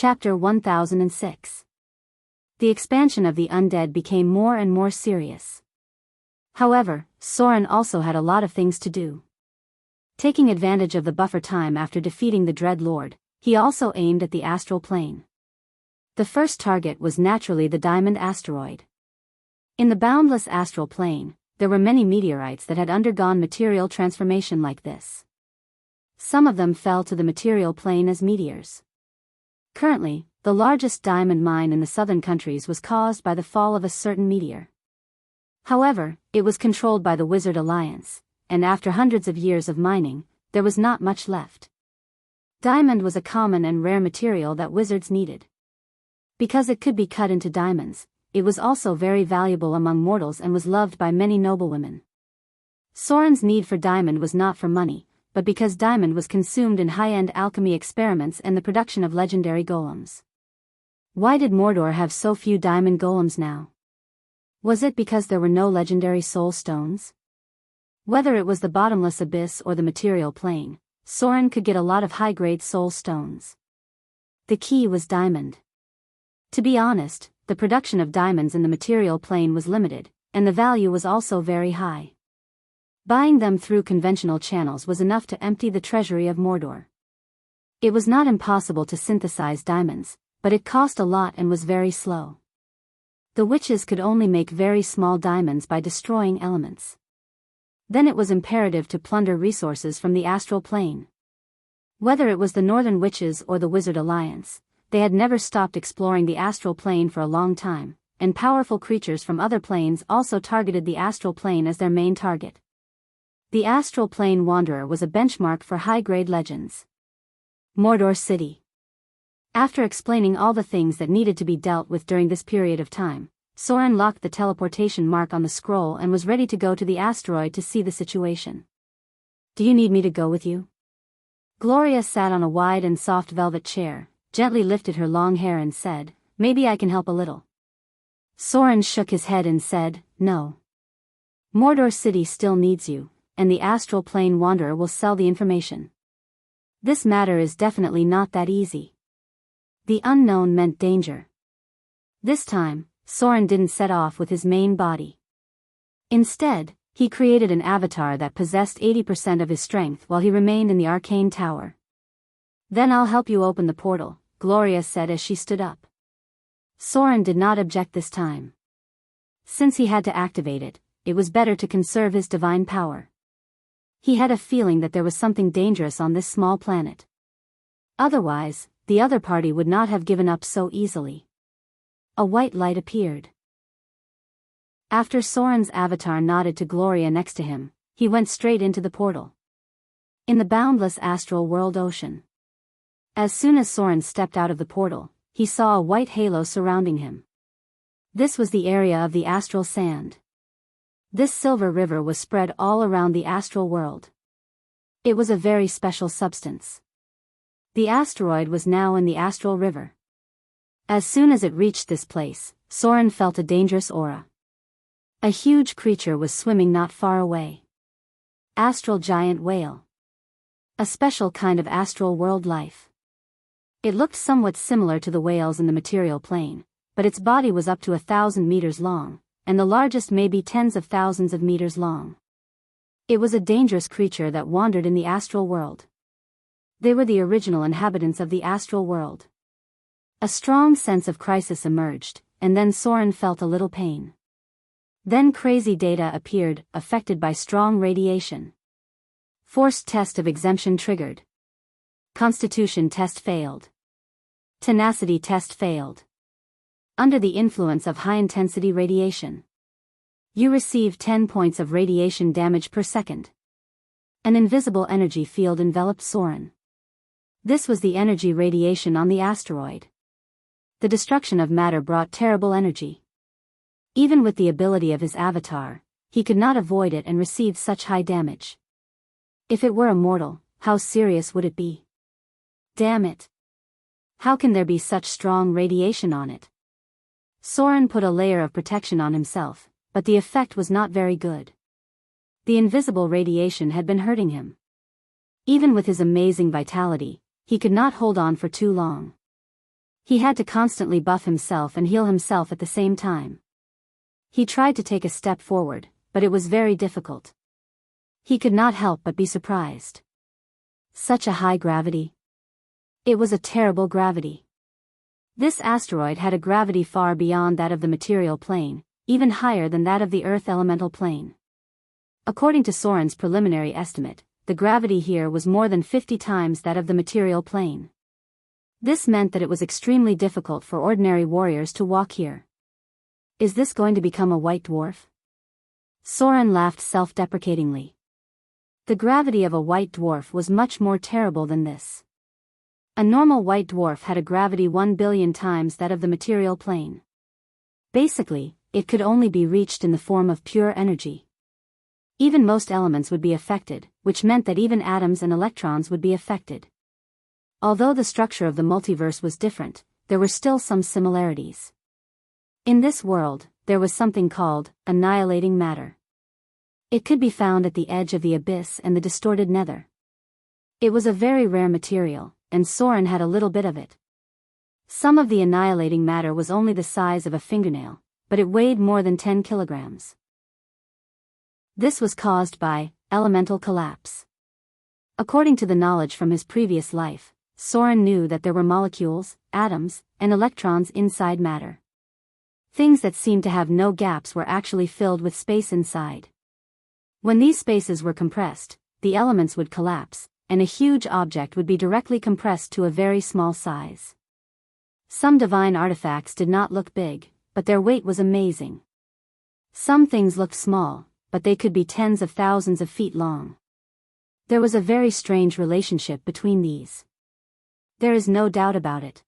Chapter 1006. The expansion of the undead became more and more serious. However, Soren also had a lot of things to do. Taking advantage of the buffer time after defeating the Dread Lord, he also aimed at the astral plane. The first target was naturally the Diamond Asteroid. In the boundless astral plane, there were many meteorites that had undergone material transformation like this. Some of them fell to the material plane as meteors. Currently, the largest diamond mine in the southern countries was caused by the fall of a certain meteor. However, it was controlled by the Wizard Alliance, and after hundreds of years of mining, there was not much left. Diamond was a common and rare material that wizards needed. Because it could be cut into diamonds, it was also very valuable among mortals and was loved by many noblewomen. Soren's need for diamond was not for money, but because diamond was consumed in high-end alchemy experiments and the production of legendary golems. Why did Mordor have so few diamond golems now? Was it because there were no legendary soul stones? Whether it was the bottomless abyss or the material plane, Soren could get a lot of high-grade soul stones. The key was diamond. To be honest, the production of diamonds in the material plane was limited, and the value was also very high. Buying them through conventional channels was enough to empty the treasury of Mordor. It was not impossible to synthesize diamonds, but it cost a lot and was very slow. The witches could only make very small diamonds by destroying elements. Then it was imperative to plunder resources from the astral plane. Whether it was the Northern Witches or the Wizard Alliance, they had never stopped exploring the astral plane for a long time, and powerful creatures from other planes also targeted the astral plane as their main target. The astral plane wanderer was a benchmark for high-grade legends. Mordor City. After explaining all the things that needed to be dealt with during this period of time, Soren locked the teleportation mark on the scroll and was ready to go to the asteroid to see the situation. "Do you need me to go with you?" Gloria sat on a wide and soft velvet chair, gently lifted her long hair and said, "Maybe I can help a little." Soren shook his head and said, "No. Mordor City still needs you, and the astral plane wanderer will sell the information. This matter is definitely not that easy." The unknown meant danger. This time, Soren didn't set off with his main body. Instead, he created an avatar that possessed 80% of his strength while he remained in the arcane tower. "Then I'll help you open the portal," Gloria said as she stood up. Soren did not object this time. Since he had to activate it, it was better to conserve his divine power. He had a feeling that there was something dangerous on this small planet. Otherwise, the other party would not have given up so easily. A white light appeared. After Soren's avatar nodded to Gloria next to him, he went straight into the portal. In the boundless astral world ocean. As soon as Soren stepped out of the portal, he saw a white halo surrounding him. This was the area of the astral sand. This silver river was spread all around the astral world. It was a very special substance. The asteroid was now in the astral river. As soon as it reached this place, Soren felt a dangerous aura. A huge creature was swimming not far away. Astral giant whale. A special kind of astral world life. It looked somewhat similar to the whales in the material plane, but its body was up to 1,000 meters long, and the largest may be tens of thousands of meters long. It was a dangerous creature that wandered in the astral world. They were the original inhabitants of the astral world. A strong sense of crisis emerged, and then Soren felt a little pain. Then crazy data appeared, affected by strong radiation. Forced test of exemption triggered. Constitution test failed. Tenacity test failed. Under the influence of high-intensity radiation. You receive 10 points of radiation damage per second. An invisible energy field enveloped Soren. This was the energy radiation on the asteroid. The destruction of matter brought terrible energy. Even with the ability of his avatar, he could not avoid it and received such high damage. If it were a mortal, how serious would it be? Damn it! How can there be such strong radiation on it? Soren put a layer of protection on himself, but the effect was not very good. The invisible radiation had been hurting him. Even with his amazing vitality, he could not hold on for too long. He had to constantly buff himself and heal himself at the same time. He tried to take a step forward, but it was very difficult. He could not help but be surprised. Such a high gravity. It was a terrible gravity. This asteroid had a gravity far beyond that of the material plane, even higher than that of the Earth elemental plane. According to Soren's preliminary estimate, the gravity here was more than 50 times that of the material plane. This meant that it was extremely difficult for ordinary warriors to walk here. Is this going to become a white dwarf? Soren laughed self-deprecatingly. The gravity of a white dwarf was much more terrible than this. A normal white dwarf had a gravity 1 billion times that of the material plane. Basically, it could only be reached in the form of pure energy. Even most elements would be affected, which meant that even atoms and electrons would be affected. Although the structure of the multiverse was different, there were still some similarities. In this world, there was something called annihilating matter. It could be found at the edge of the abyss and the distorted nether. It was a very rare material, and Soren had a little bit of it. Some of the annihilating matter was only the size of a fingernail, but it weighed more than 10 kilograms. This was caused by elemental collapse. According to the knowledge from his previous life, Soren knew that there were molecules, atoms, and electrons inside matter. Things that seemed to have no gaps were actually filled with space inside. When these spaces were compressed, the elements would collapse, and a huge object would be directly compressed to a very small size. Some divine artifacts did not look big, but their weight was amazing. Some things looked small, but they could be tens of thousands of feet long. There was a very strange relationship between these. There is no doubt about it.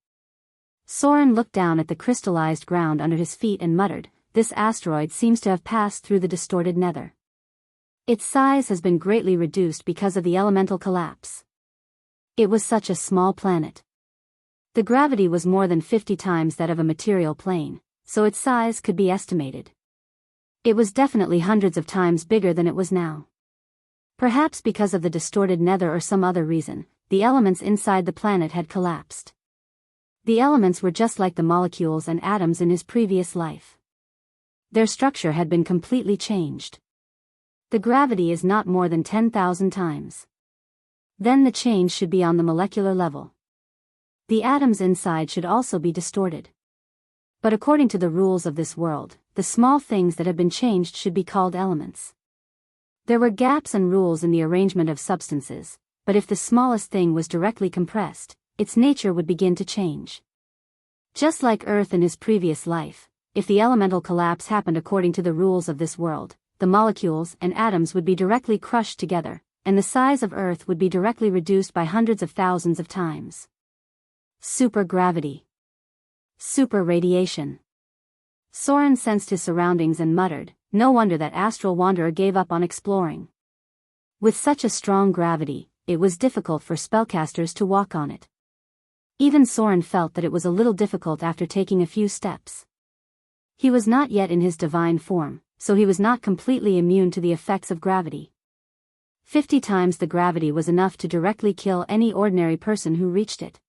Soren looked down at the crystallized ground under his feet and muttered, "This asteroid seems to have passed through the distorted nether. Its size has been greatly reduced because of the elemental collapse." It was such a small planet. The gravity was more than 50 times that of a material plane, so its size could be estimated. It was definitely hundreds of times bigger than it was now. Perhaps because of the distorted nether or some other reason, the elements inside the planet had collapsed. The elements were just like the molecules and atoms in his previous life. Their structure had been completely changed. The gravity is not more than 10,000 times. Then the change should be on the molecular level. The atoms inside should also be distorted. But according to the rules of this world, the small things that have been changed should be called elements. There were gaps and rules in the arrangement of substances, but if the smallest thing was directly compressed, its nature would begin to change. Just like Earth in his previous life, if the elemental collapse happened according to the rules of this world, the molecules and atoms would be directly crushed together, and the size of Earth would be directly reduced by hundreds of thousands of times. Supergravity. Super radiation. Soren sensed his surroundings and muttered, "No wonder that astral wanderer gave up on exploring." With such a strong gravity, it was difficult for spellcasters to walk on it. Even Soren felt that it was a little difficult after taking a few steps. He was not yet in his divine form, so he was not completely immune to the effects of gravity. 50 times the gravity was enough to directly kill any ordinary person who reached it.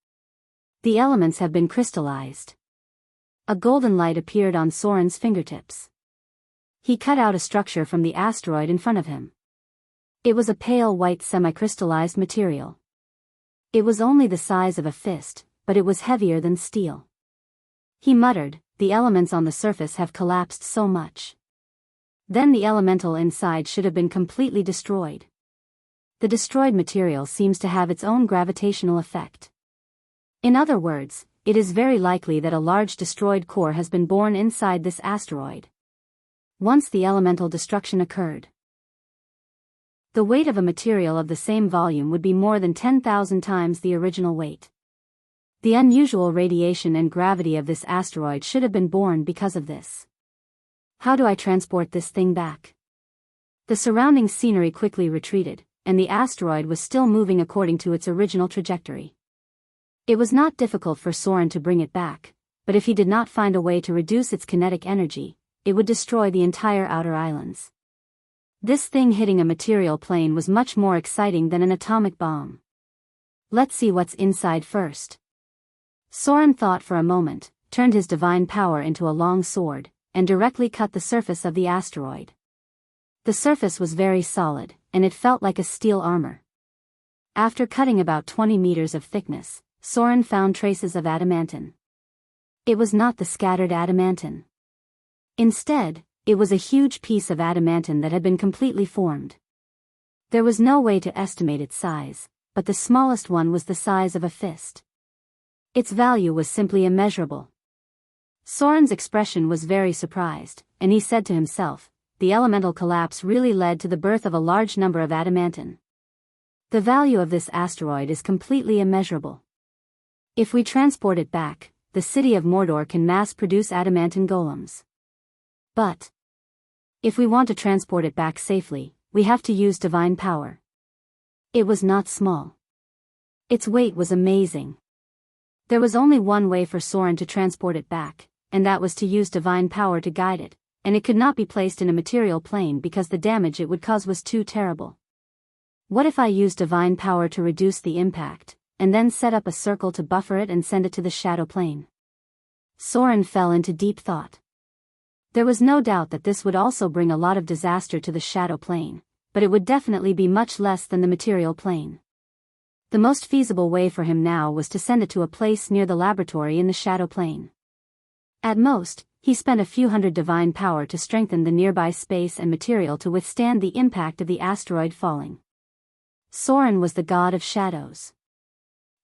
The elements have been crystallized. A golden light appeared on Soren's fingertips. He cut out a structure from the asteroid in front of him. It was a pale white semi-crystallized material. It was only the size of a fist, but it was heavier than steel. He muttered, "The elements on the surface have collapsed so much. Then the elemental inside should have been completely destroyed." The destroyed material seems to have its own gravitational effect. In other words, it is very likely that a large destroyed core has been born inside this asteroid. Once the elemental destruction occurred, the weight of a material of the same volume would be more than 10,000 times the original weight. The unusual radiation and gravity of this asteroid should have been born because of this. How do I transport this thing back? The surrounding scenery quickly retreated, and the asteroid was still moving according to its original trajectory. It was not difficult for Soren to bring it back, but if he did not find a way to reduce its kinetic energy, it would destroy the entire outer islands. This thing hitting a material plane was much more exciting than an atomic bomb. Let's see what's inside first. Soren thought for a moment, turned his divine power into a long sword, and directly cut the surface of the asteroid. The surface was very solid, and it felt like a steel armor. After cutting about 20 meters of thickness, Soren found traces of adamantine. It was not the scattered adamantine. Instead, it was a huge piece of adamantine that had been completely formed. There was no way to estimate its size, but the smallest one was the size of a fist. Its value was simply immeasurable. Soren's expression was very surprised, and he said to himself, the elemental collapse really led to the birth of a large number of adamantine. The value of this asteroid is completely immeasurable. If we transport it back, the city of Mordor can mass-produce adamantine golems. But if we want to transport it back safely, we have to use divine power. It was not small. Its weight was amazing. There was only one way for Soren to transport it back, and that was to use divine power to guide it, and it could not be placed in a material plane because the damage it would cause was too terrible. What if I use divine power to reduce the impact, and then set up a circle to buffer it and send it to the shadow plane? Soren fell into deep thought. There was no doubt that this would also bring a lot of disaster to the shadow plane, but it would definitely be much less than the material plane. The most feasible way for him now was to send it to a place near the laboratory in the shadow plane. At most, he spent a few hundred divine power to strengthen the nearby space and material to withstand the impact of the asteroid falling. Soren was the god of shadows.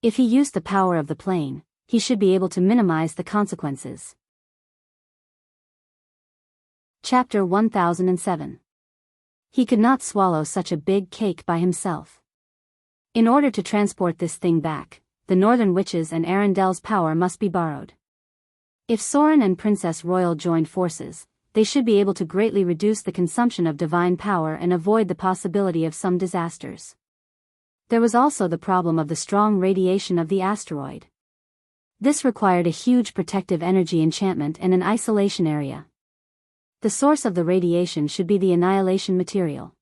If he used the power of the plane, he should be able to minimize the consequences. Chapter 1007. He could not swallow such a big cake by himself. In order to transport this thing back, the Northern Witches and Arendelle's power must be borrowed. If Soren and Princess Royal joined forces, they should be able to greatly reduce the consumption of divine power and avoid the possibility of some disasters. There was also the problem of the strong radiation of the asteroid. This required a huge protective energy enchantment and an isolation area. The source of the radiation should be the annihilation material.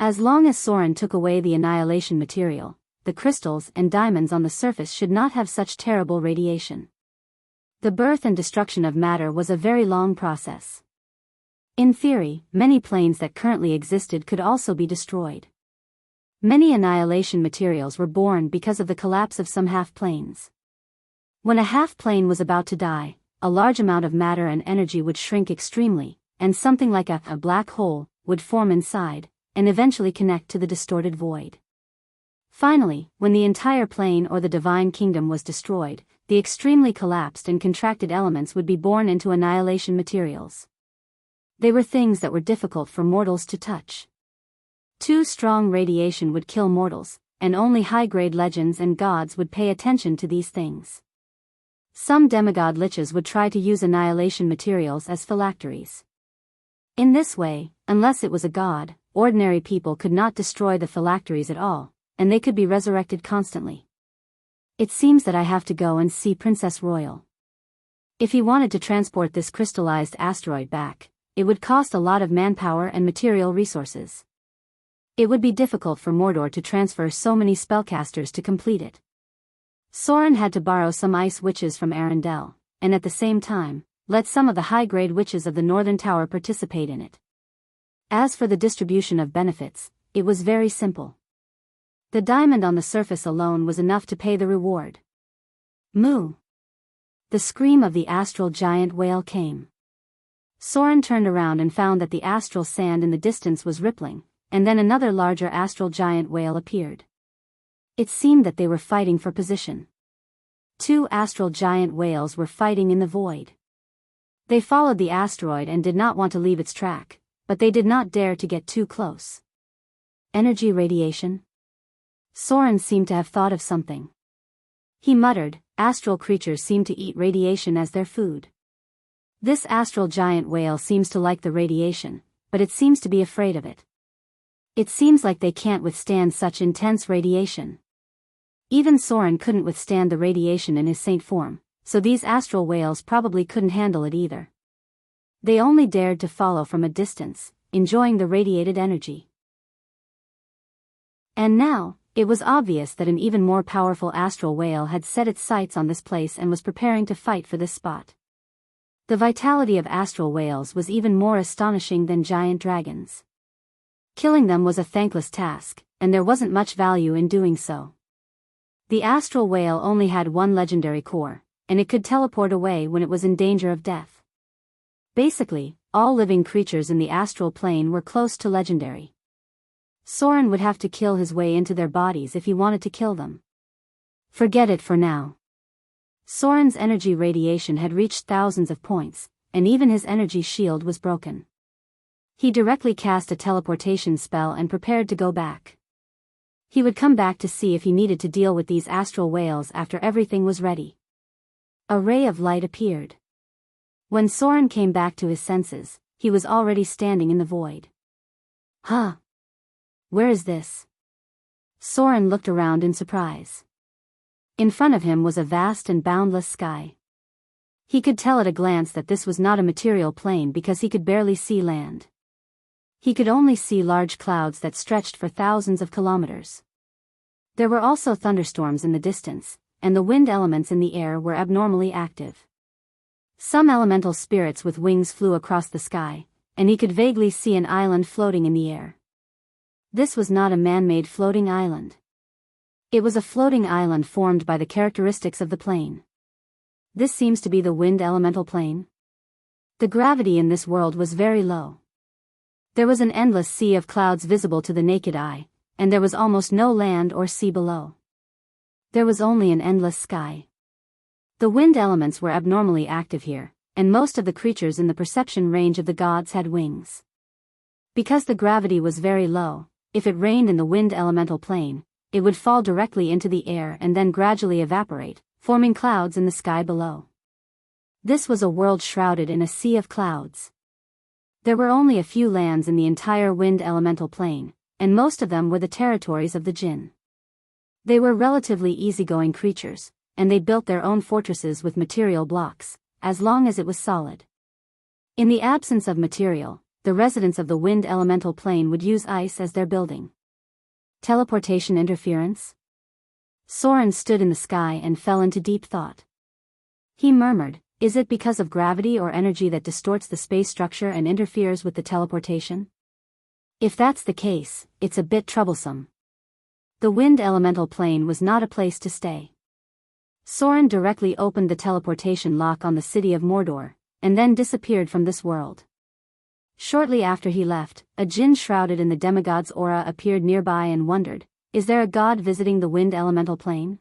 As long as Soren took away the annihilation material, the crystals and diamonds on the surface should not have such terrible radiation. The birth and destruction of matter was a very long process. In theory, many planes that currently existed could also be destroyed. Many annihilation materials were born because of the collapse of some half-planes. When a half-plane was about to die, a large amount of matter and energy would shrink extremely, and something like a black hole would form inside, and eventually connect to the distorted void. Finally, when the entire plane or the divine kingdom was destroyed, the extremely collapsed and contracted elements would be born into annihilation materials. They were things that were difficult for mortals to touch. Too strong radiation would kill mortals, and only high-grade legends and gods would pay attention to these things. Some demigod liches would try to use annihilation materials as phylacteries. In this way, unless it was a god, ordinary people could not destroy the phylacteries at all, and they could be resurrected constantly. It seems that I have to go and see Princess Royal. If he wanted to transport this crystallized asteroid back, it would cost a lot of manpower and material resources. It would be difficult for Mordor to transfer so many spellcasters to complete it. Soren had to borrow some ice witches from Arendelle, and at the same time, let some of the high-grade witches of the Northern Tower participate in it. As for the distribution of benefits, it was very simple. The diamond on the surface alone was enough to pay the reward. Moo! The scream of the astral giant whale came. Soren turned around and found that the astral sand in the distance was rippling, and then another larger astral giant whale appeared. It seemed that they were fighting for position. Two astral giant whales were fighting in the void. They followed the asteroid and did not want to leave its track, but they did not dare to get too close. Energy radiation? Soren seemed to have thought of something. He muttered, astral creatures seem to eat radiation as their food. This astral giant whale seems to like the radiation, but it seems to be afraid of it. It seems like they can't withstand such intense radiation. Even Soren couldn't withstand the radiation in his saint form, so these astral whales probably couldn't handle it either. They only dared to follow from a distance, enjoying the radiated energy. And now, it was obvious that an even more powerful astral whale had set its sights on this place and was preparing to fight for this spot. The vitality of astral whales was even more astonishing than giant dragons. Killing them was a thankless task, and there wasn't much value in doing so. The astral whale only had one legendary core, and it could teleport away when it was in danger of death. Basically, all living creatures in the astral plane were close to legendary. Soren would have to kill his way into their bodies if he wanted to kill them. Forget it for now. Soren's energy radiation had reached thousands of points, and even his energy shield was broken. He directly cast a teleportation spell and prepared to go back. He would come back to see if he needed to deal with these astral whales after everything was ready. A ray of light appeared. When Soren came back to his senses, he was already standing in the void. Huh? Where is this? Soren looked around in surprise. In front of him was a vast and boundless sky. He could tell at a glance that this was not a material plane because he could barely see land. He could only see large clouds that stretched for thousands of kilometers. There were also thunderstorms in the distance, and the wind elements in the air were abnormally active. Some elemental spirits with wings flew across the sky, and he could vaguely see an island floating in the air. This was not a man-made floating island. It was a floating island formed by the characteristics of the plane. This seems to be the wind elemental plane. The gravity in this world was very low. There was an endless sea of clouds visible to the naked eye, and there was almost no land or sea below. There was only an endless sky. The wind elements were abnormally active here, and most of the creatures in the perception range of the gods had wings. Because the gravity was very low, if it rained in the wind elemental plane, it would fall directly into the air and then gradually evaporate, forming clouds in the sky below. This was a world shrouded in a sea of clouds. There were only a few lands in the entire wind elemental plane, and most of them were the territories of the Jinn. They were relatively easygoing creatures, and they built their own fortresses with material blocks, as long as it was solid. In the absence of material, the residents of the wind elemental plane would use ice as their building. Teleportation interference? Soren stood in the sky and fell into deep thought. He murmured, "Is it because of gravity or energy that distorts the space structure and interferes with the teleportation? If that's the case, it's a bit troublesome." The wind elemental plane was not a place to stay. Soren directly opened the teleportation lock on the city of Mordor, and then disappeared from this world. Shortly after he left, a Jinn shrouded in the demigod's aura appeared nearby and wondered, "Is there a god visiting the wind elemental plane?"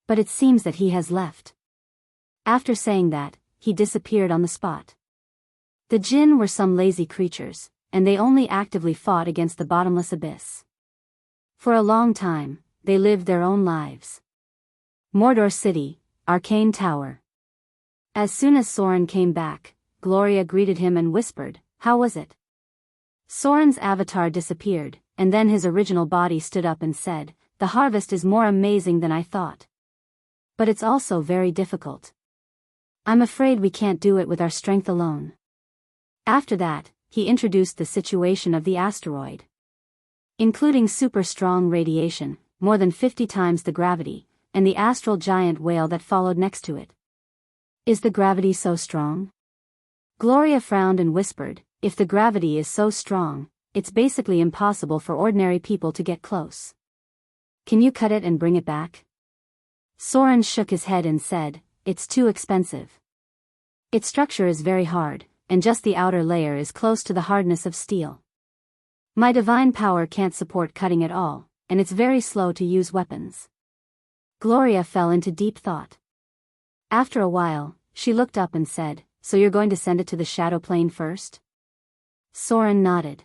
But it seems that he has left. After saying that, he disappeared on the spot. The Jinn were some lazy creatures, and they only actively fought against the bottomless abyss. For a long time, they lived their own lives. Mordor City, Arcane Tower. As soon as Soren came back, Gloria greeted him and whispered, "How was it?" Soren's avatar disappeared, and then his original body stood up and said, "The harvest is more amazing than I thought. But it's also very difficult. I'm afraid we can't do it with our strength alone." After that, he introduced the situation of the asteroid. Including super strong radiation, more than 50 times the gravity, and the astral giant whale that followed next to it. Is the gravity so strong? Gloria frowned and whispered, "If the gravity is so strong, it's basically impossible for ordinary people to get close. Can you cut it and bring it back?" Soren shook his head and said, "It's too expensive. Its structure is very hard, and just the outer layer is close to the hardness of steel. My divine power can't support cutting it all, and it's very slow to use weapons." Gloria fell into deep thought. After a while, she looked up and said, "So you're going to send it to the shadow plane first?" Soren nodded.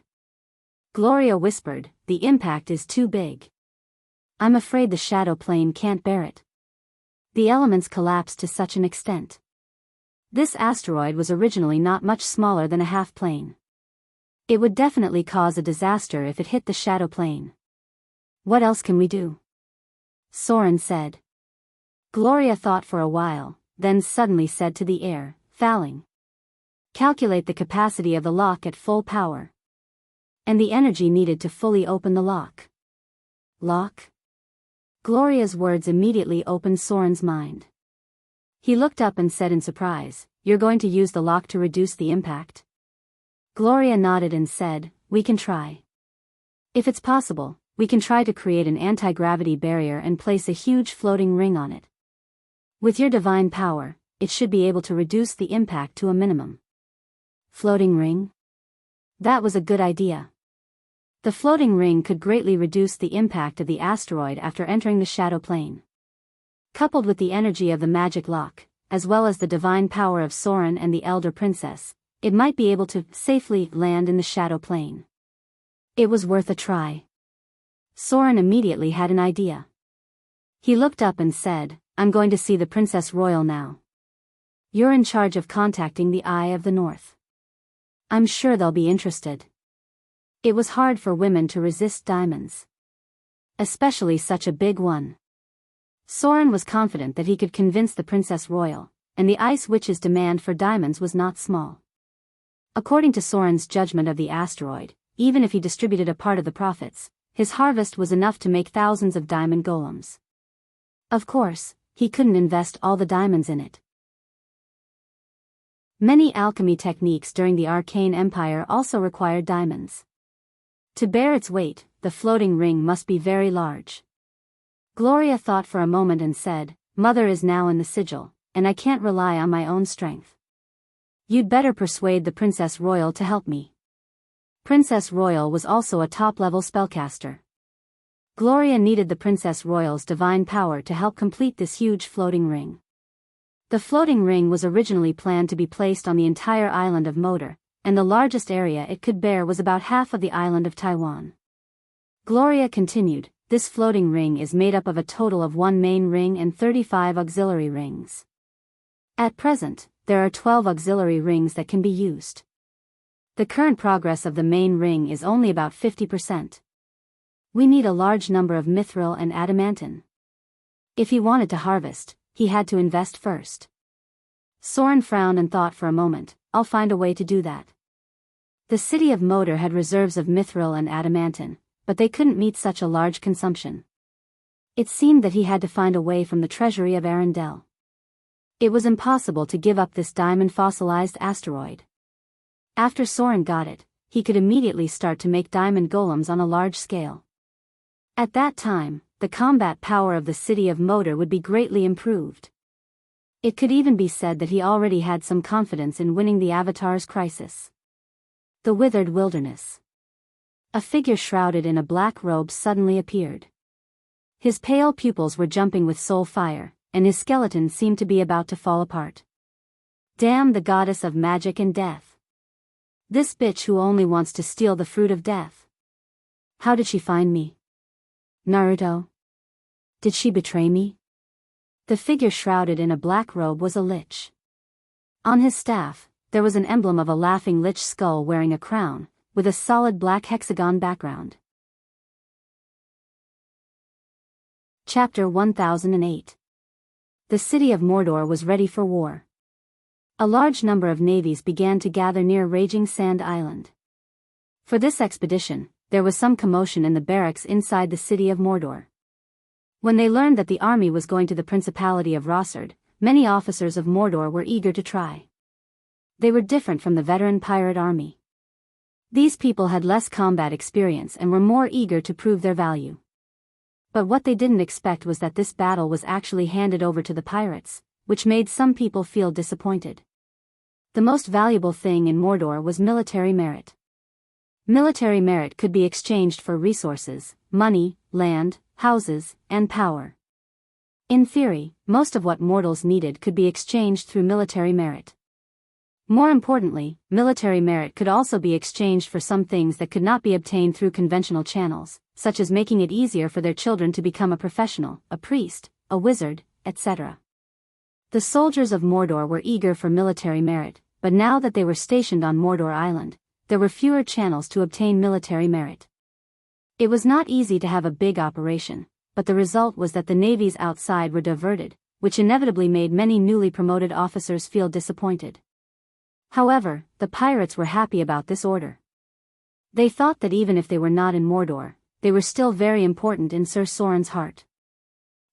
Gloria whispered, "The impact is too big. I'm afraid the shadow plane can't bear it. The elements collapsed to such an extent. This asteroid was originally not much smaller than a half plane. It would definitely cause a disaster if it hit the shadow plane. What else can we do?" Soren said. Gloria thought for a while, then suddenly said to the air, "Falling. Calculate the capacity of the lock at full power. And the energy needed to fully open the lock." Lock? Gloria's words immediately opened Soren's mind. He looked up and said in surprise, "You're going to use the lock to reduce the impact?" Gloria nodded and said, "We can try. If it's possible, we can try to create an anti-gravity barrier and place a huge floating ring on it. With your divine power, it should be able to reduce the impact to a minimum." Floating ring? That was a good idea. The floating ring could greatly reduce the impact of the asteroid after entering the shadow plane. Coupled with the energy of the magic lock, as well as the divine power of Soren and the Elder Princess, it might be able to safely land in the shadow plane. It was worth a try. Soren immediately had an idea. He looked up and said, "I'm going to see the Princess Royal now. You're in charge of contacting the Eye of the North. I'm sure they'll be interested." It was hard for women to resist diamonds. Especially such a big one. Soren was confident that he could convince the Princess Royal, and the Ice Witch's demand for diamonds was not small. According to Soren's judgment of the asteroid, even if he distributed a part of the profits, his harvest was enough to make thousands of diamond golems. Of course, he couldn't invest all the diamonds in it. Many alchemy techniques during the Arcane Empire also required diamonds. To bear its weight, the floating ring must be very large. Gloria thought for a moment and said, "Mother is now in the sigil, and I can't rely on my own strength. You'd better persuade the Princess Royal to help me." Princess Royal was also a top-level spellcaster. Gloria needed the Princess Royal's divine power to help complete this huge floating ring. The floating ring was originally planned to be placed on the entire island of Moder, and the largest area it could bear was about half of the island of Taiwan. Gloria continued, "This floating ring is made up of a total of 1 main ring and 35 auxiliary rings. At present, there are 12 auxiliary rings that can be used. The current progress of the main ring is only about 50%. We need a large number of mithril and adamantine. If he wanted to harvest, he had to invest first." Soren frowned and thought for a moment, "I'll find a way to do that." The city of Moder had reserves of mithril and adamantine, but they couldn't meet such a large consumption. It seemed that he had to find a way from the treasury of Arendelle. It was impossible to give up this diamond fossilized asteroid. After Soren got it, he could immediately start to make diamond golems on a large scale. At that time, the combat power of the city of Moder would be greatly improved. It could even be said that he already had some confidence in winning the Avatar's crisis. The withered wilderness. A figure shrouded in a black robe suddenly appeared. His pale pupils were jumping with soul fire, and his skeleton seemed to be about to fall apart. "Damn the goddess of magic and death. This bitch who only wants to steal the fruit of death. How did she find me? Naruto? Did she betray me?" The figure shrouded in a black robe was a lich. On his staff, there was an emblem of a laughing lich skull wearing a crown, with a solid black hexagon background. Chapter 1008. The city of Mordor was ready for war. A large number of navies began to gather near Raging Sand Island. For this expedition, there was some commotion in the barracks inside the city of Mordor. When they learned that the army was going to the Principality of Rossard, many officers of Mordor were eager to try. They were different from the veteran pirate army. These people had less combat experience and were more eager to prove their value. But what they didn't expect was that this battle was actually handed over to the pirates, which made some people feel disappointed. The most valuable thing in Mordor was military merit. Military merit could be exchanged for resources, money, land, houses, and power. In theory, most of what mortals needed could be exchanged through military merit. More importantly, military merit could also be exchanged for some things that could not be obtained through conventional channels, such as making it easier for their children to become a professional, a priest, a wizard, etc. The soldiers of Mordor were eager for military merit, but now that they were stationed on Mordor Island, there were fewer channels to obtain military merit. It was not easy to have a big operation, but the result was that the navies outside were diverted, which inevitably made many newly promoted officers feel disappointed. However, the pirates were happy about this order. They thought that even if they were not in Mordor, they were still very important in Sir Soren's heart.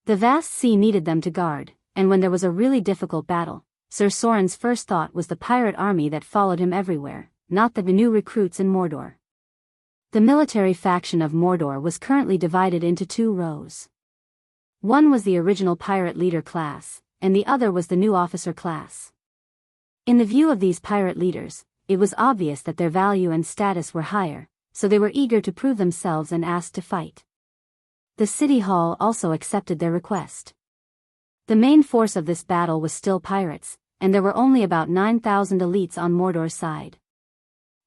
The vast sea needed them to guard, and when there was a really difficult battle, Sir Soren's first thought was the pirate army that followed him everywhere, not the new recruits in Mordor. The military faction of Mordor was currently divided into two rows. One was the original pirate leader class, and the other was the new officer class. In the view of these pirate leaders, it was obvious that their value and status were higher, so they were eager to prove themselves and asked to fight. The city hall also accepted their request. The main force of this battle was still pirates, and there were only about 9,000 elites on Mordor's side.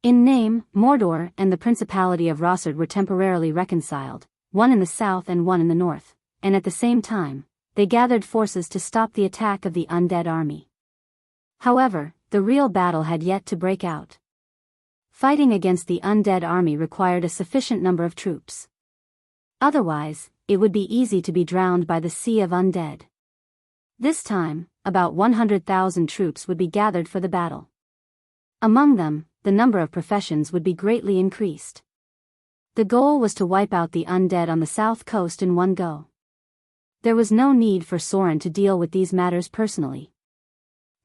In name, Mordor and the Principality of Rossard were temporarily reconciled, one in the south and one in the north, and at the same time, they gathered forces to stop the attack of the undead army. However, the real battle had yet to break out. Fighting against the undead army required a sufficient number of troops. Otherwise, it would be easy to be drowned by the sea of undead. This time, about 100,000 troops would be gathered for the battle. Among them, the number of professions would be greatly increased. The goal was to wipe out the undead on the south coast in one go. There was no need for Soren to deal with these matters personally.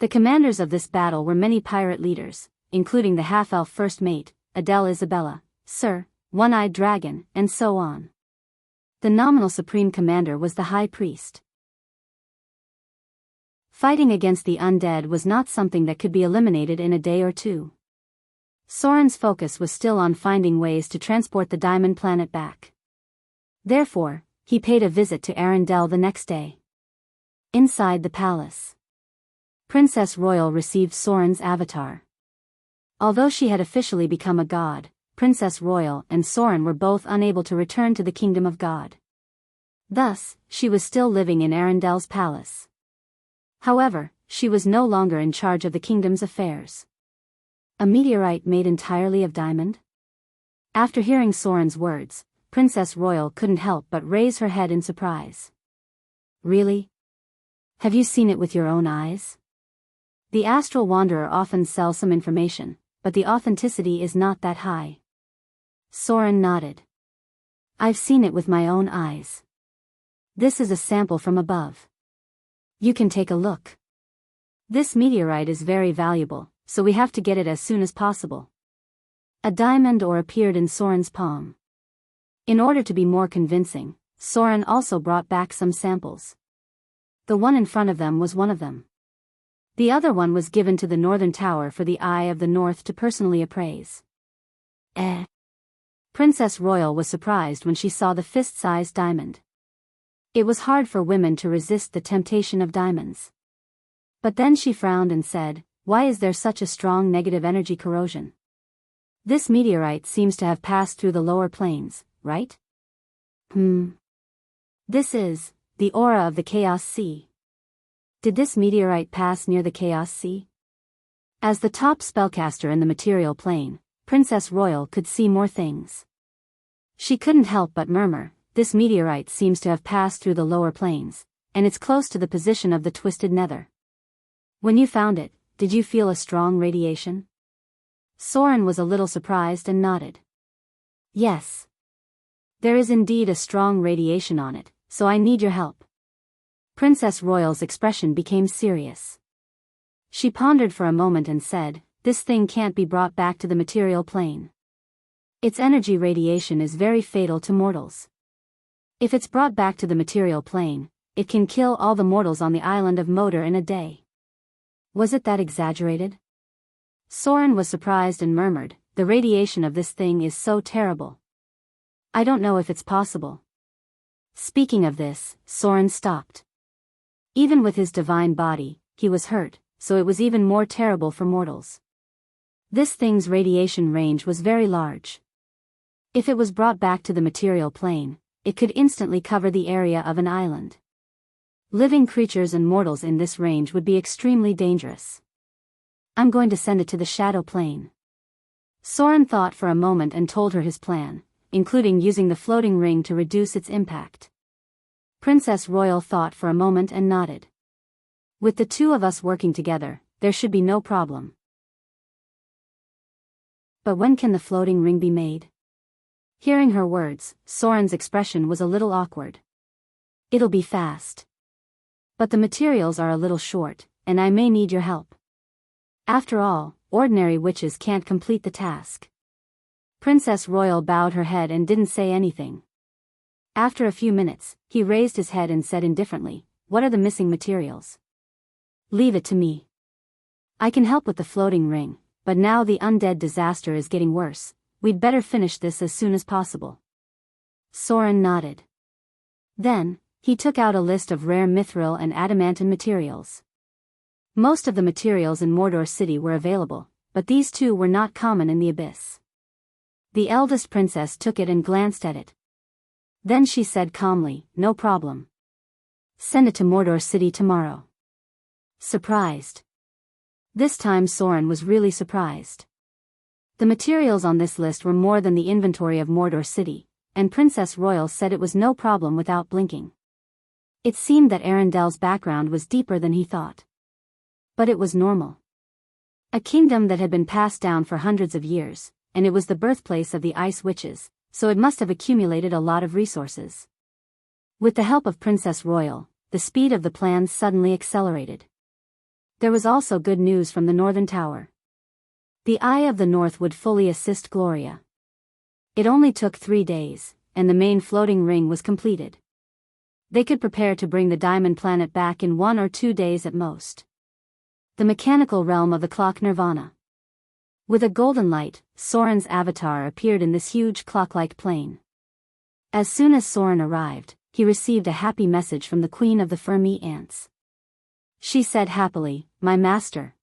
The commanders of this battle were many pirate leaders, including the half-elf first mate, Adele Isabella, Sir, One-Eyed Dragon, and so on. The nominal supreme commander was the high priest. Fighting against the undead was not something that could be eliminated in a day or two. Soren's focus was still on finding ways to transport the Diamond Planet back. Therefore, he paid a visit to Arendelle the next day. Inside the palace, Princess Royal received Soren's avatar. Although she had officially become a god, Princess Royal and Soren were both unable to return to the Kingdom of God. Thus, she was still living in Arendelle's palace. However, she was no longer in charge of the kingdom's affairs. A meteorite made entirely of diamond? After hearing Soren's words, Princess Royal couldn't help but raise her head in surprise. Really? Have you seen it with your own eyes? The astral wanderer often sells some information, but the authenticity is not that high. Soren nodded. I've seen it with my own eyes. This is a sample from above. You can take a look. This meteorite is very valuable, so we have to get it as soon as possible. A diamond ore appeared in Soren's palm. In order to be more convincing, Soren also brought back some samples. The one in front of them was one of them. The other one was given to the Northern Tower for the Eye of the North to personally appraise. Princess Royal was surprised when she saw the fist-sized diamond. It was hard for women to resist the temptation of diamonds. But then she frowned and said, "Why is there such a strong negative energy corrosion? This meteorite seems to have passed through the lower planes, right?" This is the aura of the Chaos Sea. Did this meteorite pass near the Chaos Sea? As the top spellcaster in the material plane, Princess Royal could see more things. She couldn't help but murmur, "This meteorite seems to have passed through the lower planes, and it's close to the position of the twisted nether. When you found it, did you feel a strong radiation?" Soren was a little surprised and nodded. "Yes. There is indeed a strong radiation on it, so I need your help." Princess Royal's expression became serious. She pondered for a moment and said, "This thing can't be brought back to the material plane. Its energy radiation is very fatal to mortals. If it's brought back to the material plane, it can kill all the mortals on the island of Moder in a day." Was it that exaggerated? Soren was surprised and murmured, "The radiation of this thing is so terrible. I don't know if it's possible." Speaking of this, Soren stopped. Even with his divine body, he was hurt, so it was even more terrible for mortals. This thing's radiation range was very large. If it was brought back to the material plane, it could instantly cover the area of an island. Living creatures and mortals in this range would be extremely dangerous. "I'm going to send it to the shadow plane." Soren thought for a moment and told her his plan, including using the floating ring to reduce its impact. Princess Royal thought for a moment and nodded. "With the two of us working together, there should be no problem." "But when can the floating ring be made?" Hearing her words, Soren's expression was a little awkward. It'll be fast. But the materials are a little short, and I may need your help. After all, ordinary witches can't complete the task. Princess Royal bowed her head and didn't say anything. After a few minutes, he raised his head and said indifferently, "What are the missing materials?" "Leave it to me. I can help with the floating ring, but now the undead disaster is getting worse. We'd better finish this as soon as possible." Soren nodded. Then, he took out a list of rare mithril and adamantine materials. Most of the materials in Mordor City were available, but these two were not common in the abyss. The eldest princess took it and glanced at it. Then she said calmly, "No problem. Send it to Mordor City tomorrow." Surprised. This time Soren was really surprised. The materials on this list were more than the inventory of Mordor City, and Princess Royal said it was no problem without blinking. It seemed that Arendel's background was deeper than he thought. But it was normal. A kingdom that had been passed down for hundreds of years, and it was the birthplace of the Ice Witches, so it must have accumulated a lot of resources. With the help of Princess Royal, the speed of the plans suddenly accelerated. There was also good news from the Northern Tower. The Eye of the North would fully assist Gloria. It only took 3 days, and the main floating ring was completed. They could prepare to bring the Diamond Planet back in 1 or 2 days at most. The mechanical realm of the clock Nirvana. With a golden light, Soren's avatar appeared in this huge clock-like plane. As soon as Soren arrived, he received a happy message from the Queen of the Fermi Ants. She said happily, "My master.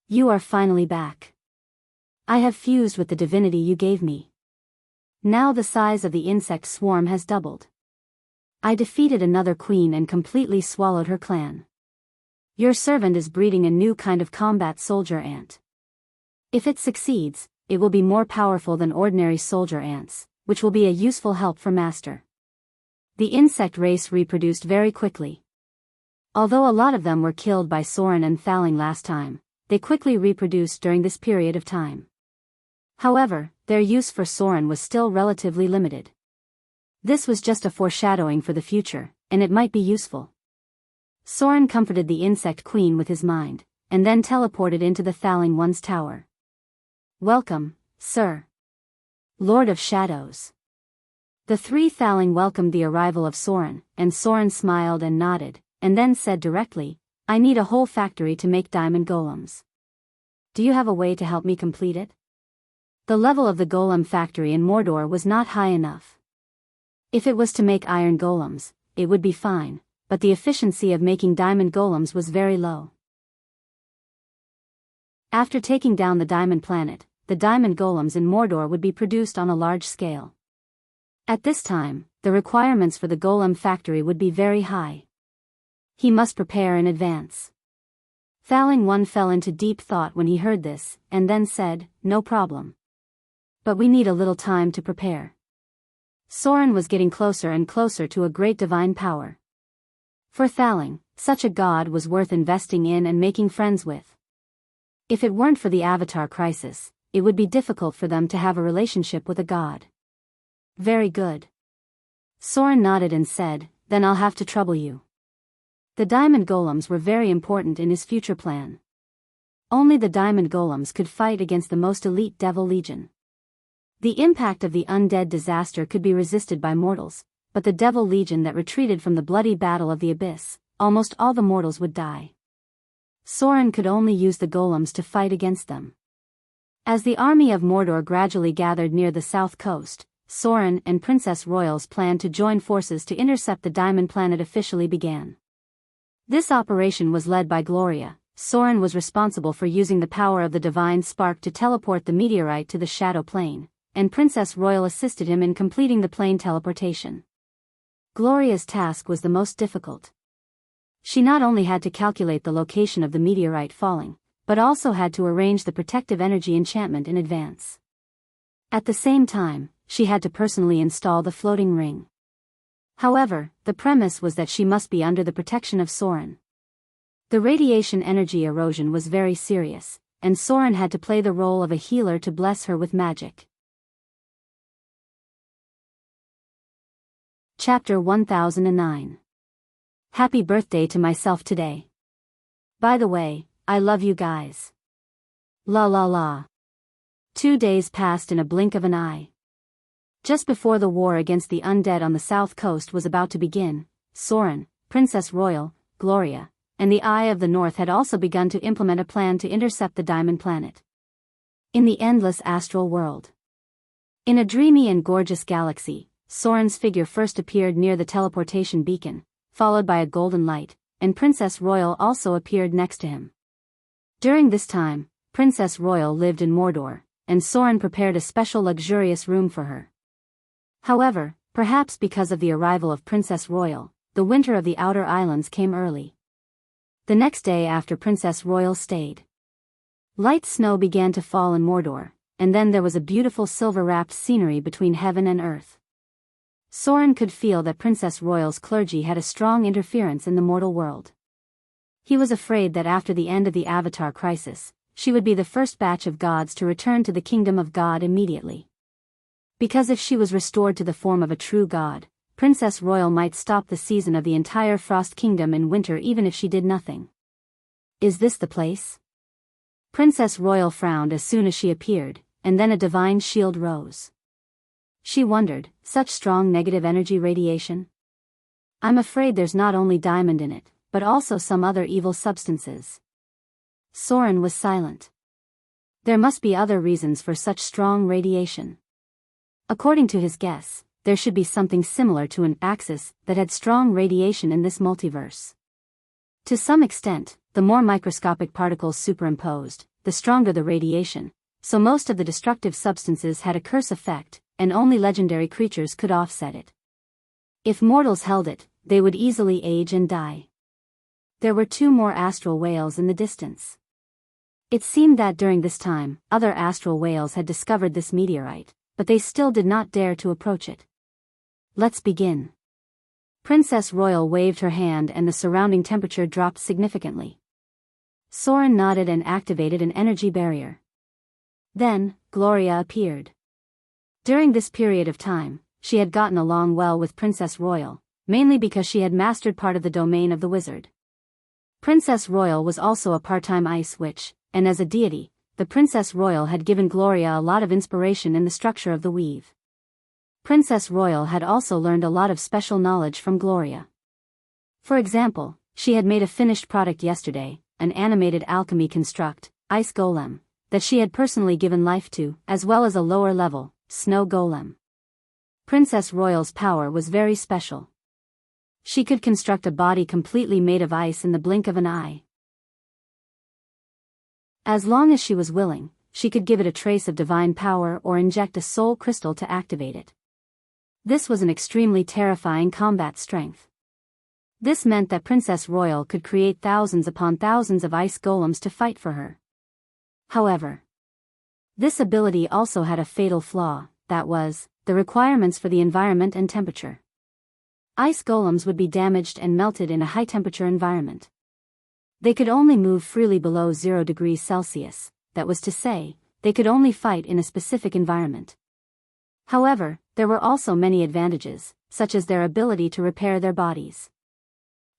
You are finally back. I have fused with the divinity you gave me. Now the size of the insect swarm has doubled. I defeated another queen and completely swallowed her clan. Your servant is breeding a new kind of combat soldier ant. If it succeeds, it will be more powerful than ordinary soldier ants, which will be a useful help for master." The insect race reproduced very quickly. Although a lot of them were killed by Soren and Thaling last time, they quickly reproduced during this period of time. However, their use for Soren was still relatively limited. This was just a foreshadowing for the future, and it might be useful. Soren comforted the insect queen with his mind, and then teleported into the Thaling One's tower. "Welcome, sir. Lord of Shadows." The 3 Thaling welcomed the arrival of Soren, and Soren smiled and nodded, and then said directly, "I need a whole factory to make diamond golems. Do you have a way to help me complete it?" The level of the golem factory in Mordor was not high enough. If it was to make iron golems, it would be fine, but the efficiency of making diamond golems was very low. After taking down the Diamond Planet, the diamond golems in Mordor would be produced on a large scale. At this time, the requirements for the golem factory would be very high. He must prepare in advance. Thaling One fell into deep thought when he heard this, and then said, "No problem. But we need a little time to prepare." Soren was getting closer and closer to a great divine power. For Thaling, such a god was worth investing in and making friends with. If it weren't for the Avatar crisis, it would be difficult for them to have a relationship with a god. "Very good." Soren nodded and said, "Then I'll have to trouble you." The diamond golems were very important in his future plan. Only the diamond golems could fight against the most elite Devil Legion. The impact of the undead disaster could be resisted by mortals, but the Devil Legion that retreated from the bloody battle of the Abyss, almost all the mortals would die. Soren could only use the golems to fight against them. As the army of Mordor gradually gathered near the south coast, Soren and Princess Royal's plan to join forces to intercept the Diamond Planet officially began. This operation was led by Gloria. Soren was responsible for using the power of the divine spark to teleport the meteorite to the Shadow Plane, and Princess Royal assisted him in completing the plane teleportation. Gloria's task was the most difficult. She not only had to calculate the location of the meteorite falling, but also had to arrange the protective energy enchantment in advance. At the same time, she had to personally install the floating ring. However, the premise was that she must be under the protection of Soren. The radiation energy erosion was very serious, and Soren had to play the role of a healer to bless her with magic. Chapter 1009. Happy birthday to myself today. By the way, I love you guys. La la la. 2 days passed in a blink of an eye. Just before the war against the undead on the south coast was about to begin, Soren, Princess Royal, Gloria, and the Eye of the North had also begun to implement a plan to intercept the Diamond Planet. In the endless astral world. In a dreamy and gorgeous galaxy, Soren's figure first appeared near the teleportation beacon, followed by a golden light, and Princess Royal also appeared next to him. During this time, Princess Royal lived in Mordor, and Soren prepared a special luxurious room for her. However, perhaps because of the arrival of Princess Royal, the winter of the Outer Islands came early. The next day after Princess Royal stayed, light snow began to fall in Mordor, and then there was a beautiful silver-wrapped scenery between heaven and earth. Soren could feel that Princess Royal's clergy had a strong interference in the mortal world. He was afraid that after the end of the Avatar crisis, she would be the first batch of gods to return to the kingdom of God immediately. Because if she was restored to the form of a true god, Princess Royal might stop the season of the entire Frost Kingdom in winter even if she did nothing. Is this the place? Princess Royal frowned as soon as she appeared, and then a divine shield rose. She wondered, such strong negative energy radiation? I'm afraid there's not only diamond in it, but also some other evil substances. Soren was silent. There must be other reasons for such strong radiation. According to his guess, there should be something similar to an axis that had strong radiation in this multiverse. To some extent, the more microscopic particles superimposed, the stronger the radiation, so most of the destructive substances had a curse effect, and only legendary creatures could offset it. If mortals held it, they would easily age and die. There were 2 more astral whales in the distance. It seemed that during this time, other astral whales had discovered this meteorite, but they still did not dare to approach it. Let's begin. Princess Royal waved her hand and the surrounding temperature dropped significantly. Soren nodded and activated an energy barrier. Then, Gloria appeared. During this period of time, she had gotten along well with Princess Royal, mainly because she had mastered part of the domain of the wizard. Princess Royal was also a part-time ice witch, and as a deity, the Princess Royal had given Gloria a lot of inspiration in the structure of the weave. Princess Royal had also learned a lot of special knowledge from Gloria. For example, she had made a finished product yesterday, an animated alchemy construct, ice golem, that she had personally given life to, as well as a lower level, snow golem. Princess Royal's power was very special. She could construct a body completely made of ice in the blink of an eye. As long as she was willing, she could give it a trace of divine power or inject a soul crystal to activate it. This was an extremely terrifying combat strength. This meant that Princess Royal could create thousands upon thousands of ice golems to fight for her. However, this ability also had a fatal flaw, that was, the requirements for the environment and temperature. Ice golems would be damaged and melted in a high-temperature environment. They could only move freely below 0 degrees Celsius, that was to say, they could only fight in a specific environment. However, there were also many advantages, such as their ability to repair their bodies.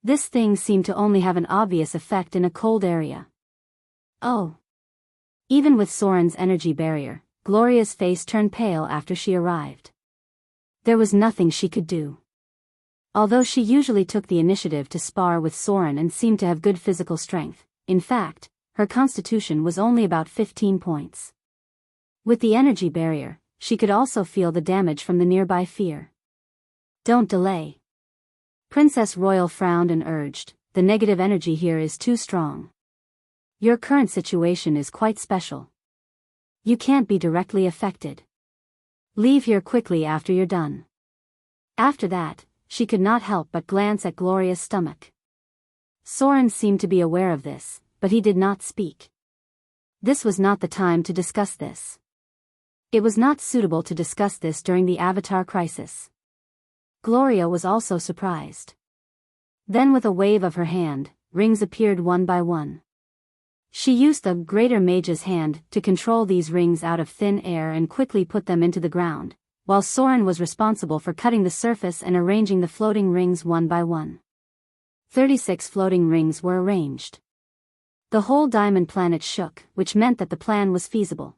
This thing seemed to only have an obvious effect in a cold area. Oh! Even with Soren's energy barrier, Gloria's face turned pale after she arrived. There was nothing she could do. Although she usually took the initiative to spar with Soren and seemed to have good physical strength, in fact, her constitution was only about 15 points. With the energy barrier, she could also feel the damage from the nearby fear. Don't delay. Princess Royal frowned and urged, the negative energy here is too strong. Your current situation is quite special. You can't be directly affected. Leave here quickly after you're done. After that, she could not help but glance at Gloria's stomach. Soren seemed to be aware of this, but he did not speak. This was not the time to discuss this. It was not suitable to discuss this during the Avatar crisis. Gloria was also surprised. Then with a wave of her hand, rings appeared one by one. She used the Greater Mage's hand to control these rings out of thin air and quickly put them into the ground, while Soren was responsible for cutting the surface and arranging the floating rings one by one. 36 floating rings were arranged. The whole diamond planet shook, which meant that the plan was feasible.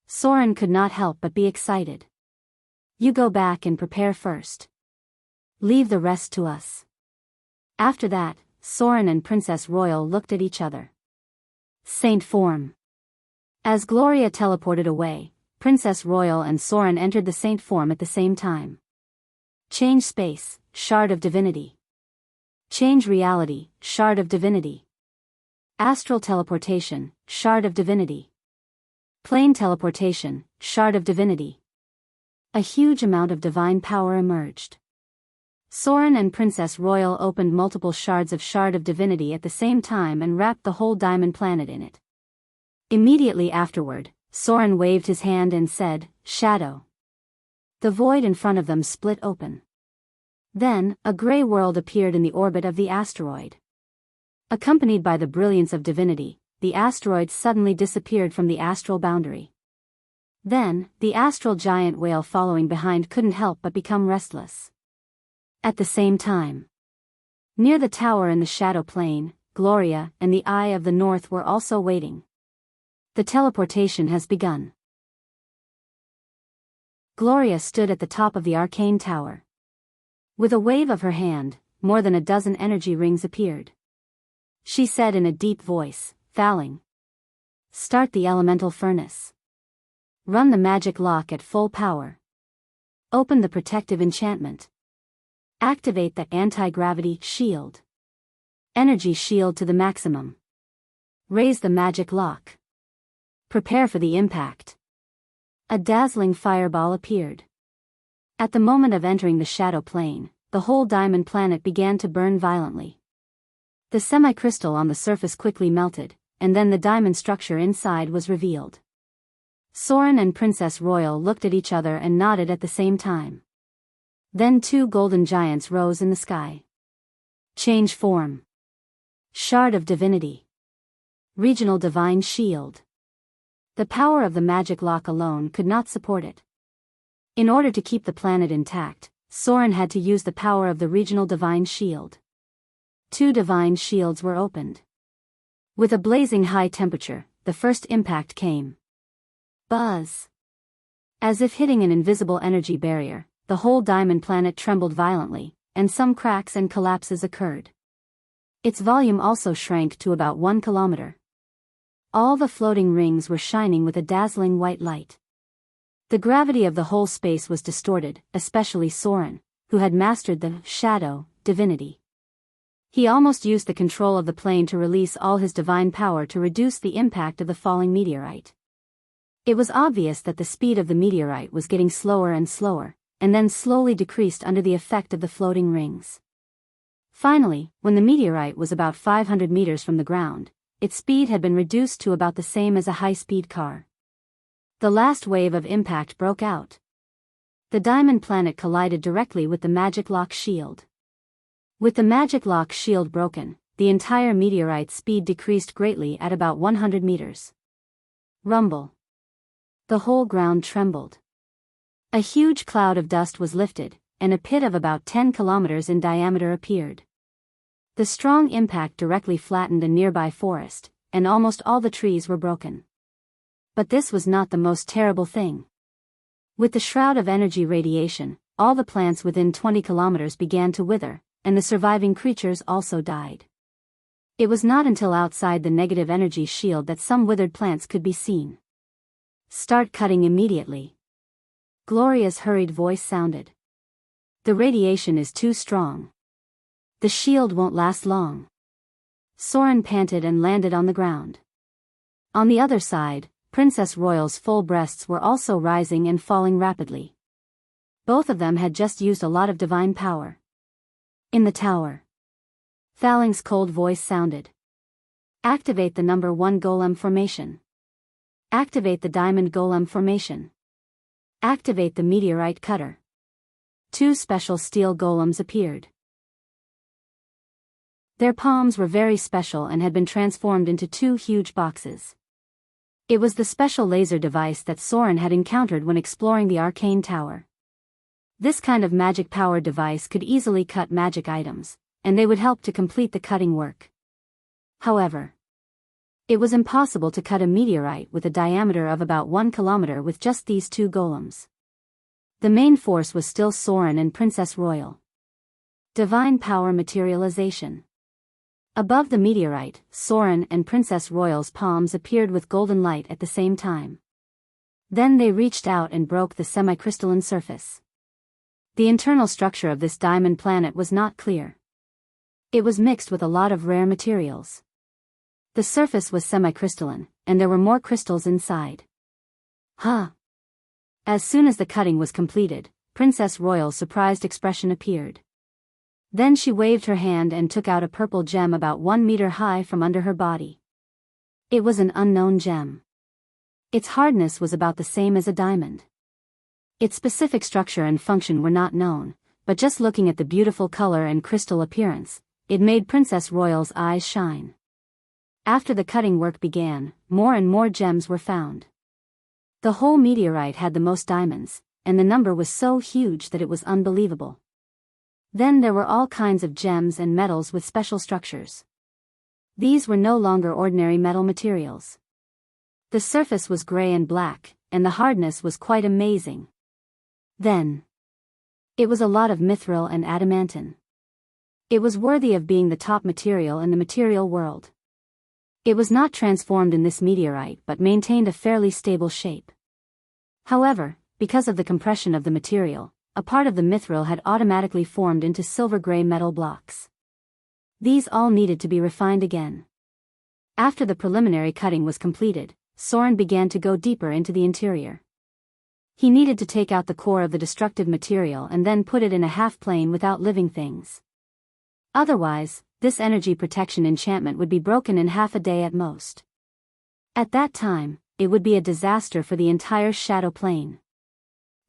Soren could not help but be excited. "You go back and prepare first. Leave the rest to us." After that, Soren and Princess Royal looked at each other. Saint form. As Gloria teleported away, Princess Royal and Soren entered the saint form at the same time. Change space, shard of divinity. Change reality, shard of divinity. Astral teleportation, shard of divinity. Plane teleportation, shard of divinity. A huge amount of divine power emerged. Soren and Princess Royal opened multiple shards of shard of divinity at the same time and wrapped the whole diamond planet in it. Immediately afterward, Soren waved his hand and said, "Shadow." The void in front of them split open. Then, a gray world appeared in the orbit of the asteroid. Accompanied by the brilliance of divinity, the asteroid suddenly disappeared from the astral boundary. Then, the astral giant whale following behind couldn't help but become restless. At the same time, near the tower in the shadow plane, Gloria and the Eye of the North were also waiting. The teleportation has begun. Gloria stood at the top of the arcane tower. With a wave of her hand, more than a dozen energy rings appeared. She said in a deep voice, "Falling. Start the elemental furnace. Run the magic lock at full power. Open the protective enchantment. Activate the anti-gravity shield. Energy shield to the maximum. Raise the magic lock. Prepare for the impact." A dazzling fireball appeared. At the moment of entering the shadow plane, the whole diamond planet began to burn violently. The semi-crystal on the surface quickly melted, and then the diamond structure inside was revealed. Soren and Princess Royal looked at each other and nodded at the same time. Then two golden giants rose in the sky. Change form. Shard of divinity. Regional divine shield. The power of the magic lock alone could not support it. In order to keep the planet intact, Soren had to use the power of the regional divine shield. Two divine shields were opened. With a blazing high temperature, the first impact came. Buzz. As if hitting an invisible energy barrier, the whole diamond planet trembled violently, and some cracks and collapses occurred. Its volume also shrank to about 1 kilometer. All the floating rings were shining with a dazzling white light. The gravity of the whole space was distorted, especially Soren, who had mastered the shadow divinity. He almost used the control of the plane to release all his divine power to reduce the impact of the falling meteorite. It was obvious that the speed of the meteorite was getting slower and slower, and then slowly decreased under the effect of the floating rings. Finally, when the meteorite was about 500 meters from the ground, its speed had been reduced to about the same as a high-speed car. The last wave of impact broke out. The diamond planet collided directly with the magic lock shield. With the magic lock shield broken, the entire meteorite's speed decreased greatly at about 100 meters. Rumble. The whole ground trembled. A huge cloud of dust was lifted, and a pit of about 10 kilometers in diameter appeared. The strong impact directly flattened a nearby forest, and almost all the trees were broken. But this was not the most terrible thing. With the shroud of energy radiation, all the plants within 20 kilometers began to wither, and the surviving creatures also died. It was not until outside the negative energy shield that some withered plants could be seen. Start cutting immediately. Gloria's hurried voice sounded. The radiation is too strong. The shield won't last long. Soren panted and landed on the ground. On the other side, Princess Royal's full breasts were also rising and falling rapidly. Both of them had just used a lot of divine power. In the tower, Thaling's cold voice sounded. Activate the number 1 golem formation. Activate the diamond golem formation. Activate the meteorite cutter. 2 special steel golems appeared. Their palms were very special and had been transformed into 2 huge boxes. It was the special laser device that Soren had encountered when exploring the arcane tower. This kind of magic-powered device could easily cut magic items, and they would help to complete the cutting work. However, it was impossible to cut a meteorite with a diameter of about 1 kilometer with just these two golems. The main force was still Soren and Princess Royal. Divine power materialization. Above the meteorite, Soren and Princess Royal's palms appeared with golden light at the same time. Then they reached out and broke the semi-crystalline surface. The internal structure of this diamond planet was not clear. It was mixed with a lot of rare materials. The surface was semi-crystalline, and there were more crystals inside. Huh! As soon as the cutting was completed, Princess Royal's surprised expression appeared. Then she waved her hand and took out a purple gem about 1 meter high from under her body. It was an unknown gem. Its hardness was about the same as a diamond. Its specific structure and function were not known, but just looking at the beautiful color and crystal appearance, it made Princess Royal's eyes shine. After the cutting work began, more and more gems were found. The whole meteorite had the most diamonds, and the number was so huge that it was unbelievable. Then there were all kinds of gems and metals with special structures. These were no longer ordinary metal materials. The surface was gray and black, and the hardness was quite amazing. Then, it was a lot of mithril and adamantine. It was worthy of being the top material in the material world. It was not transformed in this meteorite but maintained a fairly stable shape. However, because of the compression of the material, a part of the mithril had automatically formed into silver-gray metal blocks. These all needed to be refined again. After the preliminary cutting was completed, Soren began to go deeper into the interior. He needed to take out the core of the destructive material and then put it in a half-plane without living things. Otherwise, this energy protection enchantment would be broken in half a day at most. At that time, it would be a disaster for the entire shadow plane.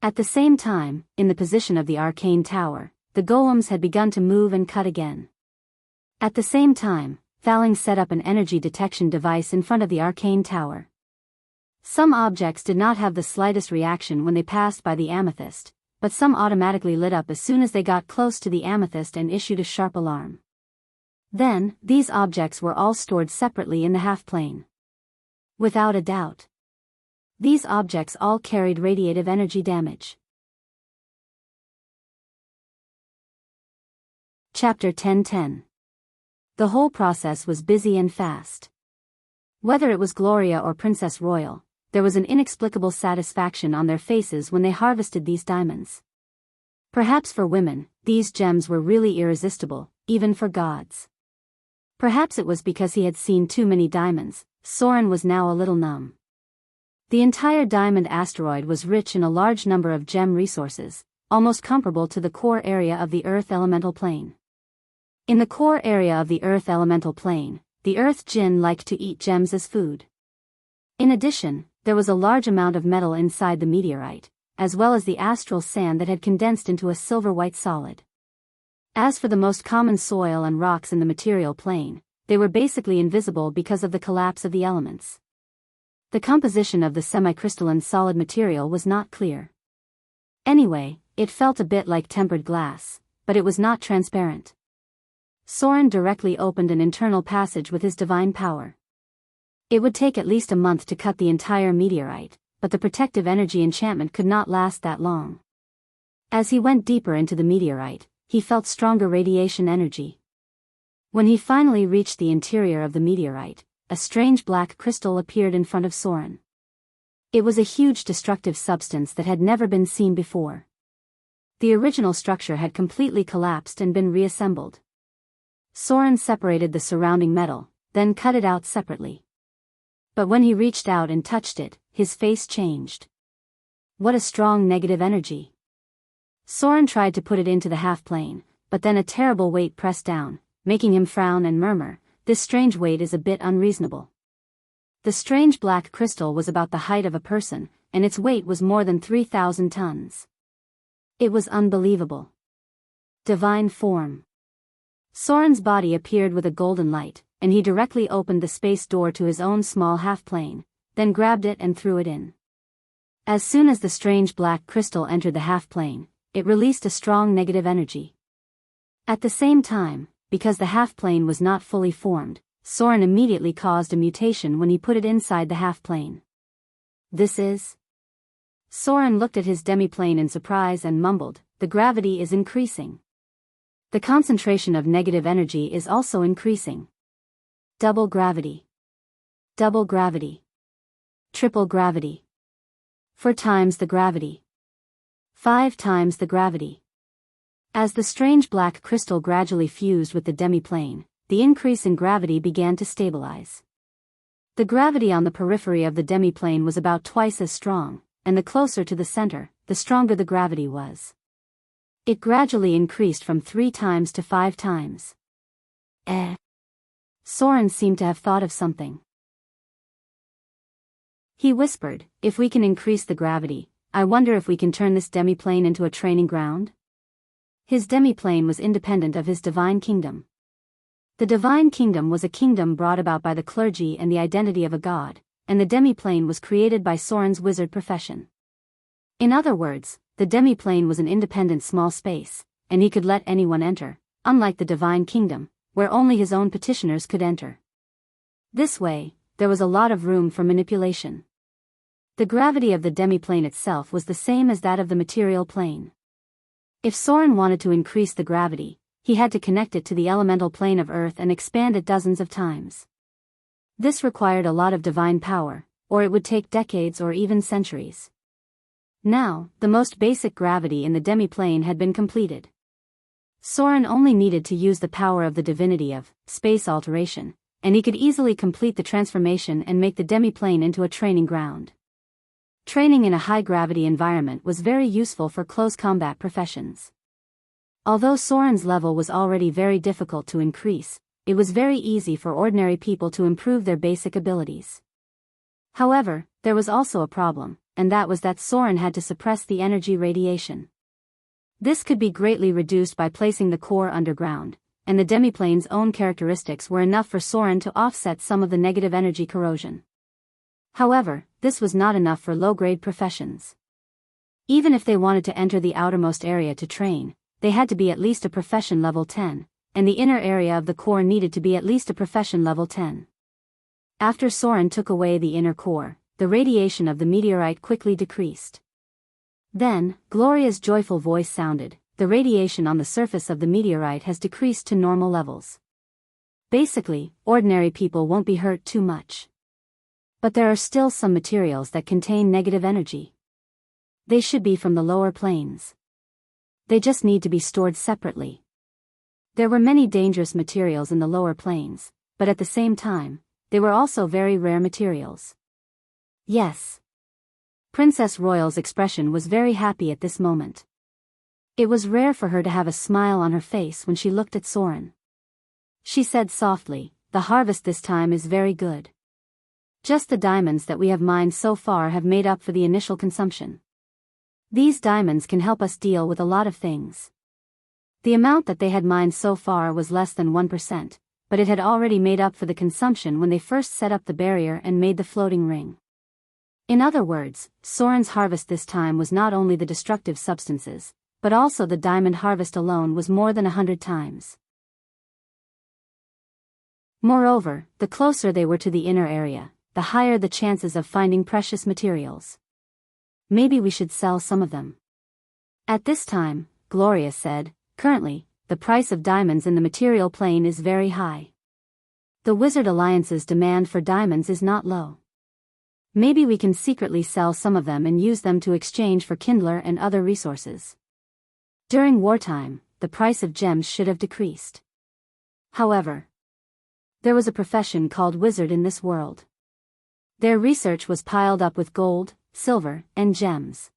At the same time, in the position of the arcane tower, the golems had begun to move and cut again. At the same time, Phalanx set up an energy detection device in front of the arcane tower. Some objects did not have the slightest reaction when they passed by the amethyst, but some automatically lit up as soon as they got close to the amethyst and issued a sharp alarm. Then, these objects were all stored separately in the half-plane. Without a doubt, these objects all carried radiative energy damage. Chapter 10:10. The whole process was busy and fast. Whether it was Gloria or Princess Royal, there was an inexplicable satisfaction on their faces when they harvested these diamonds. Perhaps for women, these gems were really irresistible, even for gods. Perhaps it was because he had seen too many diamonds. Soren was now a little numb. The entire diamond asteroid was rich in a large number of gem resources, almost comparable to the core area of the Earth elemental plane. In the core area of the Earth elemental plane, the Earth Jinn liked to eat gems as food. In addition, there was a large amount of metal inside the meteorite, as well as the astral sand that had condensed into a silver-white solid. As for the most common soil and rocks in the material plane, they were basically invisible because of the collapse of the elements. The composition of the semi-crystalline solid material was not clear. Anyway, it felt a bit like tempered glass, but it was not transparent. Soren directly opened an internal passage with his divine power. It would take at least a month to cut the entire meteorite, but the protective energy enchantment could not last that long. As he went deeper into the meteorite, he felt stronger radiation energy. When he finally reached the interior of the meteorite, a strange black crystal appeared in front of Soren. It was a huge destructive substance that had never been seen before. The original structure had completely collapsed and been reassembled. Soren separated the surrounding metal, then cut it out separately. But when he reached out and touched it, his face changed. What a strong negative energy. Soren tried to put it into the half-plane, but then a terrible weight pressed down, making him frown and murmur, "This strange weight is a bit unreasonable." The strange black crystal was about the height of a person, and its weight was more than 3,000 tons. It was unbelievable. Divine form. Soren's body appeared with a golden light, and he directly opened the space door to his own small half-plane, then grabbed it and threw it in. As soon as the strange black crystal entered the half-plane, it released a strong negative energy. At the same time, because the half-plane was not fully formed, Soren immediately caused a mutation when he put it inside the half-plane. This is... Soren looked at his demiplane in surprise and mumbled, "The gravity is increasing. The concentration of negative energy is also increasing. Double gravity. Double gravity. Triple gravity. 4 times the gravity. 5 times the gravity." As the strange black crystal gradually fused with the demiplane, the increase in gravity began to stabilize. The gravity on the periphery of the demiplane was about twice as strong, and the closer to the center, the stronger the gravity was. It gradually increased from 3 times to 5 times. Soren seemed to have thought of something. He whispered, "If we can increase the gravity, I wonder if we can turn this demiplane into a training ground?" His demiplane was independent of his divine kingdom. The divine kingdom was a kingdom brought about by the clergy and the identity of a god, and the demiplane was created by Soren's wizard profession. In other words, the demiplane was an independent small space, and he could let anyone enter, unlike the divine kingdom, where only his own petitioners could enter. This way, there was a lot of room for manipulation. The gravity of the demiplane itself was the same as that of the material plane. If Soren wanted to increase the gravity, he had to connect it to the elemental plane of Earth and expand it dozens of times. This required a lot of divine power, or it would take decades or even centuries. Now, the most basic gravity in the demiplane had been completed. Soren only needed to use the power of the divinity of space alteration, and he could easily complete the transformation and make the demiplane into a training ground. Training in a high-gravity environment was very useful for close combat professions. Although Soren's level was already very difficult to increase, it was very easy for ordinary people to improve their basic abilities. However, there was also a problem, and that was that Soren had to suppress the energy radiation. This could be greatly reduced by placing the core underground, and the demiplane's own characteristics were enough for Soren to offset some of the negative energy corrosion. However, this was not enough for low-grade professions. Even if they wanted to enter the outermost area to train, they had to be at least a profession level 10, and the inner area of the core needed to be at least a profession level 10. After Soren took away the inner core, the radiation of the meteorite quickly decreased. Then, Gloria's joyful voice sounded, "The radiation on the surface of the meteorite has decreased to normal levels. Basically, ordinary people won't be hurt too much. But there are still some materials that contain negative energy. They should be from the lower planes. They just need to be stored separately." There were many dangerous materials in the lower planes, but at the same time, they were also very rare materials. Yes. Princess Royal's expression was very happy at this moment. It was rare for her to have a smile on her face when she looked at Soren. She said softly, "The harvest this time is very good. Just the diamonds that we have mined so far have made up for the initial consumption. These diamonds can help us deal with a lot of things." The amount that they had mined so far was less than 1%, but it had already made up for the consumption when they first set up the barrier and made the floating ring. In other words, Soren's harvest this time was not only the destructive substances, but also the diamond harvest alone was more than 100 times. Moreover, the closer they were to the inner area, the higher the chances of finding precious materials. "Maybe we should sell some of them." At this time, Gloria said, "Currently, the price of diamonds in the material plane is very high. The Wizard Alliance's demand for diamonds is not low. Maybe we can secretly sell some of them and use them to exchange for kindler and other resources. During wartime, the price of gems should have decreased. However, there was a profession called wizard in this world. Their research was piled up with gold, silver, and gems.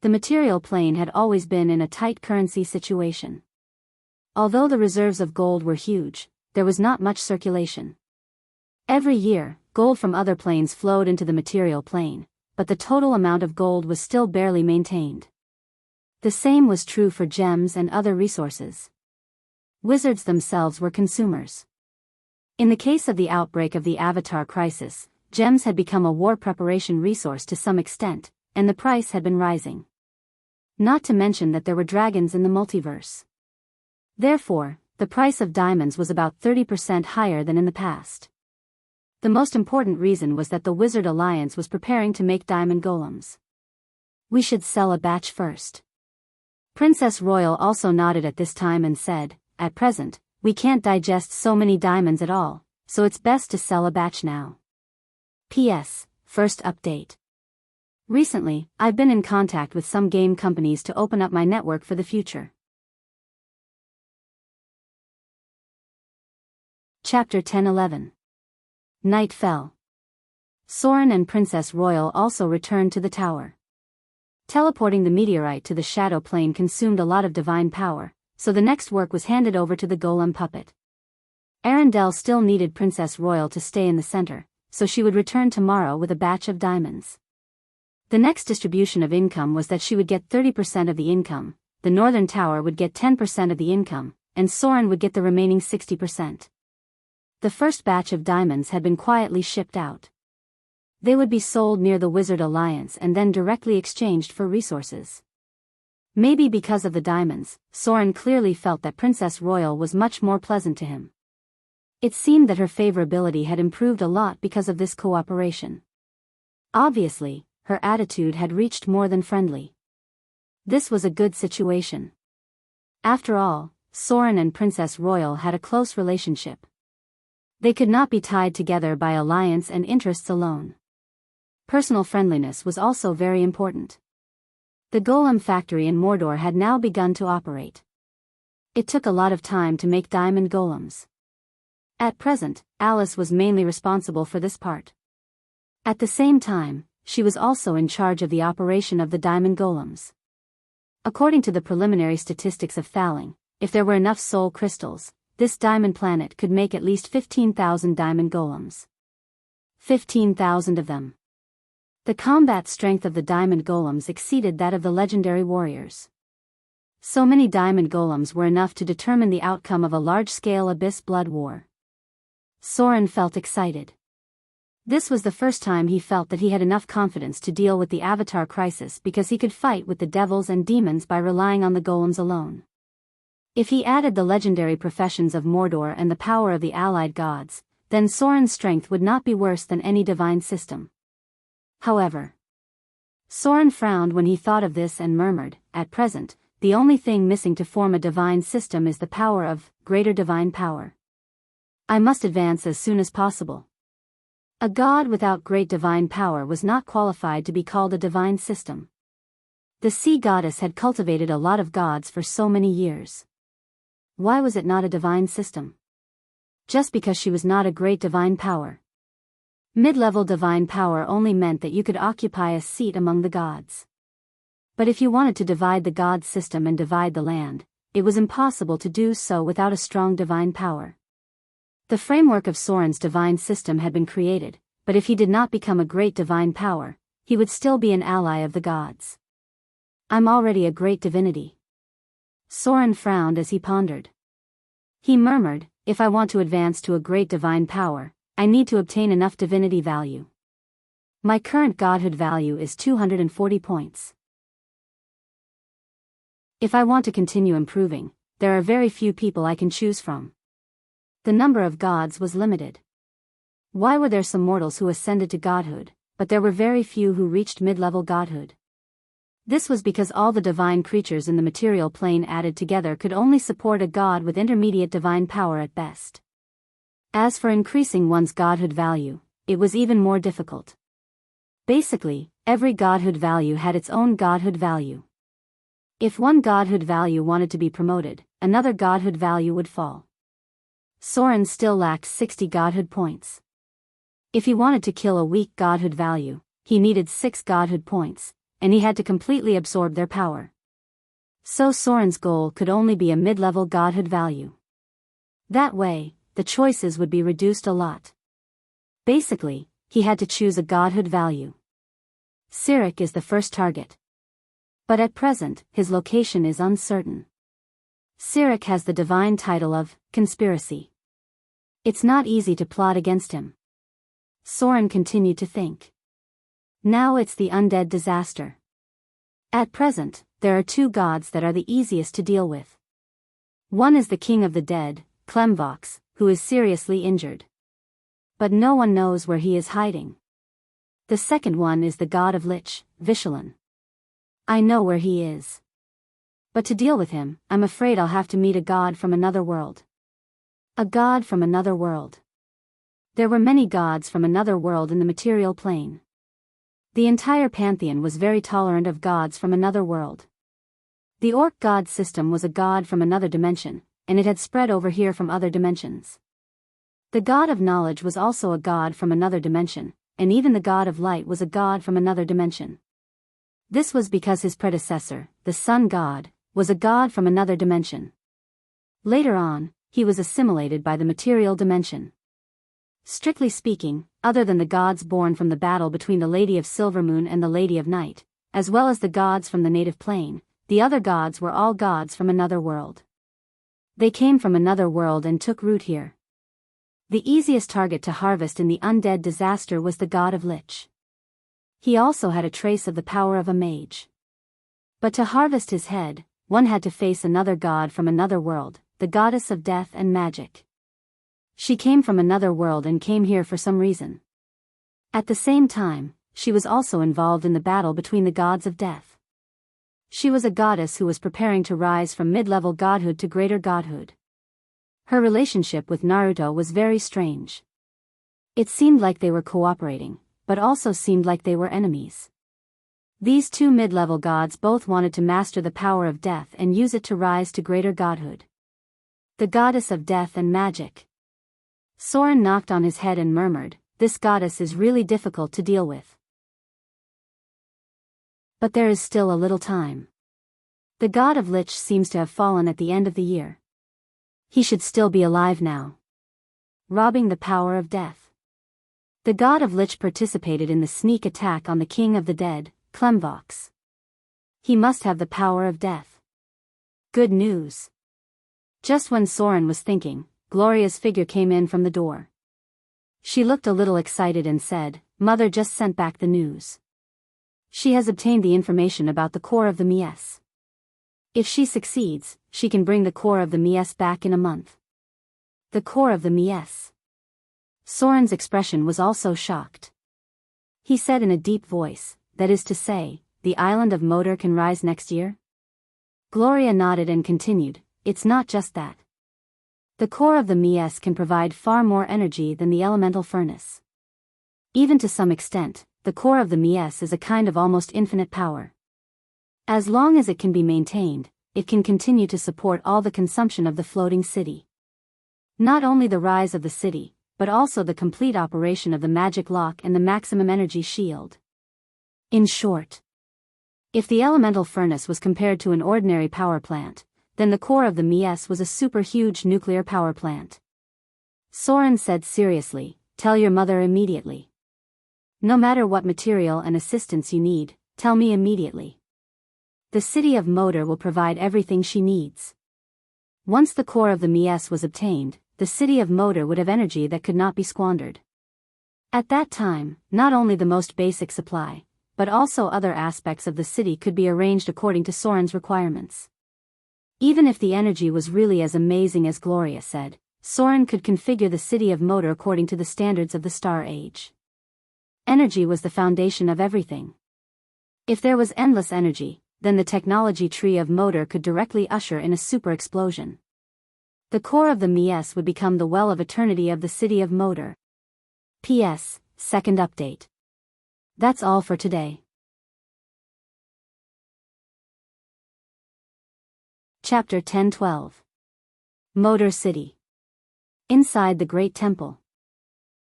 The material plane had always been in a tight currency situation. Although the reserves of gold were huge, there was not much circulation. Every year, gold from other planes flowed into the material plane, but the total amount of gold was still barely maintained. The same was true for gems and other resources. Wizards themselves were consumers. In the case of the outbreak of the Avatar crisis, gems had become a war preparation resource to some extent, and the price had been rising. Not to mention that there were dragons in the multiverse. Therefore, the price of diamonds was about 30% higher than in the past. The most important reason was that the Wizard Alliance was preparing to make diamond golems. We should sell a batch first. Princess Royal also nodded at this time and said, at present, we can't digest so many diamonds at all, so it's best to sell a batch now. P.S. First update. Recently, I've been in contact with some game companies to open up my network for the future. Chapter 10-11. Night fell. Soren and Princess Royal also returned to the tower. Teleporting the meteorite to the shadow plane consumed a lot of divine power, so the next work was handed over to the golem puppet. Arendelle still needed Princess Royal to stay in the center, so she would return tomorrow with a batch of diamonds. The next distribution of income was that she would get 30% of the income, the Northern Tower would get 10% of the income, and Soren would get the remaining 60%. The first batch of diamonds had been quietly shipped out. They would be sold near the Wizard Alliance and then directly exchanged for resources. Maybe because of the diamonds, Soren clearly felt that Princess Royal was much more pleasant to him. It seemed that her favorability had improved a lot because of this cooperation. Obviously, her attitude had reached more than friendly. This was a good situation. After all, Soren and Princess Royal had a close relationship. They could not be tied together by alliance and interests alone. Personal friendliness was also very important. The golem factory in Mordor had now begun to operate. It took a lot of time to make diamond golems. At present, Alice was mainly responsible for this part. At the same time, she was also in charge of the operation of the diamond golems. According to the preliminary statistics of Thaling, if there were enough soul crystals, this diamond planet could make at least 15,000 diamond golems. 15,000 of them. The combat strength of the diamond golems exceeded that of the legendary warriors. So many diamond golems were enough to determine the outcome of a large-scale abyss blood war. Soren felt excited. This was the first time he felt that he had enough confidence to deal with the Avatar crisis because he could fight with the devils and demons by relying on the golems alone. If he added the legendary professions of Mordor and the power of the allied gods, then Soren's strength would not be worse than any divine system. However, Soren frowned when he thought of this and murmured, at present, the only thing missing to form a divine system is the power of greater divine power. I must advance as soon as possible. A god without great divine power was not qualified to be called a divine system. The sea goddess had cultivated a lot of gods for so many years. Why was it not a divine system? Just because she was not a great divine power. Mid-level divine power only meant that you could occupy a seat among the gods. But if you wanted to divide the god system and divide the land, it was impossible to do so without a strong divine power. The framework of Soren's divine system had been created, but if he did not become a great divine power, he would still be an ally of the gods. I'm already a great divinity. Soren frowned as he pondered. He murmured, if I want to advance to a great divine power, I need to obtain enough divinity value. My current godhood value is 240 points. If I want to continue improving, there are very few people I can choose from. The number of gods was limited. Why were there some mortals who ascended to godhood, but there were very few who reached mid-level godhood? This was because all the divine creatures in the material plane added together could only support a god with intermediate divine power at best. As for increasing one's godhood value, it was even more difficult. Basically, every godhood value had its own godhood value. If one godhood value wanted to be promoted, another godhood value would fall. Soren still lacked 60 godhood points. If he wanted to kill a weak godhood value, he needed 6 godhood points, and he had to completely absorb their power. So Soren's goal could only be a mid-level godhood value. That way, the choices would be reduced a lot. Basically, he had to choose a godhood value. Cyric is the first target. But at present, his location is uncertain. Cyric has the divine title of Conspiracy. It's not easy to plot against him. Soren continued to think. Now it's the undead disaster. At present, there are two gods that are the easiest to deal with. One is the king of the dead, Klemvox, who is seriously injured. But no one knows where he is hiding. The second one is the god of Lich, Vishalan. I know where he is. But to deal with him, I'm afraid I'll have to meet a god from another world. A god from another world. There were many gods from another world in the material plane. The entire pantheon was very tolerant of gods from another world. The orc god system was a god from another dimension, and it had spread over here from other dimensions. The god of knowledge was also a god from another dimension, and even the god of light was a god from another dimension. This was because his predecessor, the sun god, was a god from another dimension. Later on, he was assimilated by the material dimension. Strictly speaking, other than the gods born from the battle between the Lady of Silvermoon and the Lady of Night, as well as the gods from the native plane, the other gods were all gods from another world. They came from another world and took root here. The easiest target to harvest in the undead disaster was the god of Lich. He also had a trace of the power of a mage. But to harvest his head, one had to face another god from another world, the goddess of death and magic. She came from another world and came here for some reason. At the same time, she was also involved in the battle between the gods of death. She was a goddess who was preparing to rise from mid-level godhood to greater godhood. Her relationship with Naruto was very strange. It seemed like they were cooperating, but also seemed like they were enemies. These two mid-level gods both wanted to master the power of death and use it to rise to greater godhood. The goddess of death and magic. Soren knocked on his head and murmured, "This goddess is really difficult to deal with. But there is still a little time. The god of Lich seems to have fallen at the end of the year. He should still be alive now. Robbing the power of death. The god of Lich participated in the sneak attack on the king of the dead, Klemvox. He must have the power of death. Good news." Just when Soren was thinking, Gloria's figure came in from the door. She looked a little excited and said, "Mother just sent back the news. She has obtained the information about the core of the Mies. If she succeeds, she can bring the core of the Mies back in a month." The core of the Mies. Soren's expression was also shocked. He said in a deep voice, "That is to say, the island of Moder can rise next year?" Gloria nodded and continued, "It's not just that. The core of the Mies can provide far more energy than the elemental furnace. Even to some extent, the core of the Mies is a kind of almost infinite power. As long as it can be maintained, it can continue to support all the consumption of the floating city. Not only the rise of the city, but also the complete operation of the magic lock and the maximum energy shield. In short, if the elemental furnace was compared to an ordinary power plant, then the core of the Mies was a super huge nuclear power plant." Soren said seriously, "Tell your mother immediately. No matter what material and assistance you need, tell me immediately. The city of Moder will provide everything she needs." Once the core of the Mies was obtained, the city of Moder would have energy that could not be squandered. At that time, not only the most basic supply, but also other aspects of the city could be arranged according to Soren's requirements. Even if the energy was really as amazing as Gloria said, Soren could configure the city of Moder according to the standards of the Star Age. Energy was the foundation of everything. If there was endless energy, then the technology tree of Moder could directly usher in a super explosion. The core of the Mies would become the well of eternity of the city of Moder. P.S. Second update. That's all for today. Chapter 10-12. Moder City. Inside the Great Temple.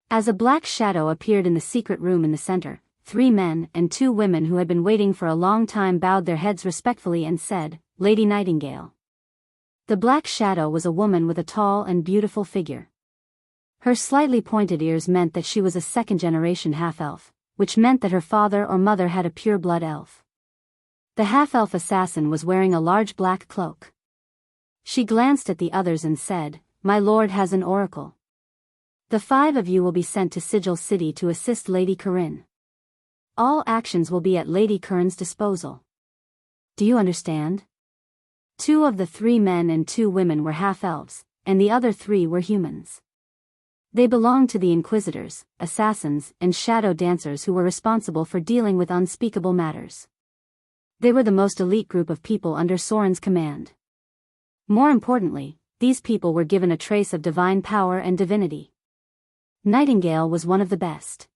As a black shadow appeared in the secret room in the center, 3 men and 2 women who had been waiting for a long time bowed their heads respectfully and said, "Lady Nightingale." The black shadow was a woman with a tall and beautiful figure. Her slightly pointed ears meant that she was a second-generation half-elf, which meant that her father or mother had a pure-blood elf. The half-elf assassin was wearing a large black cloak. She glanced at the others and said, "My lord has an oracle." The 5 of you will be sent to Sigil City to assist Lady Corinne. All actions will be at Lady Corinne's disposal. Do you understand? 2 of the 3 men and 2 women were half-elves, and the other 3 were humans. They belonged to the Inquisitors, assassins, and shadow dancers who were responsible for dealing with unspeakable matters. They were the most elite group of people under Soren's command. More importantly, these people were given a trace of divine power and divinity. Nightingale was one of the best.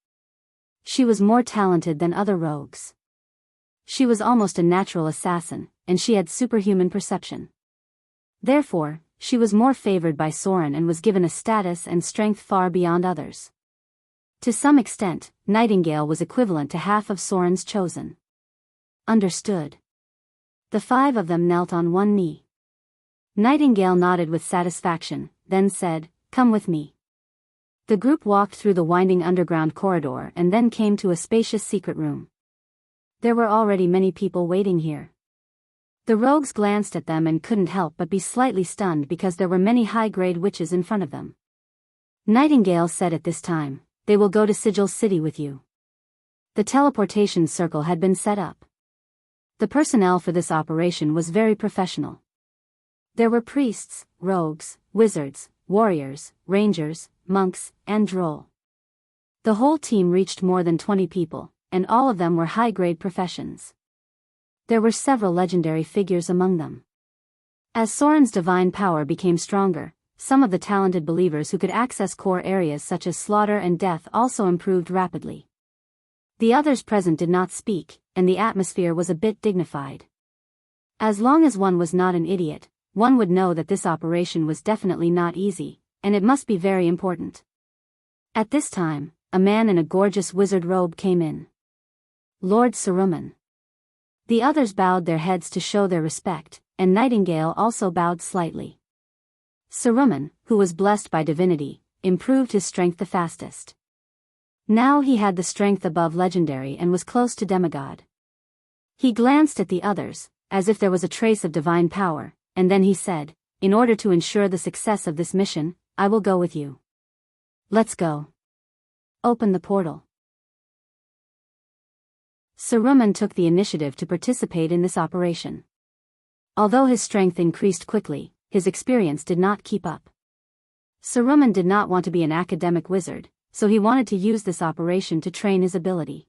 She was more talented than other rogues. She was almost a natural assassin, and she had superhuman perception. Therefore, she was more favored by Soren and was given a status and strength far beyond others. To some extent, Nightingale was equivalent to half of Soren's chosen. Understood. The 5 of them knelt on one knee. Nightingale nodded with satisfaction, then said, "Come with me." The group walked through the winding underground corridor and then came to a spacious secret room. There were already many people waiting here. The rogues glanced at them and couldn't help but be slightly stunned because there were many high-grade witches in front of them. Nightingale said at this time, "They will go to Sigil City with you." The teleportation circle had been set up. The personnel for this operation was very professional. There were priests, rogues, wizards, warriors, rangers, monks, and droll. The whole team reached more than 20 people, and all of them were high-grade professions. There were several legendary figures among them. As Soren's divine power became stronger, some of the talented believers who could access core areas such as slaughter and death also improved rapidly. The others present did not speak, and the atmosphere was a bit dignified. As long as one was not an idiot, one would know that this operation was definitely not easy, and it must be very important. At this time, a man in a gorgeous wizard robe came in. Lord Saruman. The others bowed their heads to show their respect, and Nightingale also bowed slightly. Saruman, who was blessed by divinity, improved his strength the fastest. Now he had the strength above legendary and was close to demigod. He glanced at the others, as if there was a trace of divine power, and then he said, "In order to ensure the success of this mission, I will go with you. Let's go. Open the portal." Saruman took the initiative to participate in this operation. Although his strength increased quickly, his experience did not keep up. Saruman did not want to be an academic wizard, so he wanted to use this operation to train his ability.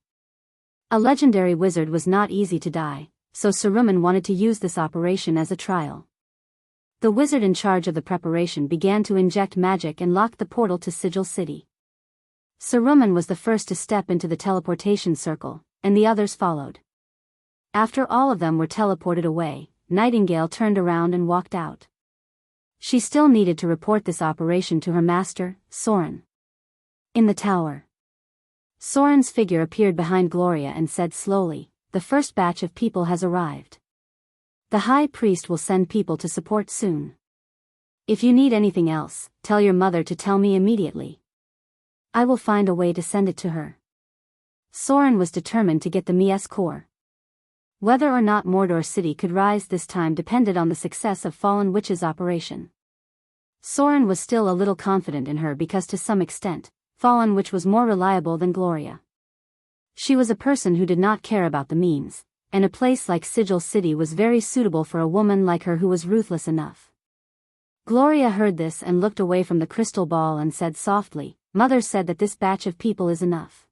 A legendary wizard was not easy to die, so Saruman wanted to use this operation as a trial. The wizard in charge of the preparation began to inject magic and locked the portal to Sigil City. Saruman was the first to step into the teleportation circle, and the others followed. After all of them were teleported away, Nightingale turned around and walked out. She still needed to report this operation to her master, Soren. In the tower. Soren's figure appeared behind Gloria and said slowly, "The first batch of people has arrived. The High Priest will send people to support soon. If you need anything else, tell your mother to tell me immediately. I will find a way to send it to her." Soren was determined to get the Mies core. Whether or not Mordor City could rise this time depended on the success of Fallen Witch's operation. Soren was still a little confident in her because to some extent, Fallen Witch was more reliable than Gloria. She was a person who did not care about the means, and a place like Sigil City was very suitable for a woman like her who was ruthless enough. Gloria heard this and looked away from the crystal ball and said softly, "Mother said that this batch of people is enough.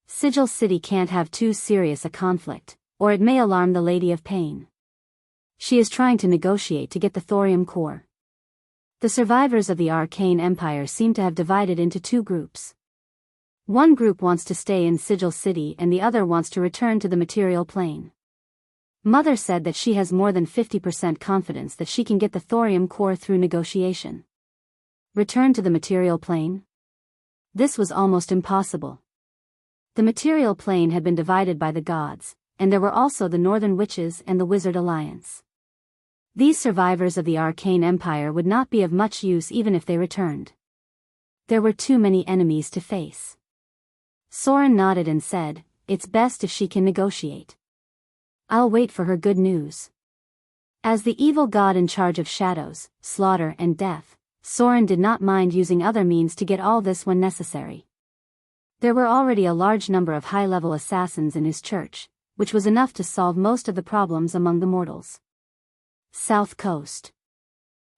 Sigil City can't have too serious a conflict, or it may alarm the Lady of Pain. She is trying to negotiate to get the thorium core." The survivors of the Arcane Empire seem to have divided into 2 groups. One group wants to stay in Sigil City and the other wants to return to the material plane. Mother said that she has more than 50% confidence that she can get the thorium core through negotiation. Return to the material plane? This was almost impossible. The material plane had been divided by the gods, and there were also the Northern Witches and the Wizard Alliance. These survivors of the Arcane Empire would not be of much use even if they returned. There were too many enemies to face. Soren nodded and said, "It's best if she can negotiate. I'll wait for her good news." As the evil god in charge of shadows, slaughter and death, Soren did not mind using other means to get all this when necessary. There were already a large number of high-level assassins in his church, which was enough to solve most of the problems among the mortals. South Coast.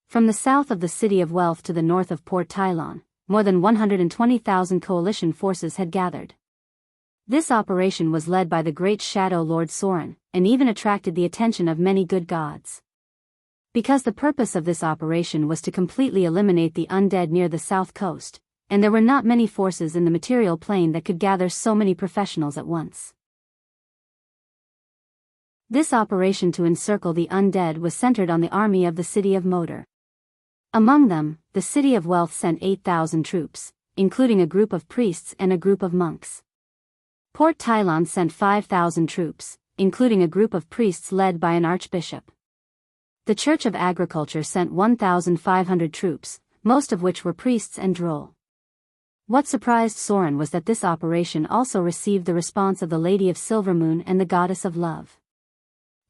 From the south of the City of Wealth to the north of Port Tylon, more than 120,000 coalition forces had gathered. This operation was led by the great Shadow Lord Soren, and even attracted the attention of many good gods. Because the purpose of this operation was to completely eliminate the undead near the south coast, and there were not many forces in the material plane that could gather so many professionals at once. This operation to encircle the undead was centered on the army of the city of Moder. Among them, the City of Wealth sent 8,000 troops, including a group of priests and a group of monks. Port Tylon sent 5,000 troops, including a group of priests led by an archbishop. The Church of Agriculture sent 1,500 troops, most of which were priests and droll. What surprised Soren was that this operation also received the response of the Lady of Silvermoon and the Goddess of Love.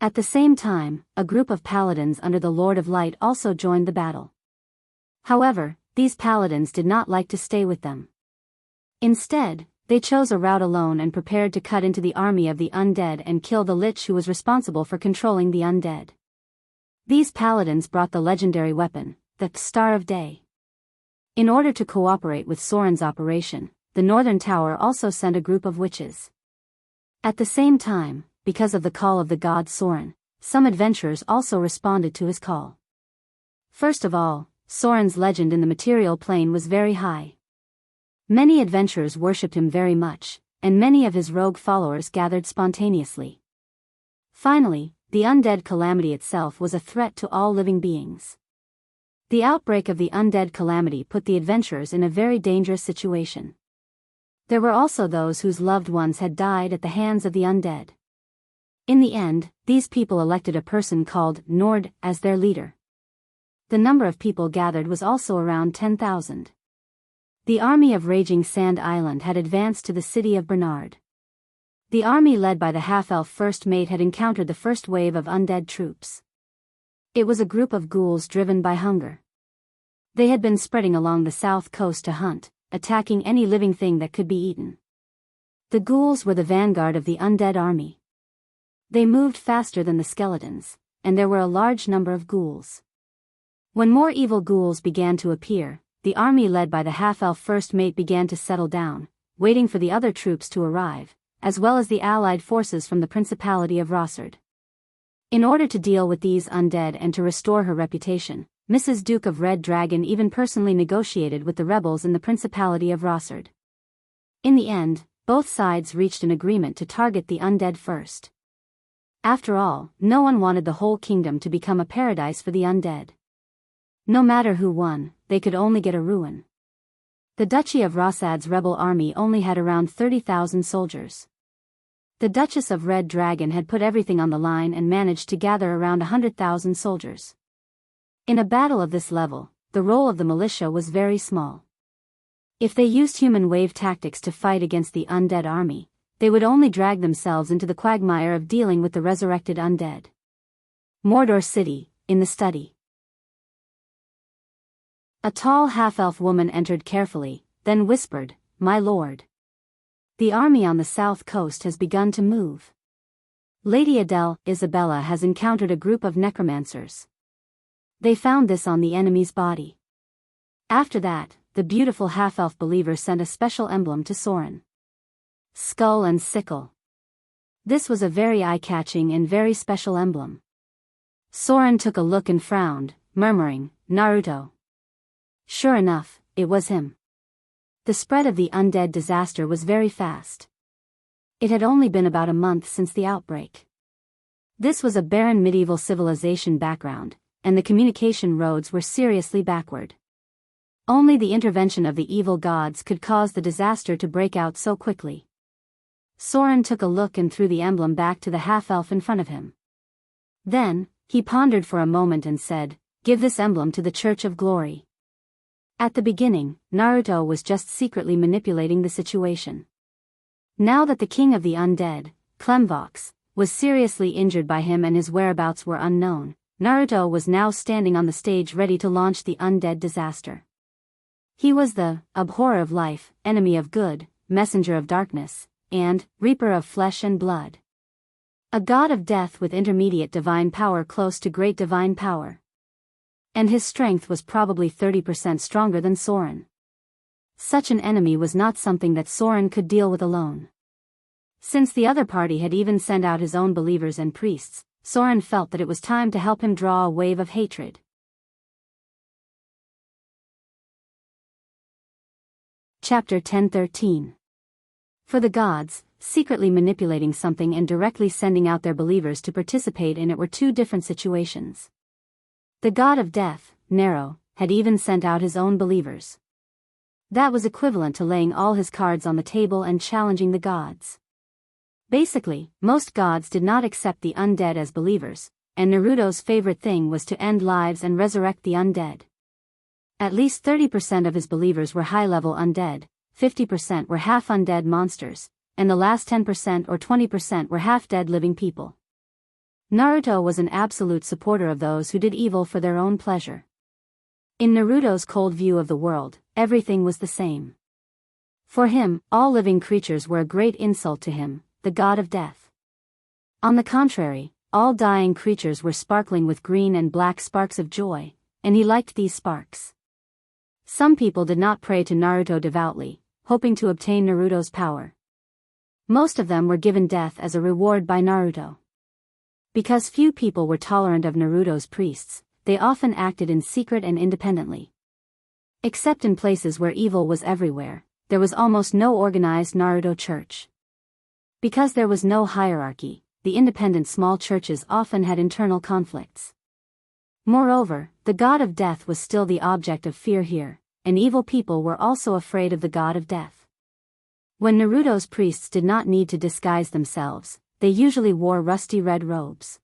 At the same time, a group of paladins under the Lord of Light also joined the battle. However, these paladins did not like to stay with them. Instead, they chose a route alone and prepared to cut into the army of the undead and kill the lich who was responsible for controlling the undead. These paladins brought the legendary weapon, the Star of Day. In order to cooperate with Soren's operation, the Northern Tower also sent a group of witches. At the same time, because of the call of the god Soren, some adventurers also responded to his call. First of all, Soren's legend in the material plane was very high. Many adventurers worshipped him very much, and many of his rogue followers gathered spontaneously. Finally, the undead calamity itself was a threat to all living beings. The outbreak of the undead calamity put the adventurers in a very dangerous situation. There were also those whose loved ones had died at the hands of the undead. In the end, these people elected a person called Nord as their leader. The number of people gathered was also around 10,000. The army of Raging Sand Island had advanced to the city of Bernard. The army led by the half-elf first mate had encountered the first wave of undead troops. It was a group of ghouls driven by hunger. They had been spreading along the south coast to hunt, attacking any living thing that could be eaten. The ghouls were the vanguard of the undead army. They moved faster than the skeletons, and there were a large number of ghouls. When more evil ghouls began to appear, the army led by the half-elf first mate began to settle down, waiting for the other troops to arrive, as well as the allied forces from the Principality of Rossard. In order to deal with these undead and to restore her reputation, Mrs. Duke of Red Dragon even personally negotiated with the rebels in the Principality of Rossard. In the end, both sides reached an agreement to target the undead first. After all, no one wanted the whole kingdom to become a paradise for the undead. No matter who won, they could only get a ruin. The Duchy of Rossad's rebel army only had around 30,000 soldiers. The Duchess of Red Dragon had put everything on the line and managed to gather around 100,000 soldiers. In a battle of this level, the role of the militia was very small. If they used human wave tactics to fight against the undead army, they would only drag themselves into the quagmire of dealing with the resurrected undead. Mordor City, in the study. A tall half-elf woman entered carefully, then whispered, "My lord. The army on the south coast has begun to move. Lady Adele Isabella has encountered a group of necromancers. They found this on the enemy's body." After that, the beautiful half-elf believer sent a special emblem to Soren. Skull and sickle. This was a very eye-catching and very special emblem. Soren took a look and frowned, murmuring, "Naruto." Sure enough, it was him. The spread of the undead disaster was very fast. It had only been about a month since the outbreak. This was a barren medieval civilization background, and the communication roads were seriously backward. Only the intervention of the evil gods could cause the disaster to break out so quickly. Soren took a look and threw the emblem back to the half-elf in front of him. Then, he pondered for a moment and said, "Give this emblem to the Church of Glory." At the beginning, Naruto was just secretly manipulating the situation. Now that the king of the undead, Klemvox, was seriously injured by him and his whereabouts were unknown, Naruto was now standing on the stage ready to launch the undead disaster. He was the abhorrer of life, enemy of good, messenger of darkness, and reaper of flesh and blood. A god of death with intermediate divine power close to great divine power. And his strength was probably 30% stronger than Soren. Such an enemy was not something that Soren could deal with alone. Since the other party had even sent out his own believers and priests, Soren felt that it was time to help him draw a wave of hatred. Chapter 10:13. For the gods, secretly manipulating something and directly sending out their believers to participate in it were two different situations. The god of death, Nero, had even sent out his own believers. That was equivalent to laying all his cards on the table and challenging the gods. Basically, most gods did not accept the undead as believers, and Naruto's favorite thing was to end lives and resurrect the undead. At least 30% of his believers were high-level undead, 50% were half-undead monsters, and the last 10% or 20% were half-dead living people. Naruto was an absolute supporter of those who did evil for their own pleasure. In Naruto's cold view of the world, everything was the same. For him, all living creatures were a great insult to him, the god of death. On the contrary, all dying creatures were sparkling with green and black sparks of joy, and he liked these sparks. Some people did not pray to Naruto devoutly, hoping to obtain Naruto's power. Most of them were given death as a reward by Naruto. Because few people were tolerant of Naruto's priests, they often acted in secret and independently. Except in places where evil was everywhere, there was almost no organized Naruto church. Because there was no hierarchy, the independent small churches often had internal conflicts. Moreover, the god of death was still the object of fear here, and evil people were also afraid of the god of death. When Naruto's priests did not need to disguise themselves, they usually wore rusty red robes.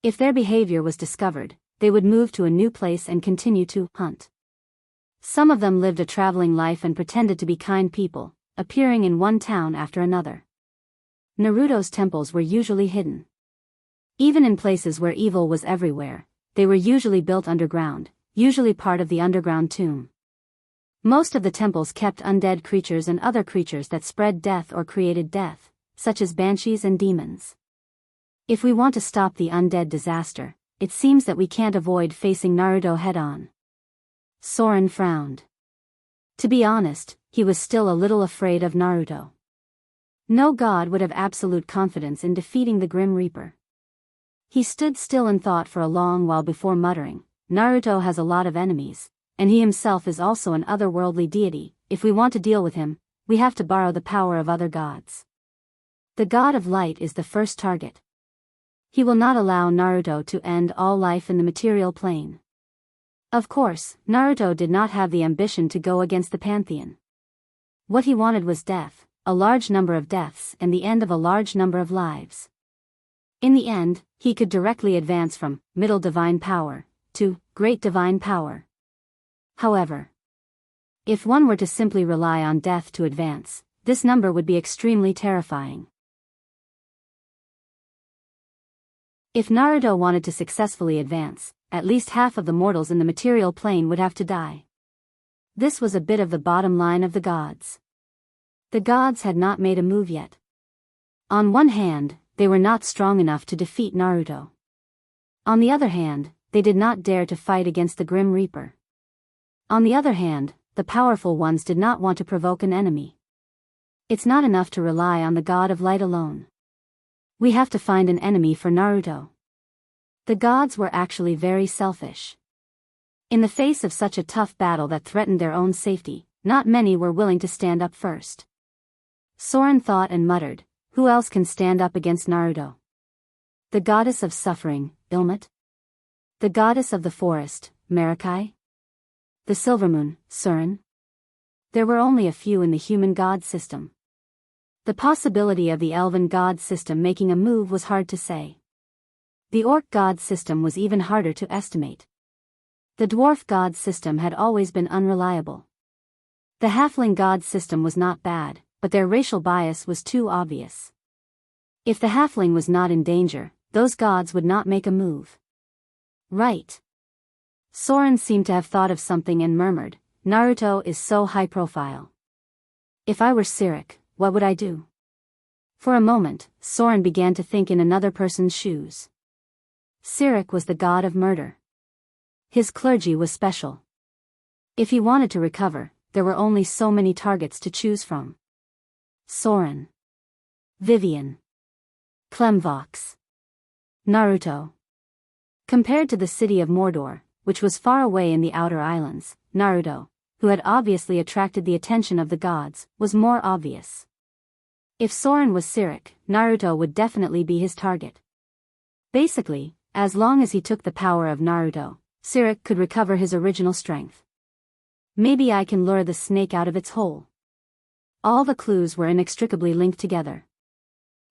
If their behavior was discovered, they would move to a new place and continue to hunt. Some of them lived a traveling life and pretended to be kind people, appearing in one town after another. Naruto's temples were usually hidden. Even in places where evil was everywhere, they were usually built underground, usually part of the underground tomb. Most of the temples kept undead creatures and other creatures that spread death or created death, such as banshees and demons. If we want to stop the undead disaster, it seems that we can't avoid facing Naruto head-on. Soren frowned. To be honest, he was still a little afraid of Naruto. No god would have absolute confidence in defeating the Grim Reaper. He stood still and thought for a long while before muttering, Naruto has a lot of enemies, and he himself is also an otherworldly deity. If we want to deal with him, we have to borrow the power of other gods. The god of light is the first target. He will not allow Naruto to end all life in the material plane. Of course, Naruto did not have the ambition to go against the pantheon. What he wanted was death, a large number of deaths and the end of a large number of lives. In the end, he could directly advance from middle divine power to great divine power. However, if one were to simply rely on death to advance, this number would be extremely terrifying. If Naruto wanted to successfully advance, at least half of the mortals in the material plane would have to die. This was a bit of the bottom line of the gods. The gods had not made a move yet. On one hand, they were not strong enough to defeat Naruto. On the other hand, they did not dare to fight against the Grim Reaper. On the other hand, the powerful ones did not want to provoke an enemy. It's not enough to rely on the god of light alone. We have to find an enemy for Naruto. The gods were actually very selfish. In the face of such a tough battle that threatened their own safety, not many were willing to stand up first. Soren thought and muttered, who else can stand up against Naruto? The goddess of suffering, Ilmut? The goddess of the forest, Marikai? The silver moon, Surin? There were only a few in the human god system. The possibility of the elven god system making a move was hard to say. The orc god system was even harder to estimate. The dwarf god system had always been unreliable. The halfling god system was not bad, but their racial bias was too obvious. If the halfling was not in danger, those gods would not make a move. Right. Soren seemed to have thought of something and murmured, Naruto is so high profile. If I were Sirik, what would I do? For a moment, Soren began to think in another person's shoes. Sirik was the god of murder. His clergy was special. If he wanted to recover, there were only so many targets to choose from. Soren. Vivian. Clemvox. Naruto. Compared to the city of Mordor, which was far away in the outer islands, Naruto, who had obviously attracted the attention of the gods, was more obvious. If Soren was Sirik, Naruto would definitely be his target. Basically, as long as he took the power of Naruto, Sirik could recover his original strength. Maybe I can lure the snake out of its hole. All the clues were inextricably linked together.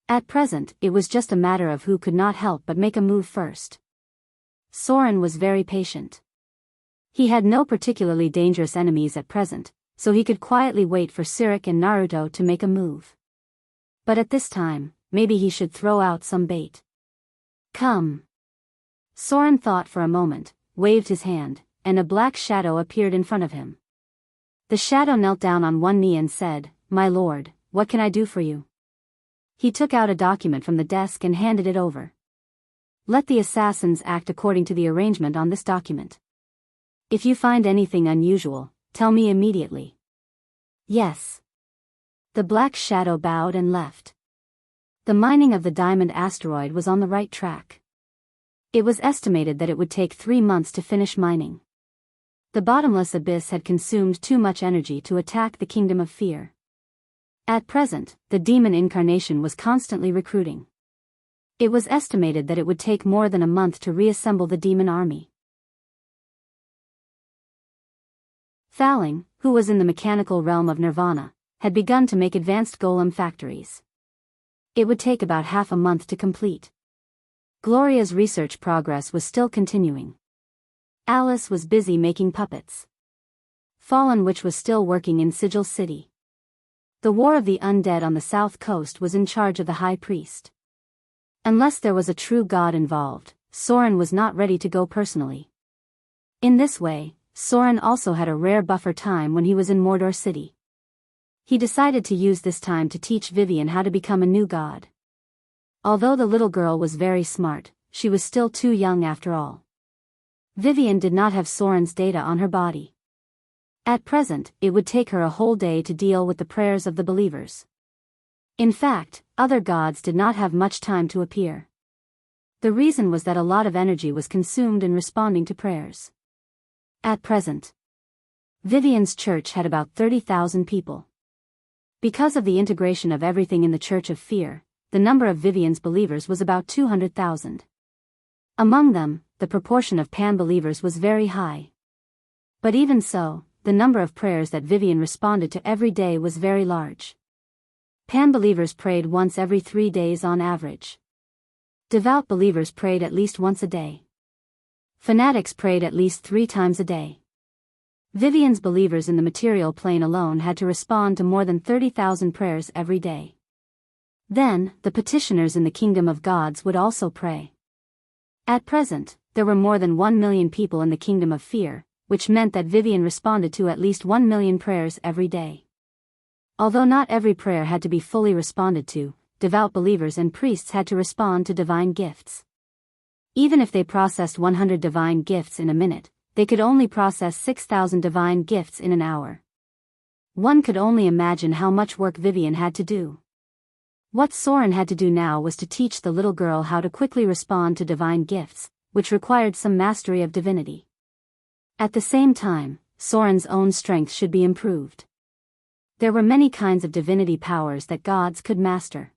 At present, it was just a matter of who could not help but make a move first. Soren was very patient. He had no particularly dangerous enemies at present, so he could quietly wait for Sirik and Naruto to make a move. But at this time, maybe he should throw out some bait. Come. Soren thought for a moment, waved his hand, and a black shadow appeared in front of him. The shadow knelt down on one knee and said, My lord, what can I do for you? He took out a document from the desk and handed it over. Let the assassins act according to the arrangement on this document. If you find anything unusual, tell me immediately. Yes. The black shadow bowed and left. The mining of the diamond asteroid was on the right track. It was estimated that it would take 3 months to finish mining. The bottomless abyss had consumed too much energy to attack the kingdom of fear. At present, the demon incarnation was constantly recruiting. It was estimated that it would take more than a month to reassemble the demon army. Thaling, who was in the mechanical realm of Nirvana, had begun to make advanced golem factories. It would take about half a month to complete. Gloria's research progress was still continuing. Alice was busy making puppets. Fallen Witch was still working in Sigil City. The War of the Undead on the south coast was in charge of the High Priest. Unless there was a true god involved, Soren was not ready to go personally. In this way, Soren also had a rare buffer time when he was in Mordor City. He decided to use this time to teach Vivian how to become a new god. Although the little girl was very smart, she was still too young after all. Vivian did not have Soren's data on her body. At present, it would take her a whole day to deal with the prayers of the believers. In fact, other gods did not have much time to appear. The reason was that a lot of energy was consumed in responding to prayers. At present, Vivian's church had about 30,000 people. Because of the integration of everything in the Church of Fear, the number of Vivian's believers was about 200,000. Among them, the proportion of Pan-believers was very high. But even so, the number of prayers that Vivian responded to every day was very large. Pan-believers prayed once every 3 days on average. Devout believers prayed at least once a day. Fanatics prayed at least 3 times a day. Vivian's believers in the material plane alone had to respond to more than 30,000 prayers every day. Then, the petitioners in the kingdom of gods would also pray. At present, there were more than 1 million people in the kingdom of fear, which meant that Vivian responded to at least 1 million prayers every day. Although not every prayer had to be fully responded to, devout believers and priests had to respond to divine gifts. Even if they processed 100 divine gifts in a minute, they could only process 6,000 divine gifts in an hour. One could only imagine how much work Vivian had to do. What Soren had to do now was to teach the little girl how to quickly respond to divine gifts, which required some mastery of divinity. At the same time, Soren's own strength should be improved. There were many kinds of divinity powers that gods could master.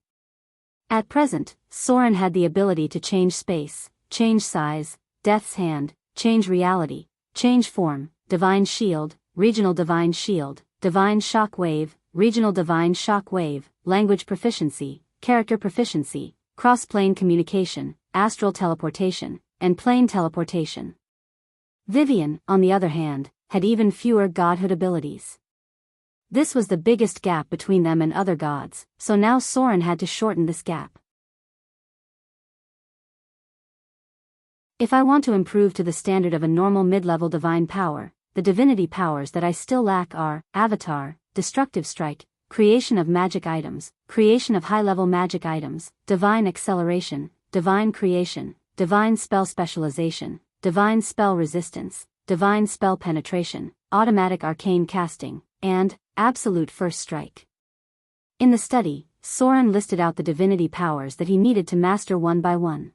At present, Soren had the ability to change space, change size, death's hand, change reality, change form, divine shield, regional divine shield, divine shock wave, regional divine shock wave, language proficiency, character proficiency, cross-plane communication, astral teleportation, and plane teleportation. Vivian, on the other hand, had even fewer godhood abilities. This was the biggest gap between them and other gods, so now Soren had to shorten this gap. If I want to improve to the standard of a normal mid-level divine power, the divinity powers that I still lack are Avatar, Destructive Strike, Creation of Magic Items, Creation of High-Level Magic Items, Divine Acceleration, Divine Creation, Divine Spell Specialization, Divine Spell Resistance, Divine Spell Penetration, Automatic Arcane Casting, and Absolute First Strike. In the study, Soren listed out the divinity powers that he needed to master one by one.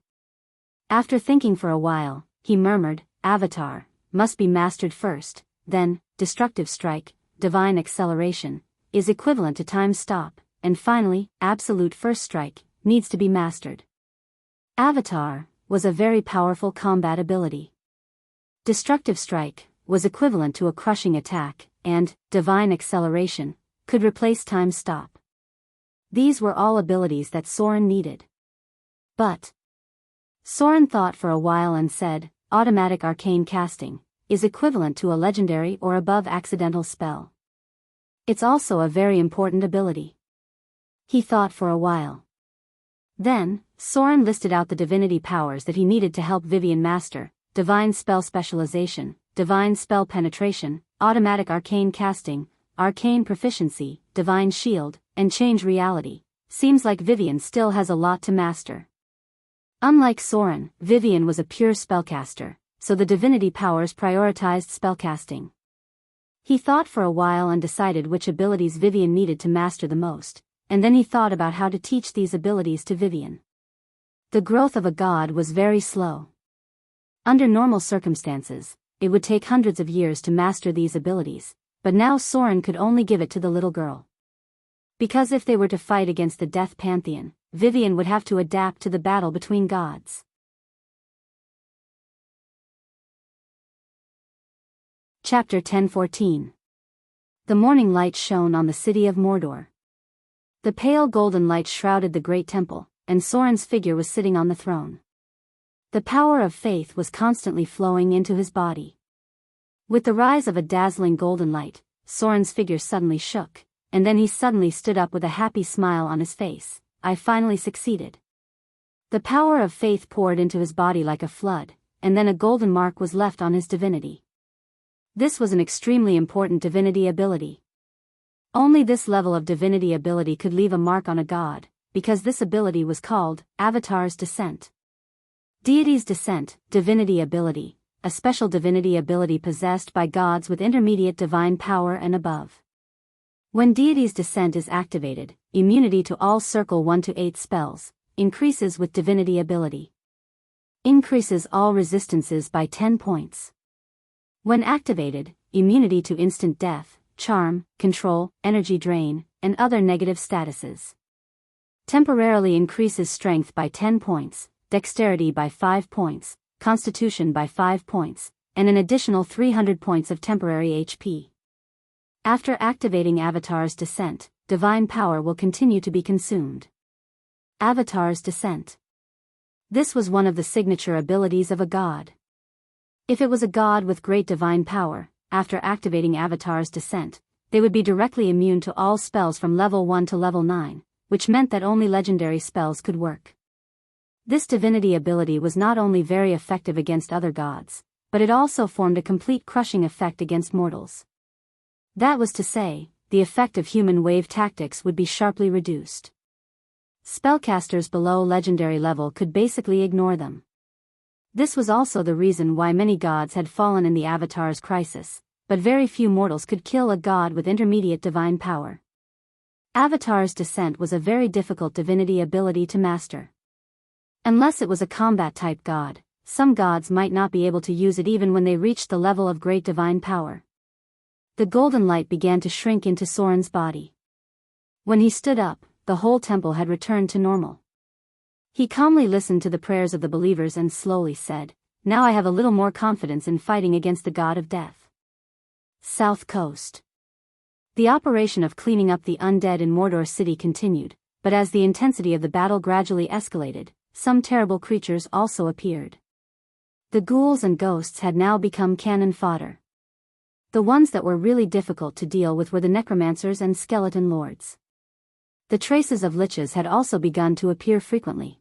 After thinking for a while, he murmured, Avatar must be mastered first, then Destructive Strike, Divine Acceleration, is equivalent to Time Stop, and finally, Absolute First Strike, needs to be mastered. Avatar was a very powerful combat ability. Destructive Strike was equivalent to a crushing attack, and Divine Acceleration could replace Time Stop. These were all abilities that Soren needed. But Soren thought for a while and said, Automatic Arcane Casting is equivalent to a legendary or above accidental spell. It's also a very important ability. He thought for a while. Then, Soren listed out the divinity powers that he needed to help Vivian master: Divine Spell Specialization, Divine Spell Penetration, Automatic Arcane Casting, Arcane Proficiency, Divine Shield, and Change Reality. Seems like Vivian still has a lot to master. Unlike Soren, Vivian was a pure spellcaster, so the divinity powers prioritized spellcasting. He thought for a while and decided which abilities Vivian needed to master the most, and then he thought about how to teach these abilities to Vivian. The growth of a god was very slow. Under normal circumstances, it would take hundreds of years to master these abilities, but now Soren could only give it to the little girl. Because if they were to fight against the Death Pantheon, Vivian would have to adapt to the battle between gods. Chapter 10:14. The morning light shone on the city of Mordor. The pale golden light shrouded the great temple, and Soren's figure was sitting on the throne. The power of faith was constantly flowing into his body. With the rise of a dazzling golden light, Soren's figure suddenly shook, and then he suddenly stood up with a happy smile on his face. I finally succeeded. The power of faith poured into his body like a flood, and then a golden mark was left on his divinity. This was an extremely important divinity ability. Only this level of divinity ability could leave a mark on a god, because this ability was called Avatar's Descent. Deity's Descent, divinity ability, a special divinity ability possessed by gods with intermediate divine power and above. When Deity's Descent is activated, immunity to all Circle 1 to 8 spells increases with divinity ability. Increases all resistances by 10 points. When activated, immunity to instant death, charm, control, energy drain, and other negative statuses. Temporarily increases strength by 10 points, dexterity by 5 points, constitution by 5 points, and an additional 300 points of temporary HP. After activating Avatar's Descent, divine power will continue to be consumed. Avatar's Descent. This was one of the signature abilities of a god. If it was a god with great divine power, after activating Avatar's Descent, they would be directly immune to all spells from level 1 to level 9, which meant that only legendary spells could work. This divinity ability was not only very effective against other gods, but it also formed a complete crushing effect against mortals. That was to say, the effect of human wave tactics would be sharply reduced. Spellcasters below legendary level could basically ignore them. This was also the reason why many gods had fallen in the Avatar's crisis, but very few mortals could kill a god with intermediate divine power. Avatar's Descent was a very difficult divinity ability to master. Unless it was a combat-type god, some gods might not be able to use it even when they reached the level of great divine power. The golden light began to shrink into Soren's body. When he stood up, the whole temple had returned to normal. He calmly listened to the prayers of the believers and slowly said, "Now I have a little more confidence in fighting against the god of death." South Coast. The operation of cleaning up the undead in Mordor City continued, but as the intensity of the battle gradually escalated, some terrible creatures also appeared. The ghouls and ghosts had now become cannon fodder. The ones that were really difficult to deal with were the necromancers and skeleton lords. The traces of liches had also begun to appear frequently.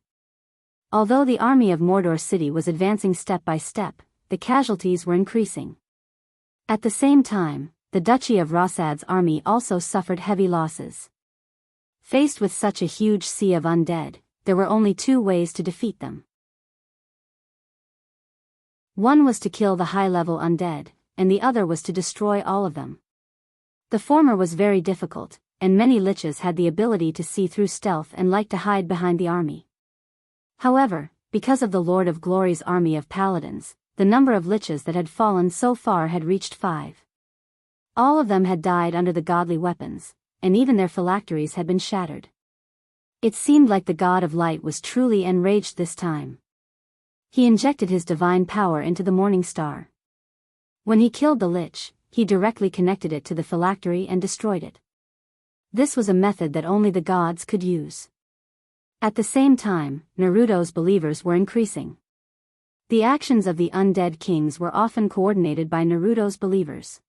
Although the army of Mordor City was advancing step by step, the casualties were increasing. At the same time, the Duchy of Rosad's army also suffered heavy losses. Faced with such a huge sea of undead, there were only two ways to defeat them. One was to kill the high-level undead, and the other was to destroy all of them. The former was very difficult, and many liches had the ability to see through stealth and liked to hide behind the army. However, because of the Lord of Glory's army of paladins, the number of liches that had fallen so far had reached 5. All of them had died under the godly weapons, and even their phylacteries had been shattered. It seemed like the god of light was truly enraged this time. He injected his divine power into the morning star. When he killed the lich, he directly connected it to the phylactery and destroyed it. This was a method that only the gods could use. At the same time, Naruto's believers were increasing. The actions of the undead kings were often coordinated by Naruto's believers.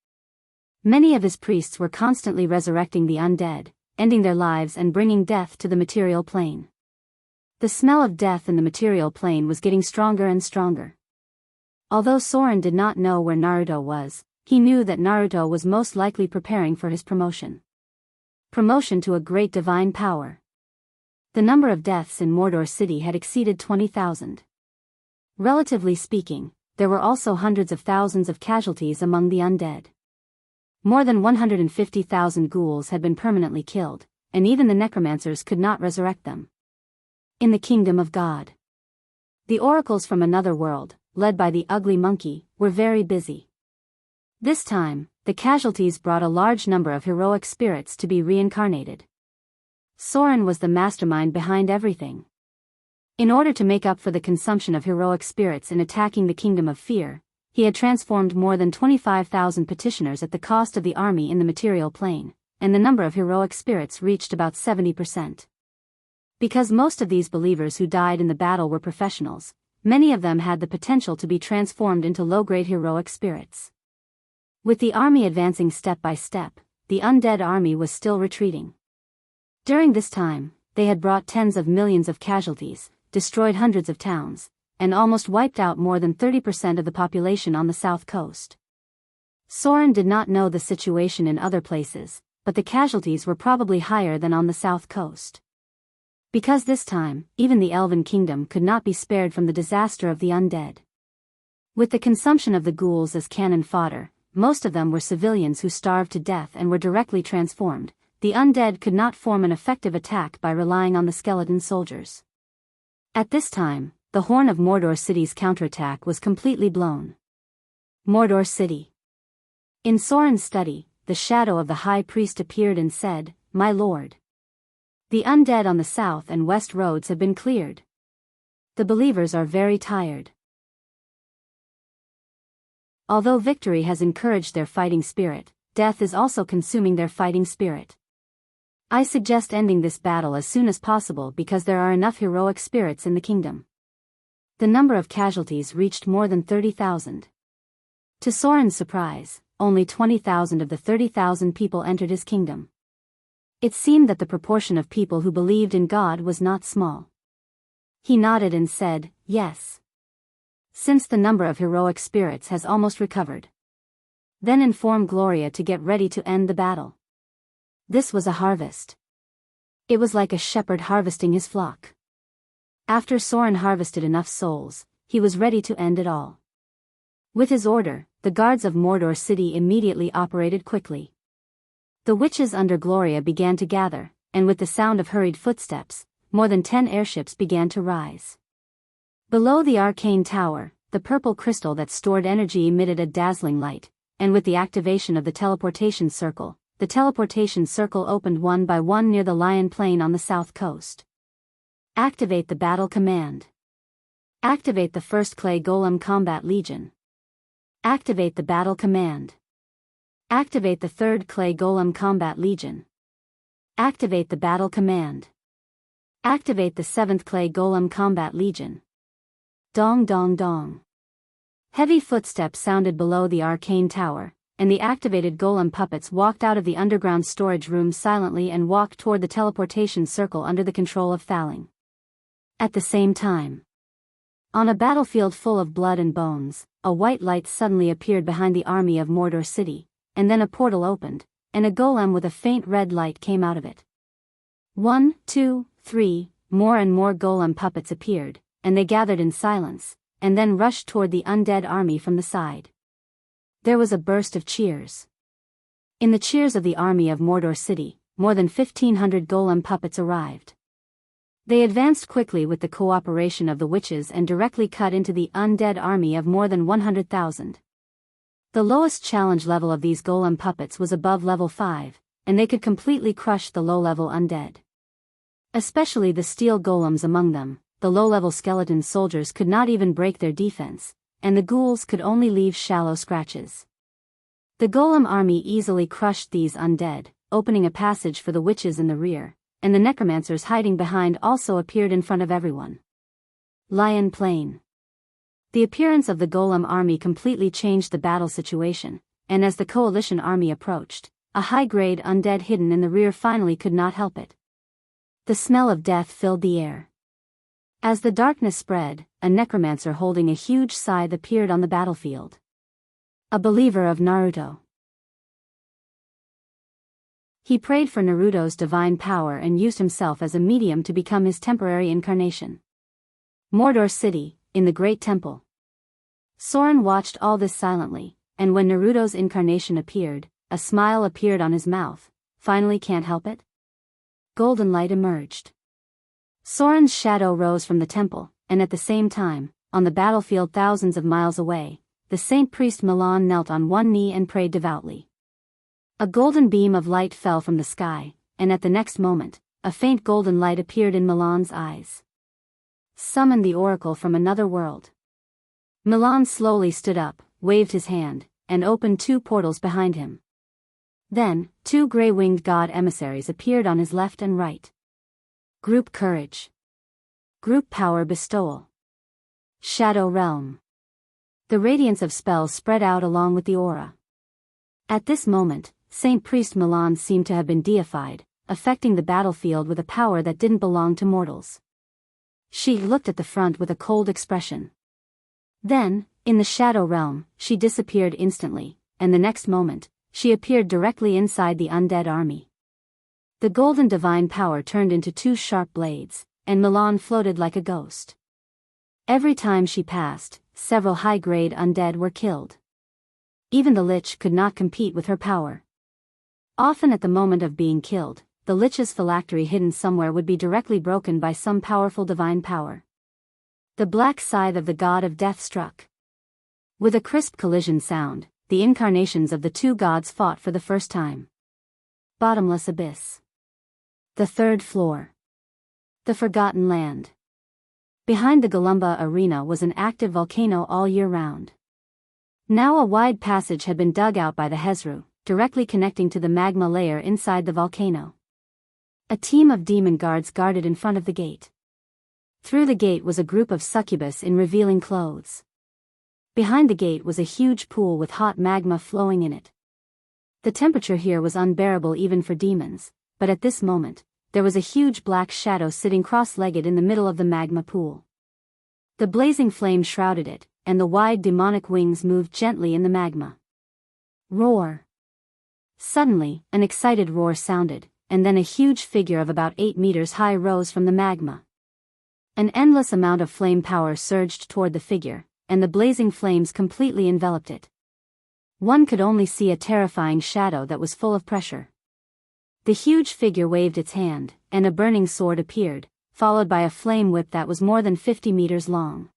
Many of his priests were constantly resurrecting the undead, ending their lives and bringing death to the material plane. The smell of death in the material plane was getting stronger and stronger. Although Soren did not know where Naruto was, he knew that Naruto was most likely preparing for his promotion. Promotion to a great divine power. The number of deaths in Mordor City had exceeded 20,000. Relatively speaking, there were also hundreds of thousands of casualties among the undead. More than 150,000 ghouls had been permanently killed, and even the necromancers could not resurrect them. In the kingdom of God, the oracles from another world, led by the ugly monkey, were very busy. This time, the casualties brought a large number of heroic spirits to be reincarnated. Soren was the mastermind behind everything. In order to make up for the consumption of heroic spirits in attacking the Kingdom of Fear, he had transformed more than 25,000 petitioners at the cost of the army in the material plane, and the number of heroic spirits reached about 70%. Because most of these believers who died in the battle were professionals, many of them had the potential to be transformed into low-grade heroic spirits. With the army advancing step by step, the undead army was still retreating. During this time, they had brought tens of millions of casualties, destroyed hundreds of towns, and almost wiped out more than 30% of the population on the south coast. Soren did not know the situation in other places, but the casualties were probably higher than on the south coast. Because this time, even the Elven Kingdom could not be spared from the disaster of the undead. With the consumption of the ghouls as cannon fodder, most of them were civilians who starved to death and were directly transformed. The undead could not form an effective attack by relying on the skeleton soldiers. At this time, the horn of Mordor City's counterattack was completely blown. Mordor City. In Soren's study, the shadow of the high priest appeared and said, "My lord. The undead on the south and west roads have been cleared. The believers are very tired. Although victory has encouraged their fighting spirit, death is also consuming their fighting spirit. I suggest ending this battle as soon as possible because there are enough heroic spirits in the kingdom." The number of casualties reached more than 30,000. To Soren's surprise, only 20,000 of the 30,000 people entered his kingdom. It seemed that the proportion of people who believed in God was not small. He nodded and said, "Yes. Since the number of heroic spirits has almost recovered. Then inform Gloria to get ready to end the battle." This was a harvest. It was like a shepherd harvesting his flock. After Soren harvested enough souls, he was ready to end it all. With his order, the guards of Mordor City immediately operated quickly. The witches under Gloria began to gather, and with the sound of hurried footsteps, more than 10 airships began to rise. Below the arcane tower, the purple crystal that stored energy emitted a dazzling light, and with the activation of the teleportation circle opened one by one near the Lion Plain on the south coast. Activate the battle command. Activate the first Clay Golem Combat Legion. Activate the battle command. Activate the third Clay Golem Combat Legion. Activate the battle command. Activate the seventh Clay Golem Combat Legion. Dong dong dong. Heavy footsteps sounded below the arcane tower, and the activated golem puppets walked out of the underground storage room silently and walked toward the teleportation circle under the control of Thaling. At the same time, On a battlefield full of blood and bones, a white light suddenly appeared behind the army of Mordor City, and then a portal opened, and a golem with a faint red light came out of it. 1, 2, 3, more and more golem puppets appeared, and they gathered in silence, and then rushed toward the undead army from the side. There was a burst of cheers. In the cheers of the army of Mordor City, more than 1,500 golem puppets arrived. They advanced quickly with the cooperation of the witches and directly cut into the undead army of more than 100,000. The lowest challenge level of these golem puppets was above level 5, and they could completely crush the low-level undead. Especially the steel golems among them, the low-level skeleton soldiers could not even break their defense, and the ghouls could only leave shallow scratches. The golem army easily crushed these undead, opening a passage for the witches in the rear, and the necromancers hiding behind also appeared in front of everyone. Lion Plain. The appearance of the golem army completely changed the battle situation, and as the coalition army approached, a high-grade undead hidden in the rear finally could not help it. The smell of death filled the air. As the darkness spread, a necromancer holding a huge scythe appeared on the battlefield. A believer of Naruto. He prayed for Naruto's divine power and used himself as a medium to become his temporary incarnation. Mordor City, in the Great Temple. Soren watched all this silently, and when Naruto's incarnation appeared, a smile appeared on his mouth. Finally, can't help it? Golden light emerged. Soren's shadow rose from the temple, and at the same time, on the battlefield thousands of miles away, the saint priest Milan knelt on one knee and prayed devoutly. A golden beam of light fell from the sky, and at the next moment, a faint golden light appeared in Milan's eyes. Summon the oracle from another world. Milan slowly stood up, waved his hand, and opened two portals behind him. Then, two gray-winged god emissaries appeared on his left and right. Group courage. Group power bestowal. Shadow realm. The radiance of spells spread out along with the aura. At this moment, Saint Priest Milan seemed to have been deified, affecting the battlefield with a power that didn't belong to mortals. She looked at the front with a cold expression. Then, in the shadow realm, she disappeared instantly, and the next moment, she appeared directly inside the undead army. The golden divine power turned into two sharp blades, and Milan floated like a ghost. Every time she passed, several high-grade undead were killed. Even the Lich could not compete with her power. Often at the moment of being killed, the Lich's phylactery hidden somewhere would be directly broken by some powerful divine power. The black scythe of the god of death struck. With a crisp collision sound, the incarnations of the two gods fought for the first time. Bottomless abyss. The third floor. The Forgotten Land. Behind the Galumba arena was an active volcano all year round. Now a wide passage had been dug out by the Hezru, directly connecting to the magma layer inside the volcano. A team of demon guards guarded in front of the gate. Through the gate was a group of succubus in revealing clothes. Behind the gate was a huge pool with hot magma flowing in it. The temperature here was unbearable even for demons, but at this moment, there was a huge black shadow sitting cross-legged in the middle of the magma pool. The blazing flame shrouded it, and the wide demonic wings moved gently in the magma. Roar! Suddenly, an excited roar sounded, and then a huge figure of about 8 meters high rose from the magma. An endless amount of flame power surged toward the figure, and the blazing flames completely enveloped it. One could only see a terrifying shadow that was full of pressure. The huge figure waved its hand, and a burning sword appeared, followed by a flame whip that was more than 50 meters long.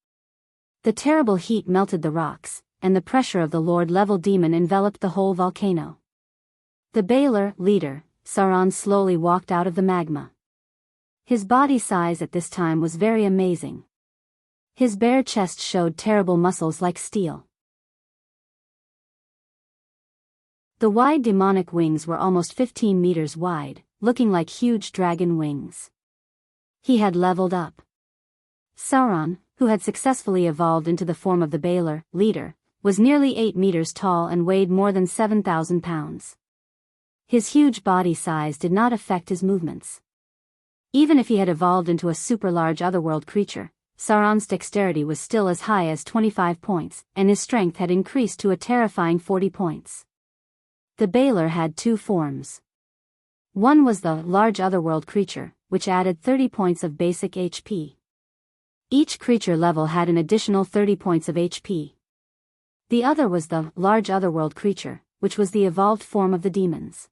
The terrible heat melted the rocks, and the pressure of the Lord-level demon enveloped the whole volcano. The Baelor leader, Sauron, slowly walked out of the magma. His body size at this time was very amazing. His bare chest showed terrible muscles like steel. The wide demonic wings were almost 15 meters wide, looking like huge dragon wings. He had leveled up. Sauron, who had successfully evolved into the form of the Baelor leader, was nearly 8 meters tall and weighed more than 7,000 pounds. His huge body size did not affect his movements. Even if he had evolved into a super-large otherworld creature, Sauron's dexterity was still as high as 25 points, and his strength had increased to a terrifying 40 points. The Baelor had two forms. One was the large otherworld creature, which added 30 points of basic HP. Each creature level had an additional 30 points of HP. The other was the large otherworld creature, which was the evolved form of the demons.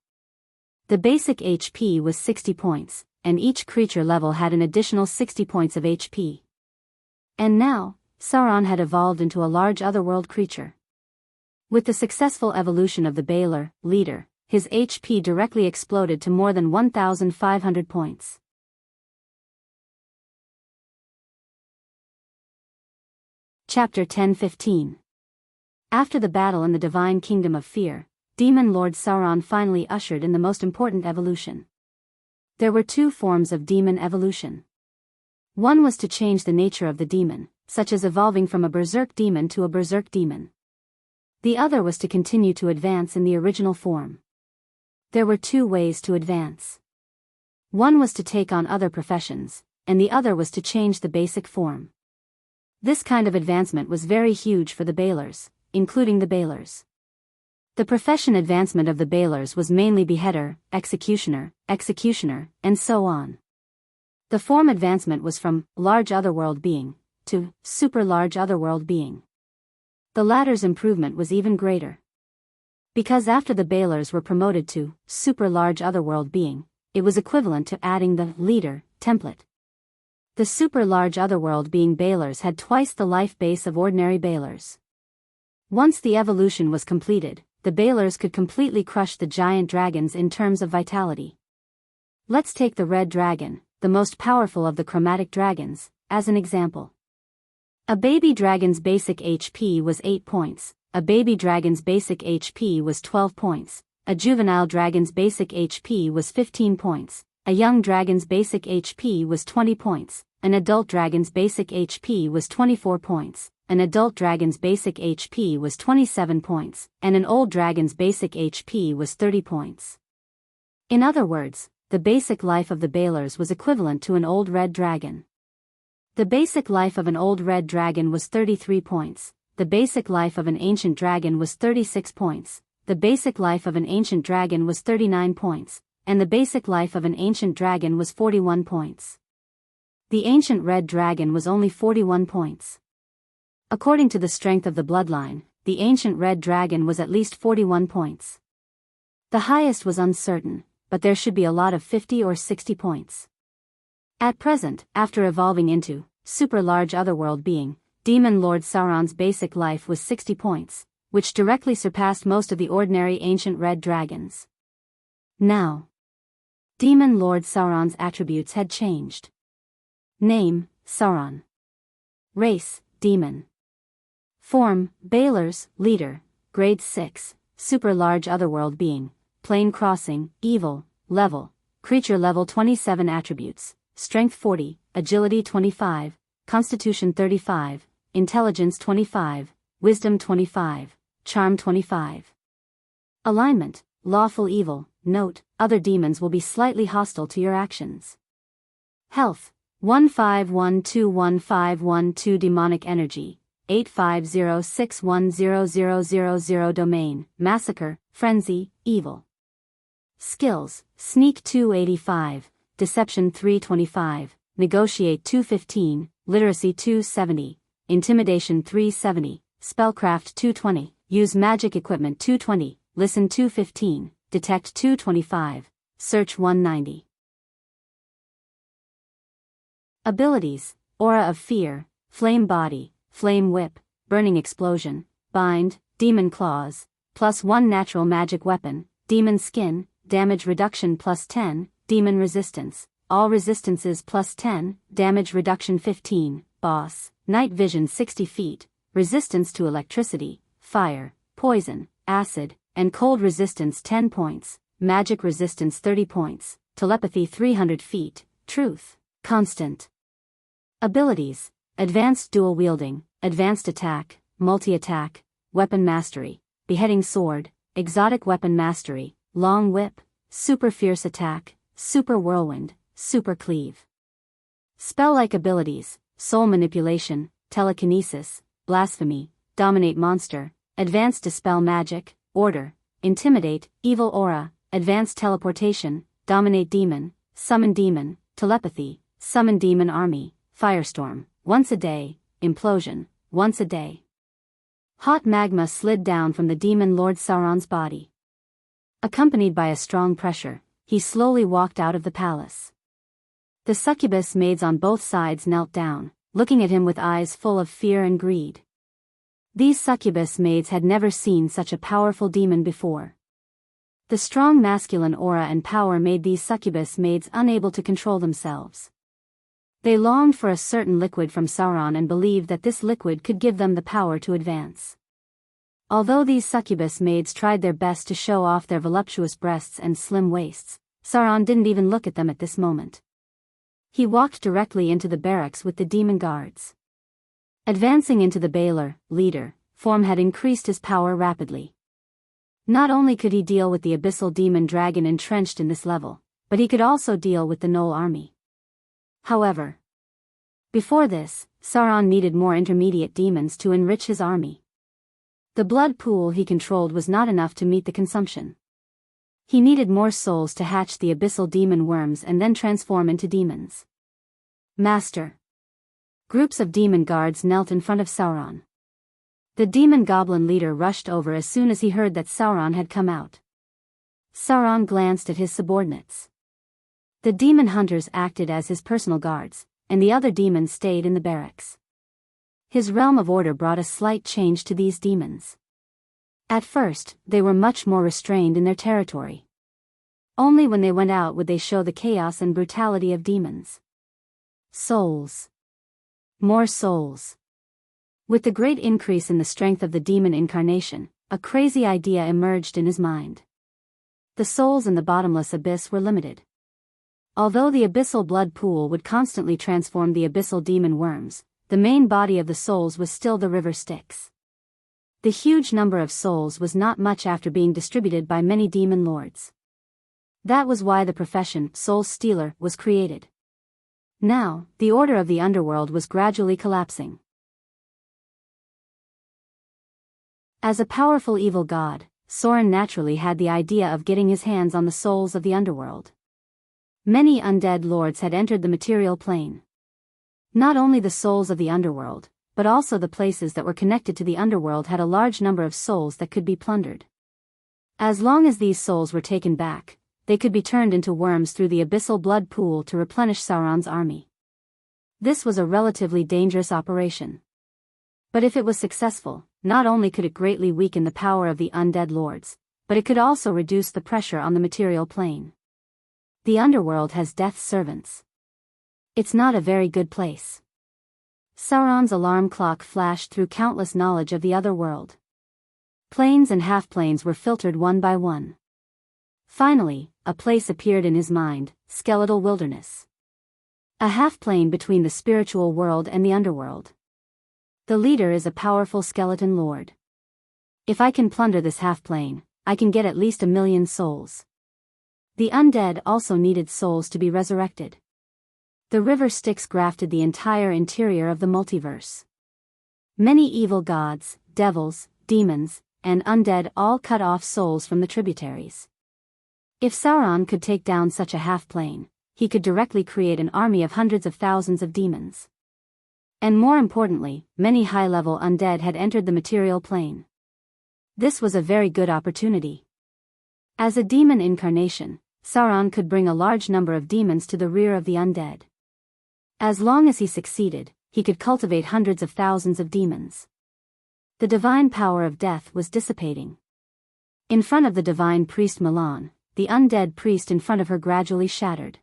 The basic HP was 60 points, and each creature level had an additional 60 points of HP. And now, Sauron had evolved into a large otherworld creature. With the successful evolution of the Baelor, leader, his HP directly exploded to more than 1,500 points. Chapter 10-15. After the battle in the Divine Kingdom of Fear, Demon Lord Sauron finally ushered in the most important evolution. There were two forms of demon evolution. One was to change the nature of the demon, such as evolving from a berserk demon to a berserk demon. The other was to continue to advance in the original form. There were two ways to advance. One was to take on other professions, and the other was to change the basic form. This kind of advancement was very huge for the Baelors, including the Baelors. The profession advancement of the Baelors was mainly beheader, executioner, and so on. The form advancement was from large otherworld being to super large otherworld being. The latter's improvement was even greater. Because after the Baelors were promoted to super large otherworld being, it was equivalent to adding the leader template. The super large otherworld being Baelors had twice the life base of ordinary Baelors. Once the evolution was completed, the Baelors could completely crush the giant dragons in terms of vitality. Let's take the red dragon, the most powerful of the chromatic dragons, as an example. A baby dragon's basic HP was 8 points, a baby dragon's basic HP was 12 points, a juvenile dragon's basic HP was 15 points, a young dragon's basic HP was 20 points, an adult dragon's basic HP was 24 points, an adult dragon's basic HP was 27 points, and an old dragon's basic HP was 30 points. In other words, the basic life of the Baelors was equivalent to an old red dragon. The basic life of an old red dragon was 33 points, the basic life of an ancient dragon was 36 points, the basic life of an ancient dragon was 39 points, and the basic life of an ancient dragon was 41 points. The ancient red dragon was only 41 points. According to the strength of the bloodline, the ancient red dragon was at least 41 points. The highest was uncertain, but there should be a lot of 50 or 60 points. At present, after evolving into super large otherworld being, Demon Lord Sauron's basic life was 60 points, which directly surpassed most of the ordinary ancient red dragons. Now, Demon Lord Sauron's attributes had changed. Name, Sauron. Race, Demon. Form, Baelors, Leader, Grade 6, Super Large Otherworld Being, Plane Crossing, Evil, Level, Creature Level 27 Attributes, Strength 40, Agility 25, Constitution 35, Intelligence 25, Wisdom 25, Charm 25. Alignment, Lawful Evil. Note, other demons will be slightly hostile to your actions. Health, 15121512 Demonic Energy, 8506100000 Domain, Massacre, Frenzy, Evil. Skills, Sneak 285, Deception 325, Negotiate 215, Literacy 270, Intimidation 370, Spellcraft 220, Use Magic Equipment 220, Listen 215, Detect 225, Search 190. Abilities, Aura of Fear, Flame Body, Flame Whip, Burning Explosion, Bind, Demon Claws, +1 Natural Magic Weapon, Demon Skin, Damage Reduction +10, Demon Resistance, all resistances +10, Damage Reduction 15, Boss, Night Vision 60 feet, Resistance to Electricity, Fire, Poison, Acid, and Cold Resistance 10 points, Magic Resistance 30 points, Telepathy 300 feet, Truth, Constant. Abilities, Advanced Dual Wielding, Advanced Attack, Multi-Attack, Weapon Mastery, Beheading Sword, Exotic Weapon Mastery, Long Whip, Super Fierce Attack, Super Whirlwind, Super Cleave. Spell-like abilities, soul manipulation, telekinesis, blasphemy, dominate monster, advanced dispel magic, order, intimidate, evil aura, advanced teleportation, dominate demon, summon demon, telepathy, summon demon army, firestorm, once a day, implosion, once a day. Hot magma slid down from the demon lord Sauron's body. Accompanied by a strong pressure, he slowly walked out of the palace. The succubus maids on both sides knelt down, looking at him with eyes full of fear and greed. These succubus maids had never seen such a powerful demon before. The strong masculine aura and power made these succubus maids unable to control themselves. They longed for a certain liquid from Sauron and believed that this liquid could give them the power to advance. Although these succubus maids tried their best to show off their voluptuous breasts and slim waists, Sauron didn't even look at them at this moment. He walked directly into the barracks with the demon guards. Advancing into the Baelor, leader, form had increased his power rapidly. Not only could he deal with the abyssal demon dragon entrenched in this level, but he could also deal with the Knoll army. However, before this, Sauron needed more intermediate demons to enrich his army. The blood pool he controlled was not enough to meet the consumption. He needed more souls to hatch the abyssal demon worms and then transform into demons. Master. Groups of demon guards knelt in front of Sauron. The demon goblin leader rushed over as soon as he heard that Sauron had come out. Sauron glanced at his subordinates. The demon hunters acted as his personal guards, and the other demons stayed in the barracks. His realm of order brought a slight change to these demons. At first, they were much more restrained in their territory. Only when they went out would they show the chaos and brutality of demons. Souls. More souls. With the great increase in the strength of the demon incarnation, a crazy idea emerged in his mind. The souls in the bottomless abyss were limited. Although the abyssal blood pool would constantly transform the abyssal demon worms, the main body of the souls was still the river Styx. The huge number of souls was not much after being distributed by many demon lords. That was why the profession, Soul Stealer, was created. Now, the order of the underworld was gradually collapsing. As a powerful evil god, Sauron naturally had the idea of getting his hands on the souls of the underworld. Many undead lords had entered the material plane. Not only the souls of the underworld, but also the places that were connected to the underworld had a large number of souls that could be plundered. As long as these souls were taken back, they could be turned into worms through the abyssal blood pool to replenish Sauron's army. This was a relatively dangerous operation. But if it was successful, not only could it greatly weaken the power of the undead lords, but it could also reduce the pressure on the material plane. The underworld has death's servants. It's not a very good place. Sauron's alarm clock flashed through countless knowledge of the other world. Planes and half-planes were filtered one by one. Finally, a place appeared in his mind, skeletal wilderness. A half-plane between the spiritual world and the underworld. The leader is a powerful skeleton lord. If I can plunder this half-plane, I can get at least 1,000,000 souls. The undead also needed souls to be resurrected. The river Styx grafted the entire interior of the multiverse. Many evil gods, devils, demons, and undead all cut off souls from the tributaries. If Sauron could take down such a half-plane, he could directly create an army of hundreds of thousands of demons. And more importantly, many high-level undead had entered the material plane. This was a very good opportunity. As a demon incarnation, Sauron could bring a large number of demons to the rear of the undead. As long as he succeeded, he could cultivate hundreds of thousands of demons. The divine power of death was dissipating. In front of the divine priest Milan, the undead priest in front of her gradually shattered.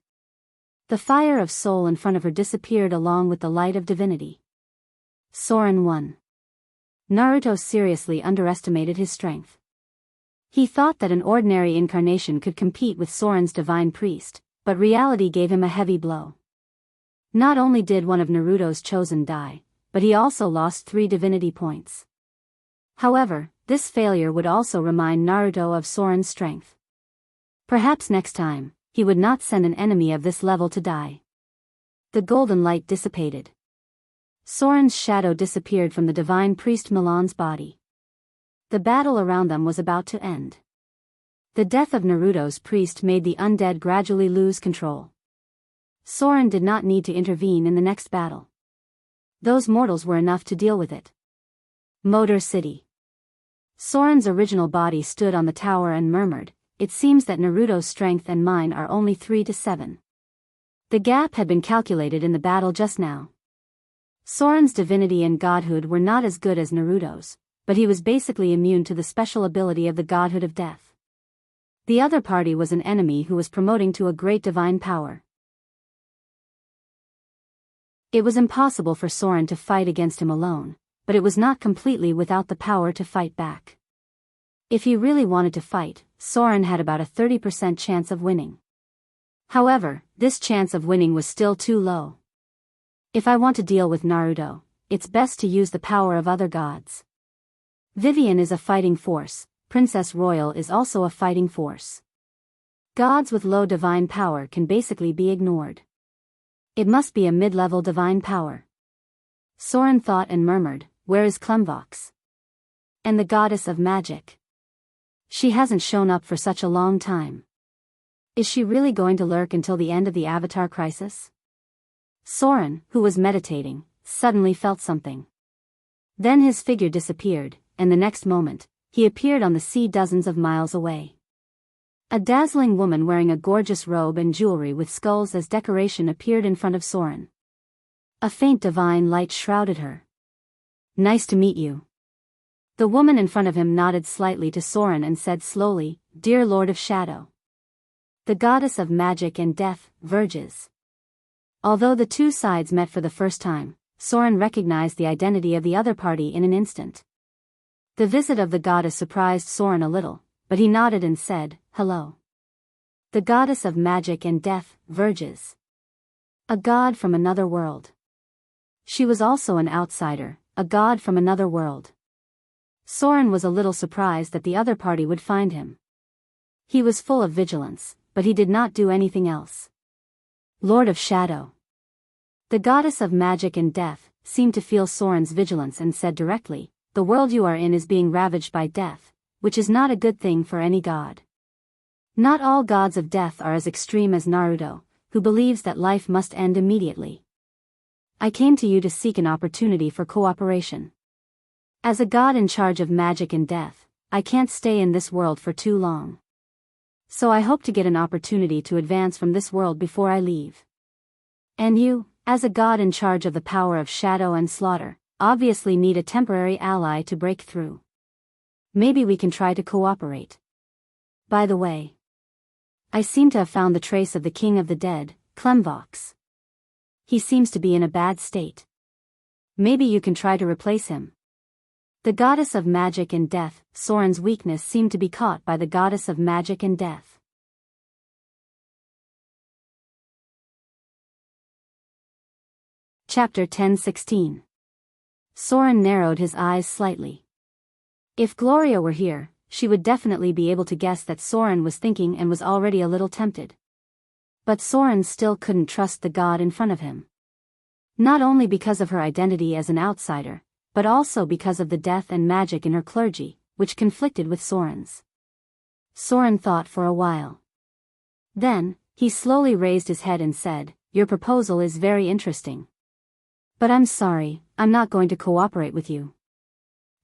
The fire of soul in front of her disappeared along with the light of divinity. Sauron won. Naruto seriously underestimated his strength. He thought that an ordinary incarnation could compete with Sauron's divine priest, but reality gave him a heavy blow. Not only did one of Naruto's chosen die, but he also lost 3 divinity points. However, this failure would also remind Naruto of Sauron's strength. Perhaps next time, he would not send an enemy of this level to die. The golden light dissipated. Soren's shadow disappeared from the divine priest Milan's body. The battle around them was about to end. The death of Naruto's priest made the undead gradually lose control. Soren did not need to intervene in the next battle. Those mortals were enough to deal with it. Motor City. Soren's original body stood on the tower and murmured, "It seems that Naruto's strength and mine are only 3 to 7. The gap had been calculated in the battle just now. Soren's divinity and godhood were not as good as Naruto's, but he was basically immune to the special ability of the godhood of death. The other party was an enemy who was promoting to a great divine power. It was impossible for Soren to fight against him alone, but it was not completely without the power to fight back. If he really wanted to fight, Soren had about a 30% chance of winning. However, this chance of winning was still too low. If I want to deal with Naruto, it's best to use the power of other gods. Vivian is a fighting force, Princess Royal is also a fighting force. Gods with low divine power can basically be ignored. It must be a mid-level divine power. Soren thought and murmured, "Where is Klemvox? And the goddess of magic? She hasn't shown up for such a long time. Is she really going to lurk until the end of the Avatar crisis?" Soren, who was meditating, suddenly felt something. Then his figure disappeared, and the next moment, he appeared on the sea dozens of miles away. A dazzling woman wearing a gorgeous robe and jewelry with skulls as decoration appeared in front of Soren. A faint divine light shrouded her. "Nice to meet you." The woman in front of him nodded slightly to Soren and said slowly, "Dear Lord of Shadow. The goddess of magic and death, Verges." Although the two sides met for the first time, Soren recognized the identity of the other party in an instant. The visit of the goddess surprised Soren a little, but he nodded and said, "Hello. The goddess of magic and death, Verges. A god from another world." She was also an outsider, a god from another world. Soren was a little surprised that the other party would find him. He was full of vigilance, but he did not do anything else. Lord of Shadow. The goddess of magic and death seemed to feel Soren's vigilance and said directly, "The world you are in is being ravaged by death, which is not a good thing for any god. Not all gods of death are as extreme as Naruto, who believes that life must end immediately. I came to you to seek an opportunity for cooperation. As a god in charge of magic and death, I can't stay in this world for too long. So I hope to get an opportunity to advance from this world before I leave. And you, as a god in charge of the power of shadow and slaughter, obviously need a temporary ally to break through. Maybe we can try to cooperate. By the way, I seem to have found the trace of the king of the dead, Klemvox. He seems to be in a bad state. Maybe you can try to replace him." The goddess of magic and death, Soren's weakness seemed to be caught by the goddess of magic and death. Chapter 10:16. Soren narrowed his eyes slightly. If Gloria were here, she would definitely be able to guess that Soren was thinking and was already a little tempted. But Soren still couldn't trust the god in front of him. Not only because of her identity as an outsider, but also because of the death and magic in her clergy, which conflicted with Soren's. Soren thought for a while. Then, he slowly raised his head and said, "Your proposal is very interesting. But I'm sorry, I'm not going to cooperate with you.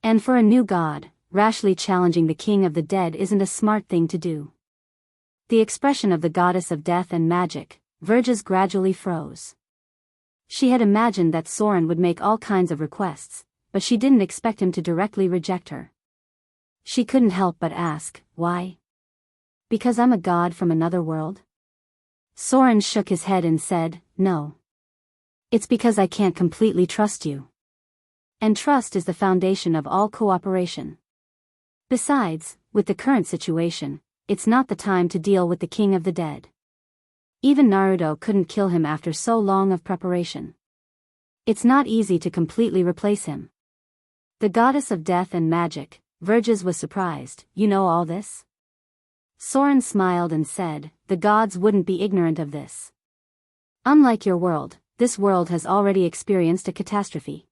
And for a new god, rashly challenging the king of the dead isn't a smart thing to do." The expression of the goddess of death and magic, Verges, gradually froze. She had imagined that Soren would make all kinds of requests, but she didn't expect him to directly reject her. She couldn't help but ask, "Why? Because I'm a god from another world?" Soren shook his head and said, "No. It's because I can't completely trust you. And trust is the foundation of all cooperation. Besides, with the current situation, it's not the time to deal with the king of the dead. Even Naruto couldn't kill him after so long of preparation. It's not easy to completely replace him." The goddess of death and magic, Verges, was surprised. "You know all this?" Soren smiled and said, "The gods wouldn't be ignorant of this. Unlike your world, this world has already experienced a catastrophe.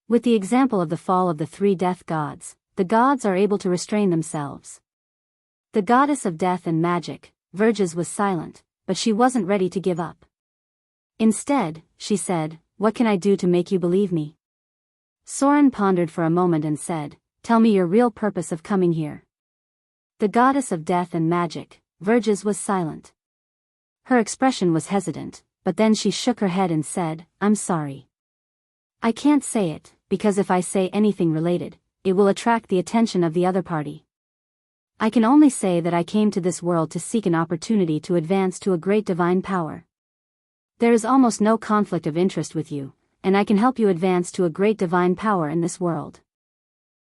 With the example of the fall of the three death gods, the gods are able to restrain themselves. The goddess of death and magic, Verges, was silent, but she wasn't ready to give up. Instead, she said, "What can I do to make you believe me?" Soren pondered for a moment and said, "Tell me your real purpose of coming here." The goddess of death and magic, Verges, was silent. Her expression was hesitant, but then she shook her head and said, "I'm sorry. I can't say it, because if I say anything related, it will attract the attention of the other party. I can only say that I came to this world to seek an opportunity to advance to a great divine power. There is almost no conflict of interest with you, and I can help you advance to a great divine power in this world.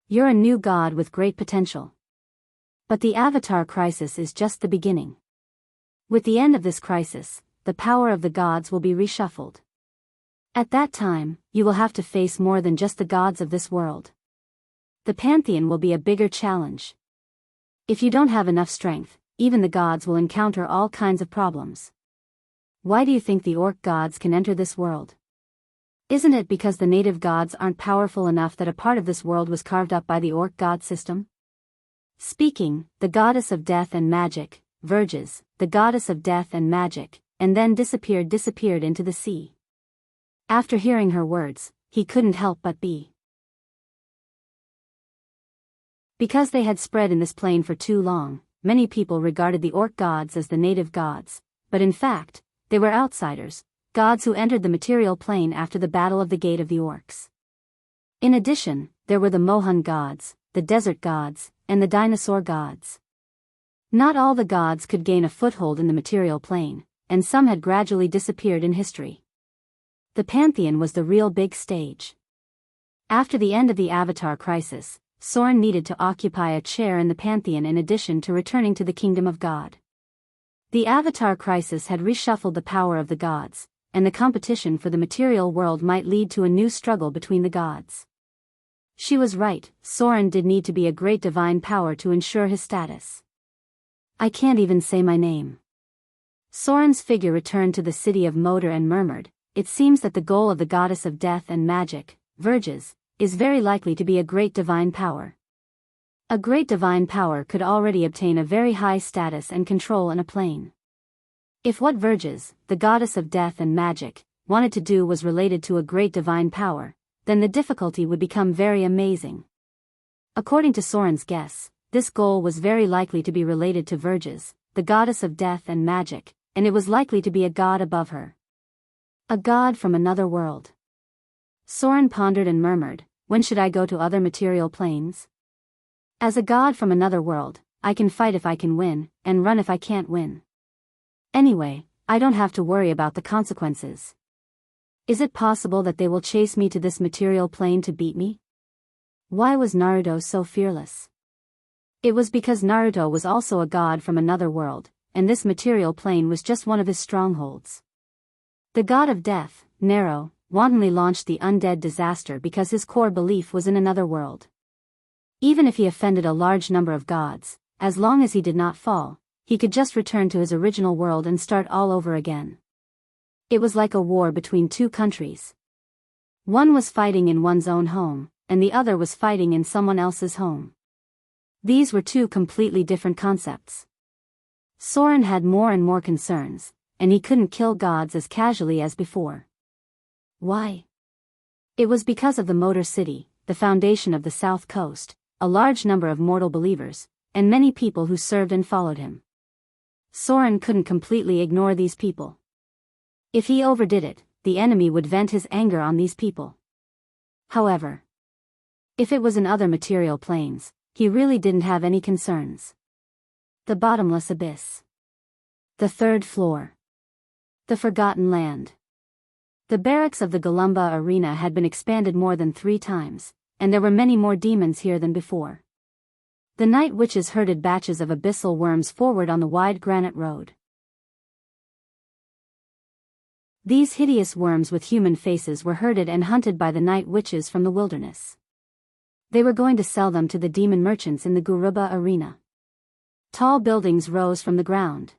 You're a new god with great potential. But the avatar crisis is just the beginning. With the end of this crisis, the power of the gods will be reshuffled. At that time, you will have to face more than just the gods of this world. The pantheon will be a bigger challenge. If you don't have enough strength, even the gods will encounter all kinds of problems. Why do you think the orc gods can enter this world? Isn't it because the native gods aren't powerful enough that a part of this world was carved up by the orc god system? Speaking, the goddess of death and magic, Verges, the goddess of death and magic, and then disappeared into the sea. After hearing her words, he couldn't help but be. Because they had spread in this plane for too long, many people regarded the orc gods as the native gods, but in fact, they were outsiders, gods who entered the material plane after the Battle of the Gate of the Orcs. In addition, there were the Mohun gods, the desert gods, and the dinosaur gods. Not all the gods could gain a foothold in the material plane, and some had gradually disappeared in history. The pantheon was the real big stage. After the end of the Avatar crisis, Soren needed to occupy a chair in the pantheon in addition to returning to the kingdom of God. The Avatar crisis had reshuffled the power of the gods, and the competition for the material world might lead to a new struggle between the gods. She was right, Soren did need to be a great divine power to ensure his status. I can't even say my name. Soren's figure returned to the city of Moder and murmured, "It seems that the goal of the goddess of death and magic, Verges, is very likely to be a great divine power. A great divine power could already obtain a very high status and control in a plane. If what Verges, the goddess of death and magic, wanted to do was related to a great divine power, then the difficulty would become very amazing." According to Soren's guess, this goal was very likely to be related to Verges, the goddess of death and magic, and it was likely to be a god above her. A god from another world. Soren pondered and murmured, "When should I go to other material planes? As a god from another world, I can fight if I can win, and run if I can't win. Anyway, I don't have to worry about the consequences. Is it possible that they will chase me to this material plane to beat me?" Why was Naruto so fearless? It was because Naruto was also a god from another world, and this material plane was just one of his strongholds. The god of death, Nero, wantonly launched the undead disaster because his core belief was in another world. Even if he offended a large number of gods, as long as he did not fall, he could just return to his original world and start all over again. It was like a war between two countries. One was fighting in one's own home, and the other was fighting in someone else's home. These were two completely different concepts. Soren had more and more concerns, and he couldn't kill gods as casually as before. Why? It was because of the Motor City, the foundation of the South Coast, a large number of mortal believers, and many people who served and followed him. Soren couldn't completely ignore these people. If he overdid it, the enemy would vent his anger on these people. However, if it was in other material planes, he really didn't have any concerns. The bottomless abyss. The third floor. The forgotten land. The barracks of the Galumba arena had been expanded more than 3 times, and there were many more demons here than before. The night witches herded batches of abyssal worms forward on the wide granite road. These hideous worms with human faces were herded and hunted by the night witches from the wilderness. They were going to sell them to the demon merchants in the Guruba arena. Tall buildings rose from the ground.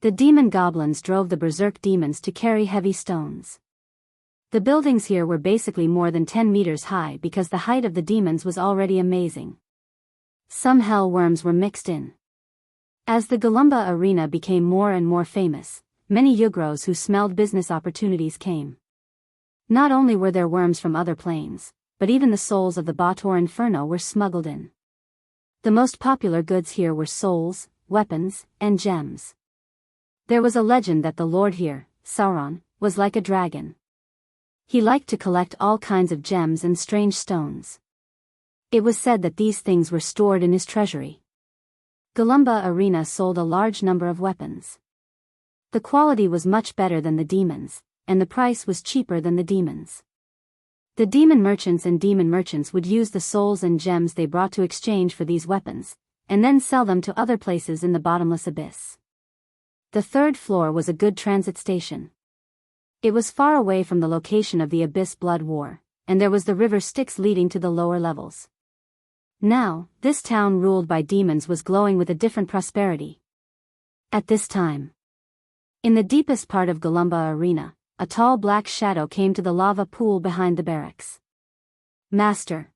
The demon goblins drove the berserk demons to carry heavy stones. The buildings here were basically more than 10 meters high because the height of the demons was already amazing. Some hell worms were mixed in. As the Galumba arena became more and more famous, many Yugros who smelled business opportunities came. Not only were there worms from other planes, but even the souls of the Bator Inferno were smuggled in. The most popular goods here were souls, weapons, and gems. There was a legend that the lord here, Sauron, was like a dragon. He liked to collect all kinds of gems and strange stones. It was said that these things were stored in his treasury. Galumba Arena sold a large number of weapons. The quality was much better than the demons, and the price was cheaper than the demons. The demon merchants would use the souls and gems they brought to exchange for these weapons, and then sell them to other places in the bottomless abyss. The third floor was a good transit station. It was far away from the location of the Abyss Blood War, and there was the river Styx leading to the lower levels. Now, this town ruled by demons was glowing with a different prosperity. At this time, in the deepest part of Galumba Arena, a tall black shadow came to the lava pool behind the barracks. Master.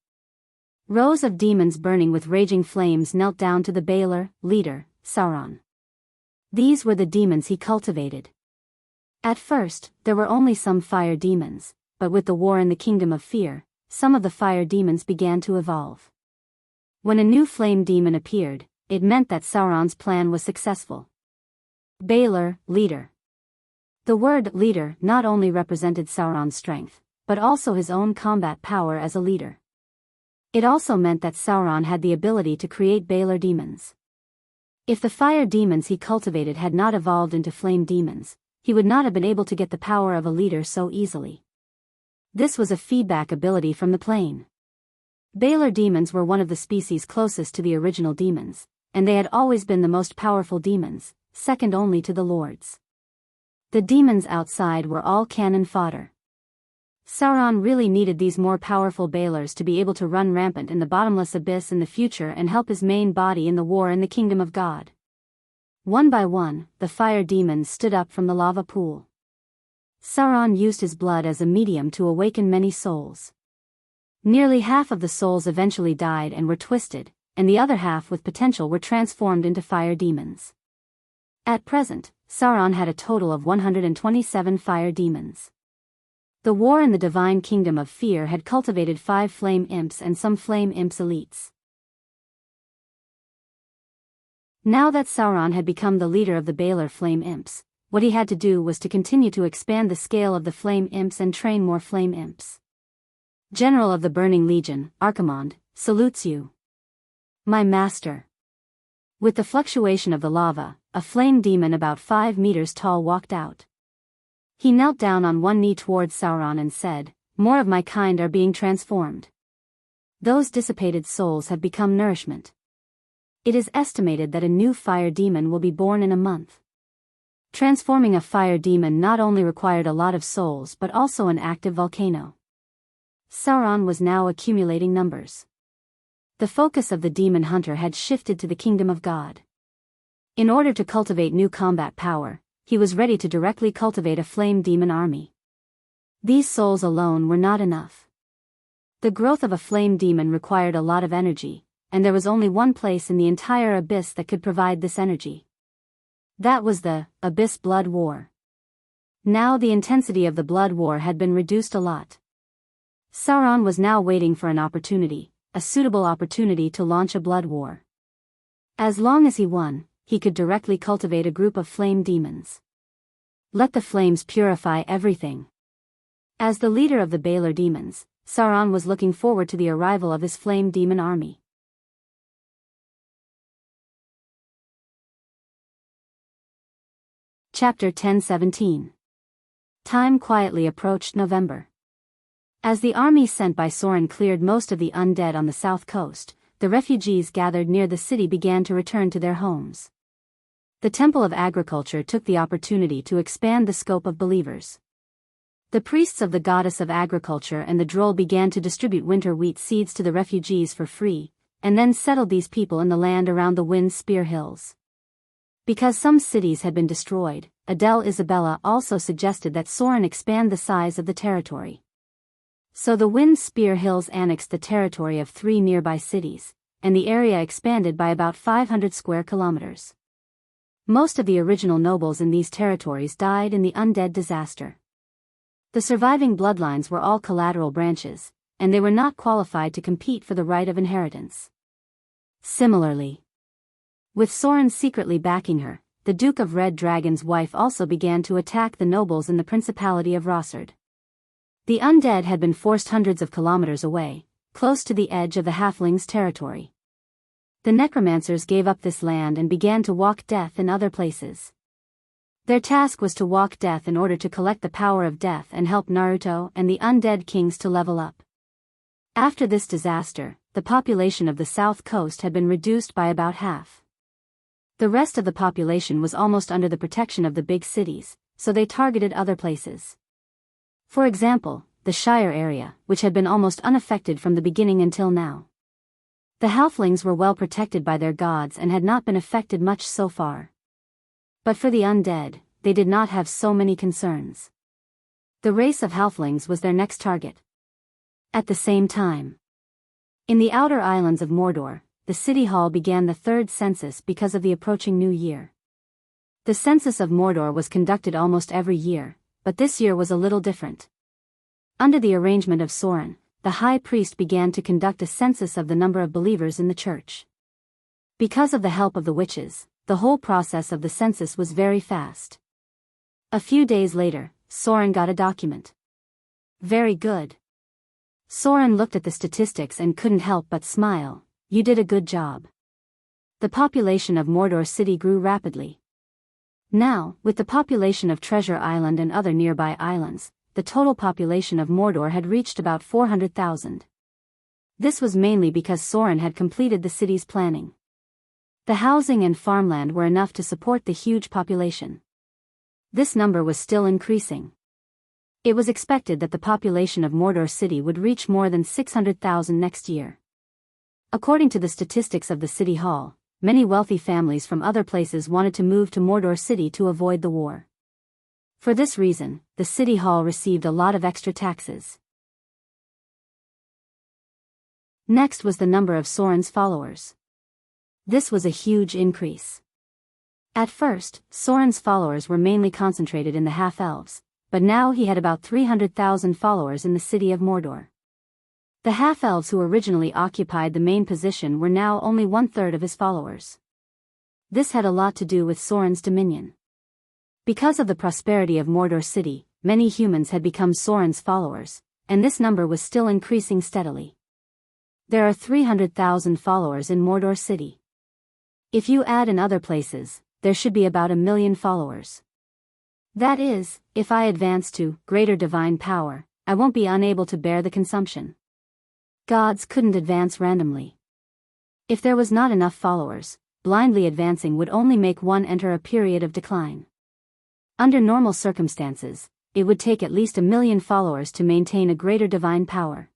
Rows of demons burning with raging flames knelt down to the Baelor, leader, Sauron. These were the demons he cultivated. At first, there were only some fire demons, but with the war in the Kingdom of Fear, some of the fire demons began to evolve. When a new flame demon appeared, it meant that Sauron's plan was successful. Baelor, leader. The word leader not only represented Sauron's strength, but also his own combat power as a leader. It also meant that Sauron had the ability to create Baelor demons. If the fire demons he cultivated had not evolved into flame demons, he would not have been able to get the power of a leader so easily. This was a feedback ability from the plane. Baelor demons were one of the species closest to the original demons, and they had always been the most powerful demons, second only to the lords. The demons outside were all cannon fodder. Sauron really needed these more powerful Baelors to be able to run rampant in the bottomless abyss in the future and help his main body in the war in the Kingdom of God. One by one, the fire demons stood up from the lava pool. Sauron used his blood as a medium to awaken many souls. Nearly half of the souls eventually died and were twisted, and the other half with potential were transformed into fire demons. At present, Sauron had a total of 127 fire demons. The war in the divine Kingdom of Fear had cultivated 5 flame imps and some flame imps elites. Now that Sauron had become the leader of the Baelor flame imps, what he had to do was to continue to expand the scale of the flame imps and train more flame imps. General of the Burning Legion, Archimonde, salutes you. My master. With the fluctuation of the lava, a flame demon about 5 meters tall walked out. He knelt down on one knee towards Sauron and said, "More of my kind are being transformed. Those dissipated souls have become nourishment. It is estimated that a new fire demon will be born in a month." Transforming a fire demon not only required a lot of souls but also an active volcano. Sauron was now accumulating numbers. The focus of the demon hunter had shifted to the Kingdom of God. In order to cultivate new combat power, he was ready to directly cultivate a flame demon army. These souls alone were not enough. The growth of a flame demon required a lot of energy, and there was only one place in the entire abyss that could provide this energy. That was the Abyss Blood War. Now the intensity of the Blood War had been reduced a lot. Sauron was now waiting for an opportunity, a suitable opportunity to launch a blood war. As long as he won, he could directly cultivate a group of flame demons. Let the flames purify everything. As the leader of the Baelor demons, Sauron was looking forward to the arrival of his flame demon army. Chapter 1017. Time quietly approached November. As the army sent by Sauron cleared most of the undead on the south coast, the refugees gathered near the city began to return to their homes. The Temple of Agriculture took the opportunity to expand the scope of believers. The priests of the goddess of agriculture and the Droll began to distribute winter wheat seeds to the refugees for free, and then settled these people in the land around the Wind Spear Hills. Because some cities had been destroyed, Adele Isabella also suggested that Soren expand the size of the territory. So the Wind Spear Hills annexed the territory of 3 nearby cities, and the area expanded by about 500 square kilometers. Most of the original nobles in these territories died in the undead disaster. The surviving bloodlines were all collateral branches, and they were not qualified to compete for the right of inheritance. Similarly, with Soren secretly backing her, the Duke of Red Dragon's wife also began to attack the nobles in the Principality of Rossard. The undead had been forced hundreds of kilometers away, close to the edge of the halflings' territory. The necromancers gave up this land and began to walk death in other places. Their task was to walk death in order to collect the power of death and help Naruto and the undead kings to level up. After this disaster, the population of the south coast had been reduced by about half. The rest of the population was almost under the protection of the big cities, so they targeted other places. For example, the Shire area, which had been almost unaffected from the beginning until now. The halflings were well protected by their gods and had not been affected much so far. But for the undead, they did not have so many concerns. The race of halflings was their next target. At the same time, in the outer islands of Mordor, the city hall began the 3rd census because of the approaching new year. The census of Mordor was conducted almost every year, but this year was a little different. Under the arrangement of Soren, the high priest began to conduct a census of the number of believers in the church. Because of the help of the witches, the whole process of the census was very fast. A few days later, Soren got a document. Very good. Soren looked at the statistics and couldn't help but smile. You did a good job. The population of Mordor City grew rapidly. Now, with the population of Treasure Island and other nearby islands, the total population of Mordor had reached about 400,000. This was mainly because Soren had completed the city's planning. The housing and farmland were enough to support the huge population. This number was still increasing. It was expected that the population of Mordor City would reach more than 600,000 next year. According to the statistics of the city hall, many wealthy families from other places wanted to move to Mordor City to avoid the war. For this reason, the city hall received a lot of extra taxes. Next was the number of Soren's followers. This was a huge increase. At first, Soren's followers were mainly concentrated in the half-elves, but now he had about 300,000 followers in the city of Mordor. The half-elves who originally occupied the main position were now only 1/3 of his followers. This had a lot to do with Soren's dominion. Because of the prosperity of Mordor City, many humans had become Soren's followers, and this number was still increasing steadily. There are 300,000 followers in Mordor City. If you add in other places, there should be about 1 million followers. That is, if I advance to greater divine power, I won't be unable to bear the consumption. Gods couldn't advance randomly. If there was not enough followers, blindly advancing would only make one enter a period of decline. Under normal circumstances, it would take at least 1 million followers to maintain a greater divine power.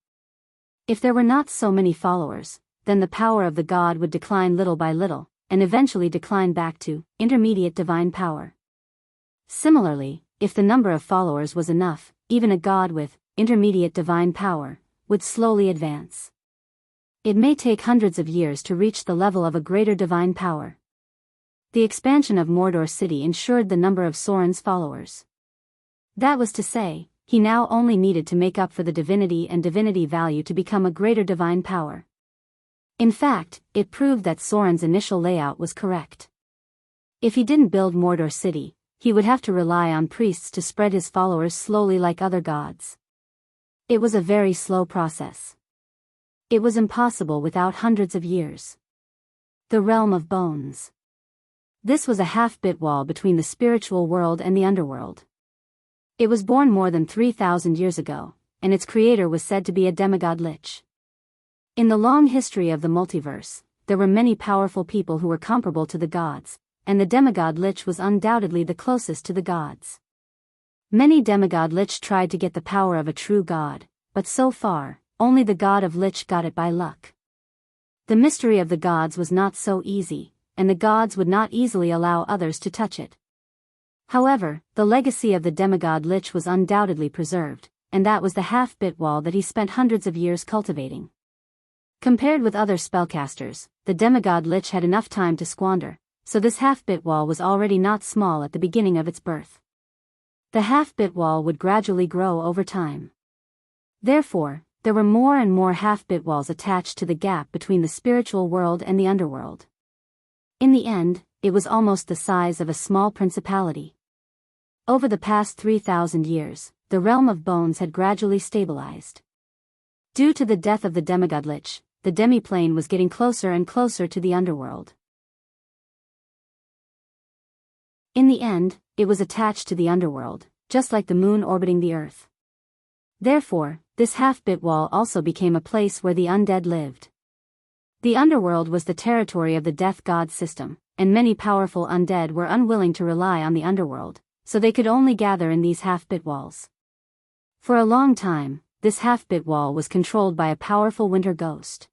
If there were not so many followers, then the power of the god would decline little by little, and eventually decline back to intermediate divine power. Similarly, if the number of followers was enough, even a god with intermediate divine power would slowly advance. It may take hundreds of years to reach the level of a greater divine power. The expansion of Mordor City ensured the number of Soren's followers. That was to say, he now only needed to make up for the divinity and divinity value to become a greater divine power. In fact, it proved that Soren's initial layout was correct. If he didn't build Mordor City, he would have to rely on priests to spread his followers slowly like other gods. It was a very slow process. It was impossible without hundreds of years. The realm of bones. This was a half-bit wall between the spiritual world and the underworld. It was born more than 3,000 years ago, and its creator was said to be a demigod lich. In the long history of the multiverse, there were many powerful people who were comparable to the gods, and the demigod lich was undoubtedly the closest to the gods. Many demigod lich tried to get the power of a true god, but so far, only the god of lich got it by luck. The mystery of the gods was not so easy, and the gods would not easily allow others to touch it. However, the legacy of the demigod Lich was undoubtedly preserved, and that was the half-bit wall that he spent hundreds of years cultivating. Compared with other spellcasters, the demigod Lich had enough time to squander, so this half-bit wall was already not small at the beginning of its birth. The half-bit wall would gradually grow over time. Therefore, there were more and more half-bit walls attached to the gap between the spiritual world and the underworld. In the end, it was almost the size of a small principality. Over the past 3,000 years, the realm of bones had gradually stabilized. Due to the death of the demigod Lich, the demiplane was getting closer and closer to the underworld. In the end, it was attached to the underworld, just like the moon orbiting the earth. Therefore, this half-bit wall also became a place where the undead lived. The underworld was the territory of the death god system, and many powerful undead were unwilling to rely on the underworld, so they could only gather in these half-bit walls. For a long time, this half-bit wall was controlled by a powerful winter ghost.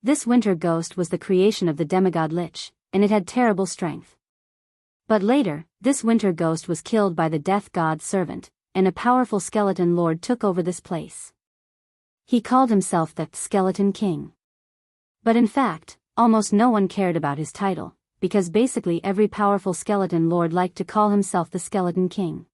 This winter ghost was the creation of the demigod Lich, and it had terrible strength. But later, this winter ghost was killed by the death god's servant, and a powerful skeleton lord took over this place. He called himself the Skeleton King. But in fact, almost no one cared about his title, because basically every powerful skeleton lord liked to call himself the Skeleton King.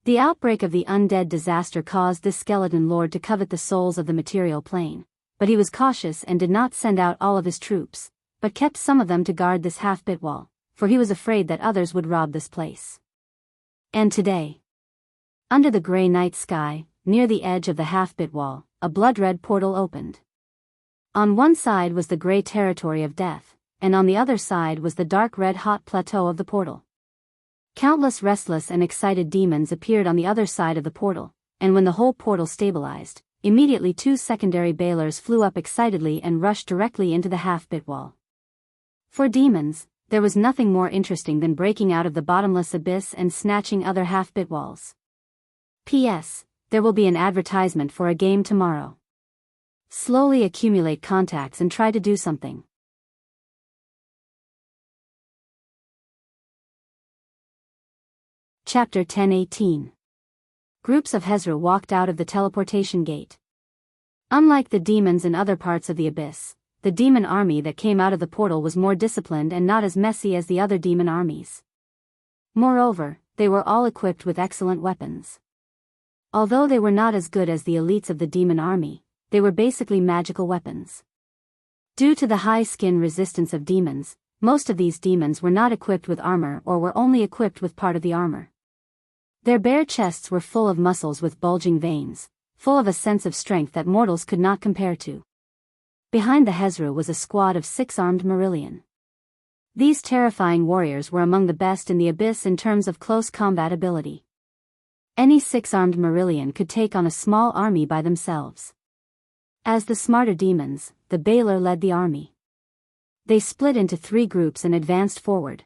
The outbreak of the undead disaster caused this skeleton lord to covet the souls of the material plane, but he was cautious and did not send out all of his troops, but kept some of them to guard this half-bit wall, for he was afraid that others would rob this place. And today, under the gray night sky, near the edge of the half-bit wall, a blood-red portal opened. On one side was the gray territory of death, and on the other side was the dark red-hot plateau of the portal. Countless restless and excited demons appeared on the other side of the portal, and when the whole portal stabilized, immediately two secondary balers flew up excitedly and rushed directly into the half-bit wall. For demons, there was nothing more interesting than breaking out of the bottomless abyss and snatching other half-bit walls. P.S. There will be an advertisement for a game tomorrow. Slowly accumulate contacts and try to do something. Chapter 10:18. Groups of Hezra walked out of the teleportation gate. Unlike the demons in other parts of the abyss, the demon army that came out of the portal was more disciplined and not as messy as the other demon armies. Moreover, they were all equipped with excellent weapons. Although they were not as good as the elites of the demon army, they were basically magical weapons. Due to the high skin resistance of demons, most of these demons were not equipped with armor or were only equipped with part of the armor. Their bare chests were full of muscles with bulging veins, full of a sense of strength that mortals could not compare to. Behind the Hezra was a squad of 6-armed Marillion. These terrifying warriors were among the best in the abyss in terms of close combat ability. Any 6-armed Marillion could take on a small army by themselves. As the smarter demons, the Baler led the army. They split into 3 groups and advanced forward.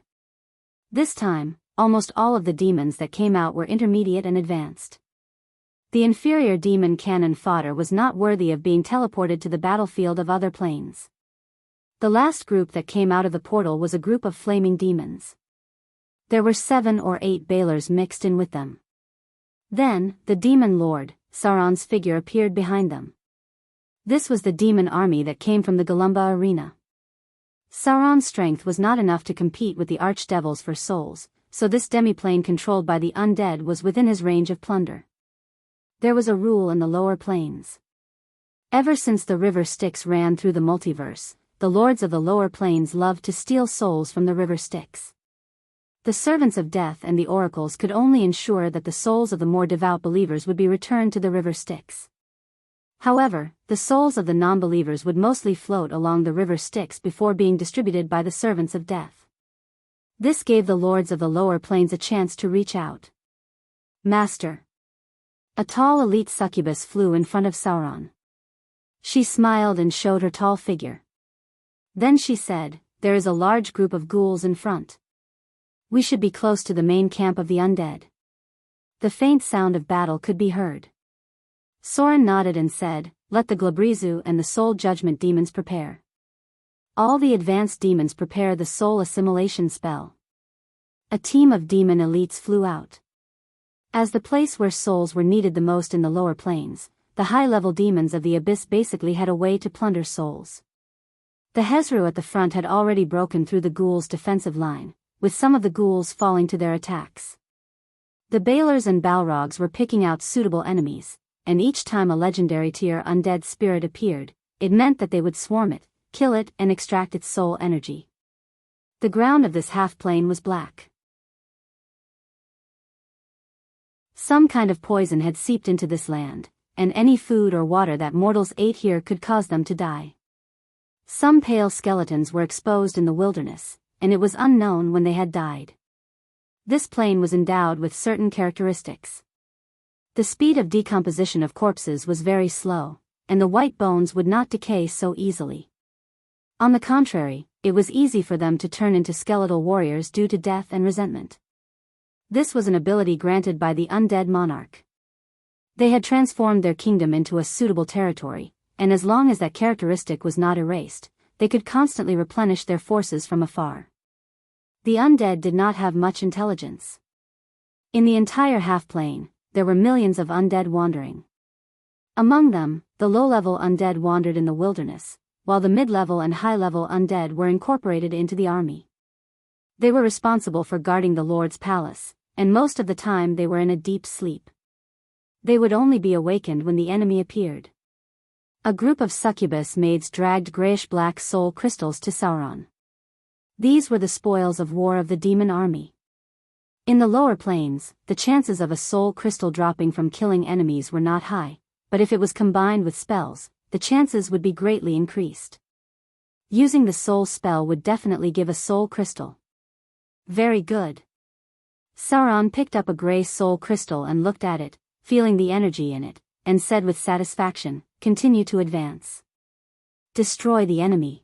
This time, almost all of the demons that came out were intermediate and advanced. The inferior demon cannon fodder was not worthy of being teleported to the battlefield of other planes. The last group that came out of the portal was a group of flaming demons. There were 7 or 8 Balers mixed in with them. Then, the demon lord, Sauron's figure appeared behind them. This was the demon army that came from the Galumba arena. Sauron's strength was not enough to compete with the archdevils for souls, so this demiplane controlled by the undead was within his range of plunder. There was a rule in the lower planes. Ever since the river Styx ran through the multiverse, the lords of the lower planes loved to steal souls from the river Styx. The servants of death and the oracles could only ensure that the souls of the more devout believers would be returned to the river Styx. However, the souls of the non-believers would mostly float along the river Styx before being distributed by the servants of death. This gave the lords of the lower planes a chance to reach out. Master. A tall elite succubus flew in front of Sauron. She smiled and showed her tall figure. Then she said, "There is a large group of ghouls in front. We should be close to the main camp of the undead." The faint sound of battle could be heard. Sauron nodded and said, "Let the Glabrizu and the Soul Judgment demons prepare." All the advanced demons prepare the soul assimilation spell. A team of demon elites flew out. As the place where souls were needed the most in the lower planes, the high-level demons of the abyss basically had a way to plunder souls. The Hezru at the front had already broken through the ghouls' defensive line, with some of the ghouls falling to their attacks. The Balors and Balrogs were picking out suitable enemies, and each time a legendary tier undead spirit appeared, it meant that they would swarm it, kill it, and extract its soul energy. The ground of this half-plane was black. Some kind of poison had seeped into this land, and any food or water that mortals ate here could cause them to die. Some pale skeletons were exposed in the wilderness, and it was unknown when they had died. This plane was endowed with certain characteristics. The speed of decomposition of corpses was very slow, and the white bones would not decay so easily. On the contrary, it was easy for them to turn into skeletal warriors due to death and resentment. This was an ability granted by the undead monarch. They had transformed their kingdom into a suitable territory, and as long as that characteristic was not erased, they could constantly replenish their forces from afar. The undead did not have much intelligence. In the entire half-plane, there were millions of undead wandering. Among them, the low-level undead wandered in the wilderness, while the mid-level and high-level undead were incorporated into the army. They were responsible for guarding the Lord's palace, and most of the time they were in a deep sleep. They would only be awakened when the enemy appeared. A group of succubus maids dragged grayish-black soul crystals to Sauron. These were the spoils of war of the demon army. In the lower planes, the chances of a soul crystal dropping from killing enemies were not high, but if it was combined with spells, the chances would be greatly increased. Using the soul spell would definitely give a soul crystal. Very good. Sauron picked up a gray soul crystal and looked at it, feeling the energy in it, and said with satisfaction, "Continue to advance. Destroy the enemy.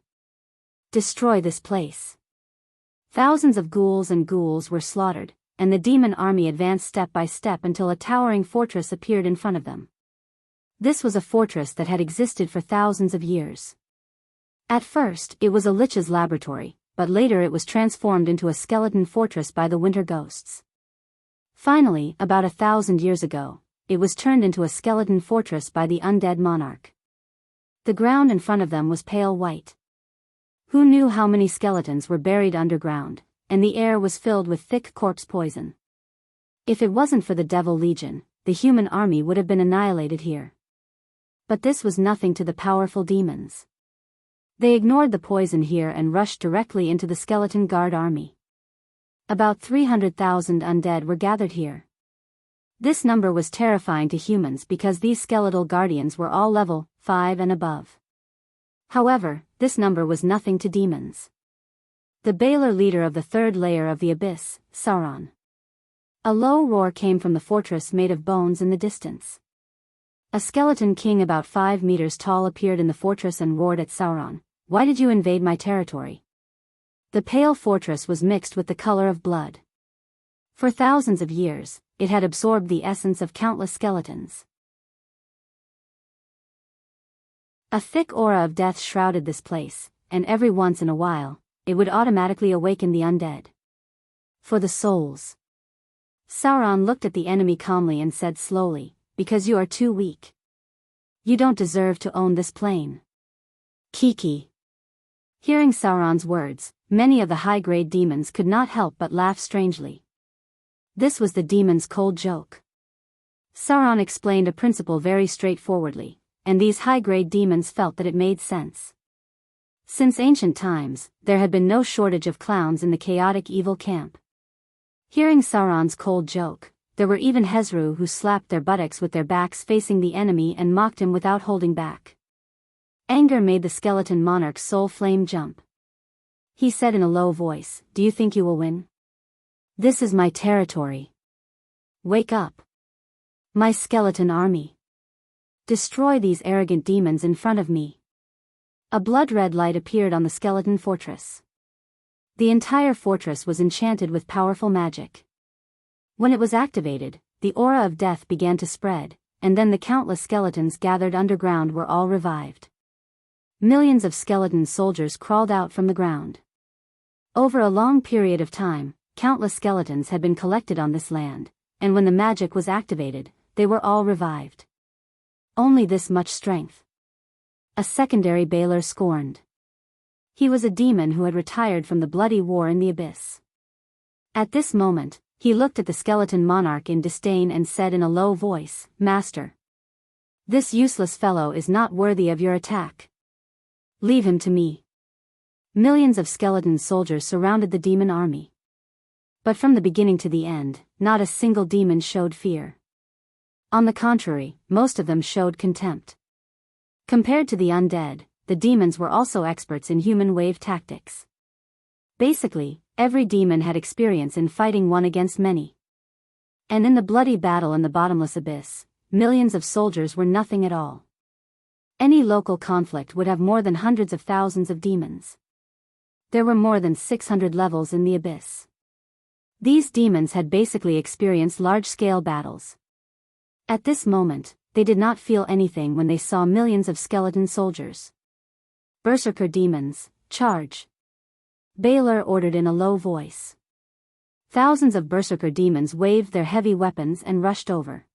Destroy this place." Thousands of ghouls and ghouls were slaughtered, and the demon army advanced step by step until a towering fortress appeared in front of them. This was a fortress that had existed for thousands of years. At first, it was a lich's laboratory, but later it was transformed into a skeleton fortress by the winter ghosts. Finally, about 1,000 years ago, it was turned into a skeleton fortress by the undead monarch. The ground in front of them was pale white. Who knew how many skeletons were buried underground, and the air was filled with thick corpse poison. If it wasn't for the Devil Legion, the human army would have been annihilated here. But this was nothing to the powerful demons. They ignored the poison here and rushed directly into the skeleton guard army. About 300,000 undead were gathered here. This number was terrifying to humans because these skeletal guardians were all level 5 and above. However, this number was nothing to demons. The Balor leader of the third layer of the abyss, Sauron. A low roar came from the fortress made of bones in the distance. A skeleton king about 5 meters tall appeared in the fortress and roared at Sauron, "Why did you invade my territory?" The pale fortress was mixed with the color of blood. For thousands of years, it had absorbed the essence of countless skeletons. A thick aura of death shrouded this place, and every once in a while, it would automatically awaken the undead. For the souls. Sauron looked at the enemy calmly and said slowly, "Because you are too weak. You don't deserve to own this plane." Kiki. Hearing Sauron's words, many of the high-grade demons could not help but laugh strangely. This was the demon's cold joke. Sauron explained a principle very straightforwardly, and these high-grade demons felt that it made sense. Since ancient times, there had been no shortage of clowns in the chaotic evil camp. Hearing Sauron's cold joke, there were even Hezru who slapped their buttocks with their backs facing the enemy and mocked him without holding back. Anger made the skeleton monarch's soul flame jump. He said in a low voice, "Do you think you will win? This is my territory. Wake up. My skeleton army. Destroy these arrogant demons in front of me." A blood-red light appeared on the skeleton fortress. The entire fortress was enchanted with powerful magic. When it was activated, the aura of death began to spread, and then the countless skeletons gathered underground were all revived. millions of skeleton soldiers crawled out from the ground. Over a long period of time, countless skeletons had been collected on this land, and when the magic was activated, they were all revived. Only this much strength. A secondary Baylor scorned. He was a demon who had retired from the bloody war in the abyss. At this moment, he looked at the skeleton monarch in disdain and said in a low voice, "Master, this useless fellow is not worthy of your attack. Leave him to me." Millions of skeleton soldiers surrounded the demon army. But from the beginning to the end, not a single demon showed fear. On the contrary, most of them showed contempt. Compared to the undead, the demons were also experts in human wave tactics. Basically, every demon had experience in fighting one against many. And in the bloody battle in the bottomless abyss, millions of soldiers were nothing at all. Any local conflict would have more than hundreds of thousands of demons. There were more than 600 levels in the abyss. These demons had basically experienced large-scale battles. At this moment, they did not feel anything when they saw millions of skeleton soldiers. "Berserker demons, charge!" Baylor ordered in a low voice. Thousands of berserker demons waved their heavy weapons and rushed over.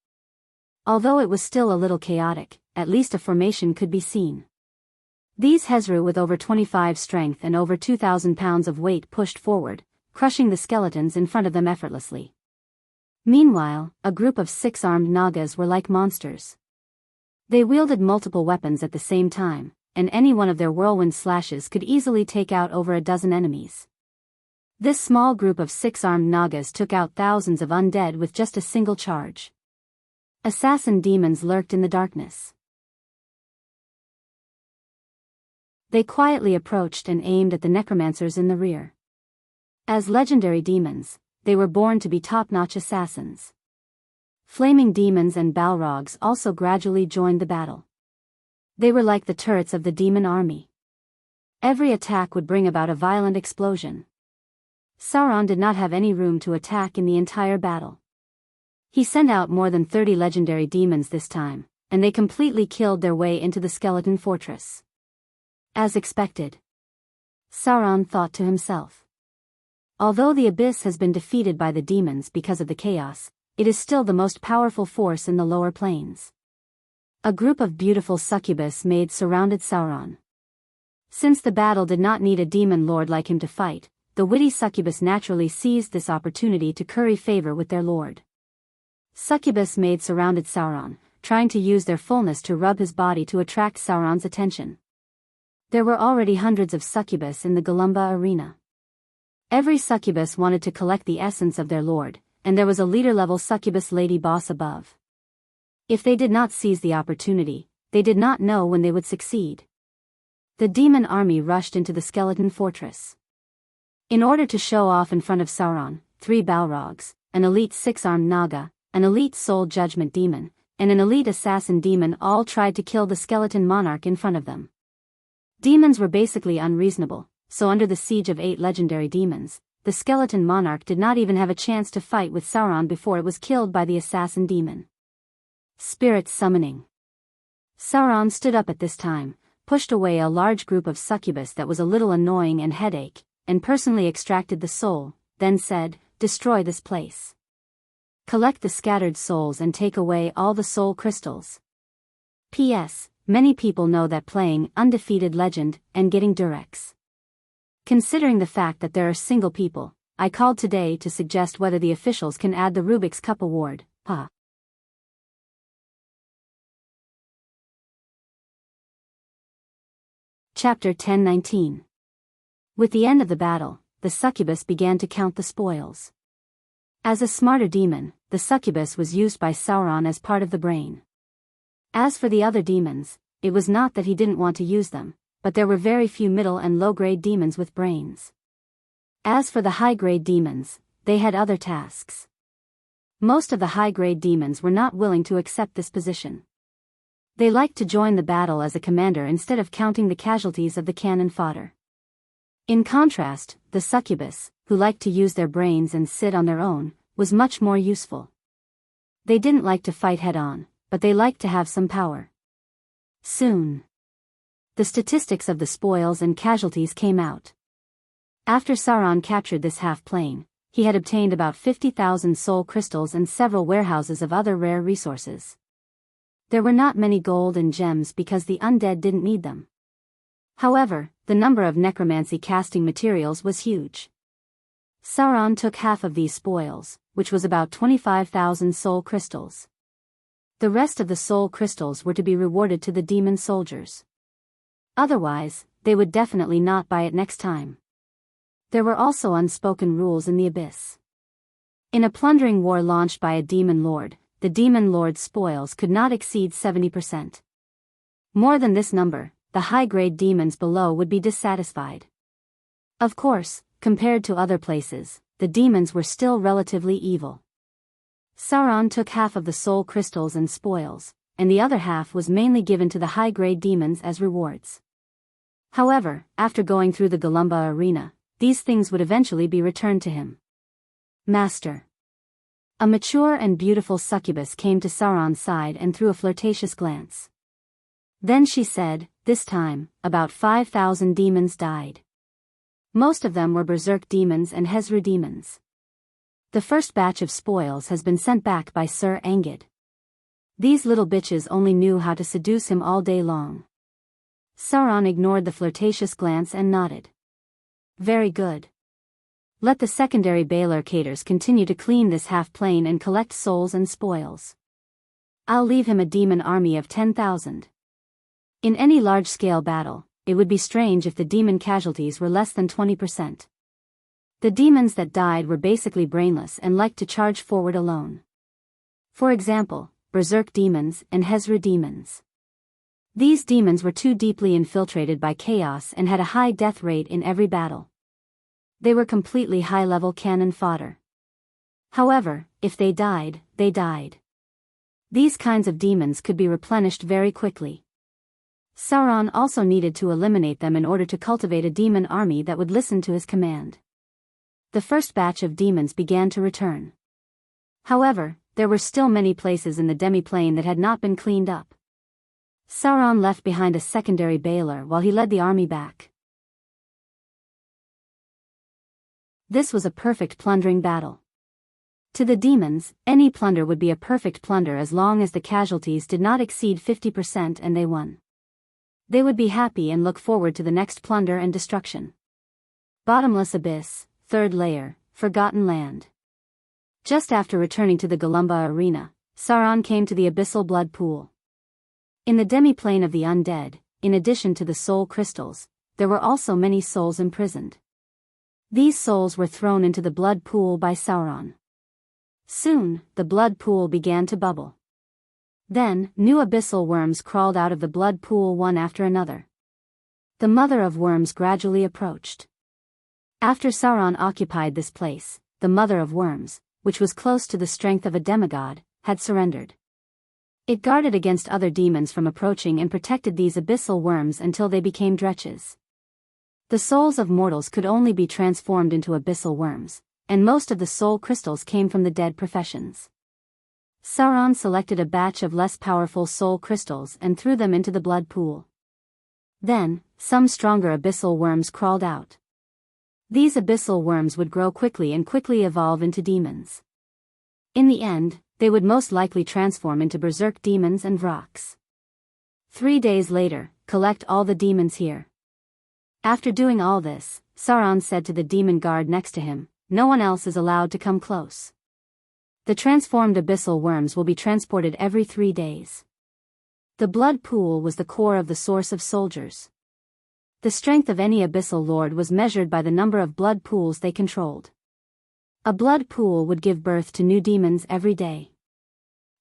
Although it was still a little chaotic, at least a formation could be seen. These Hezru with over 25 strength and over 2,000 pounds of weight pushed forward, crushing the skeletons in front of them effortlessly. Meanwhile, a group of 6 armed Nagas were like monsters. They wielded multiple weapons at the same time, and any one of their whirlwind slashes could easily take out over a dozen enemies. This small group of 6 armed Nagas took out thousands of undead with just a single charge. Assassin demons lurked in the darkness. They quietly approached and aimed at the necromancers in the rear. As legendary demons, they were born to be top-notch assassins. Flaming demons and Balrogs also gradually joined the battle. They were like the turrets of the demon army. Every attack would bring about a violent explosion. Sauron did not have any room to attack in the entire battle. He sent out more than 30 legendary demons this time, and they completely killed their way into the skeleton fortress. As expected, Sauron thought to himself. Although the abyss has been defeated by the demons because of the chaos, it is still the most powerful force in the lower planes. A group of beautiful succubus maids surrounded Sauron. Since the battle did not need a demon lord like him to fight, the witty succubus naturally seized this opportunity to curry favor with their lord. Succubus maids surrounded Sauron, trying to use their fullness to rub his body to attract Sauron's attention. There were already hundreds of succubus in the Galumba arena. Every succubus wanted to collect the essence of their lord, and there was a leader-level succubus lady boss above. If they did not seize the opportunity, they did not know when they would succeed. The demon army rushed into the skeleton fortress. In order to show off in front of Sauron, 3 Balrogs, an elite 6-armed Naga, an elite soul judgment demon, and an elite assassin demon all tried to kill the skeleton monarch in front of them. Demons were basically unreasonable, so under the siege of 8 legendary demons, the skeleton monarch did not even have a chance to fight with Sauron before it was killed by the assassin demon. Spirit summoning. Sauron stood up at this time, pushed away a large group of succubus that was a little annoying and headache, and personally extracted the soul, then said, "Destroy this place. Collect the scattered souls and take away all the soul crystals." P.S. Many people know that playing Undefeated Legend and getting Durex. Considering the fact that there are single people, I called today to suggest whether the officials can add the Rubik's Cup award. Chapter 10:19. With the end of the battle, the succubus began to count the spoils. As a smarter demon, the succubus was used by Sauron as part of the brain. As for the other demons, it was not that he didn't want to use them, but there were very few middle and low-grade demons with brains. As for the high-grade demons, they had other tasks. Most of the high-grade demons were not willing to accept this position. They liked to join the battle as a commander instead of counting the casualties of the cannon fodder. In contrast, the succubus, who liked to use their brains and sit on their own, was much more useful. They didn't like to fight head-on, but they liked to have some power. Soon, The statistics of the spoils and casualties came out. After Sauron captured this half-plane, he had obtained about 50,000 soul crystals and several warehouses of other rare resources. There were not many gold and gems because the undead didn't need them. However, the number of necromancy casting materials was huge. Sauron took half of these spoils, which was about 25,000 soul crystals. The rest of the soul crystals were to be rewarded to the demon soldiers. Otherwise, they would definitely not buy it next time. There were also unspoken rules in the abyss. In a plundering war launched by a demon lord, the demon lord's spoils could not exceed 70%. More than this number, the high-grade demons below would be dissatisfied. Of course, compared to other places, the demons were still relatively evil. Sauron took half of the soul crystals and spoils, and the other half was mainly given to the high-grade demons as rewards. However, after going through the Galumba arena, these things would eventually be returned to him. Master. A mature and beautiful succubus came to Sauron's side and threw a flirtatious glance. Then she said, this time, about 5,000 demons died. Most of them were berserk demons and Hezru demons. The first batch of spoils has been sent back by Sir Engid. These little bitches only knew how to seduce him all day long. Sauron ignored the flirtatious glance and nodded. Very good. Let the secondary Baelor Caters continue to clean this half-plane and collect souls and spoils. I'll leave him a demon army of 10,000. In any large-scale battle, it would be strange if the demon casualties were less than 20%. The demons that died were basically brainless and liked to charge forward alone. For example, berserk demons and Hezru demons. These demons were too deeply infiltrated by chaos and had a high death rate in every battle. They were completely high-level cannon fodder. However, if they died, they died. These kinds of demons could be replenished very quickly. Sauron also needed to eliminate them in order to cultivate a demon army that would listen to his command. The first batch of demons began to return. However, there were still many places in the demi-plane that had not been cleaned up. Sauron left behind a secondary Baelor while he led the army back. This was a perfect plundering battle. To the demons, any plunder would be a perfect plunder as long as the casualties did not exceed 50% and they won. They would be happy and look forward to the next plunder and destruction. Bottomless Abyss, Third Layer, Forgotten Land. Just after returning to the Galumba arena, Sauron came to the abyssal blood pool. In the demi-plane of the undead, in addition to the soul crystals, there were also many souls imprisoned. These souls were thrown into the blood pool by Sauron. Soon, the blood pool began to bubble. Then, new abyssal worms crawled out of the blood pool one after another. The mother of worms gradually approached. After Sauron occupied this place, the mother of worms, which was close to the strength of a demigod, had surrendered. It guarded against other demons from approaching and protected these abyssal worms until they became dretches. The souls of mortals could only be transformed into abyssal worms, and most of the soul crystals came from the dead professions. Sauron selected a batch of less powerful soul crystals and threw them into the blood pool. Then, some stronger abyssal worms crawled out. These abyssal worms would grow quickly and quickly evolve into demons. In the end, they would most likely transform into berserk demons and Vroks. 3 days later, collect all the demons here. After doing all this, Sauron said to the demon guard next to him, no one else is allowed to come close. The transformed abyssal worms will be transported every 3 days. The blood pool was the core of the source of soldiers. The strength of any abyssal lord was measured by the number of blood pools they controlled. A blood pool would give birth to new demons every day.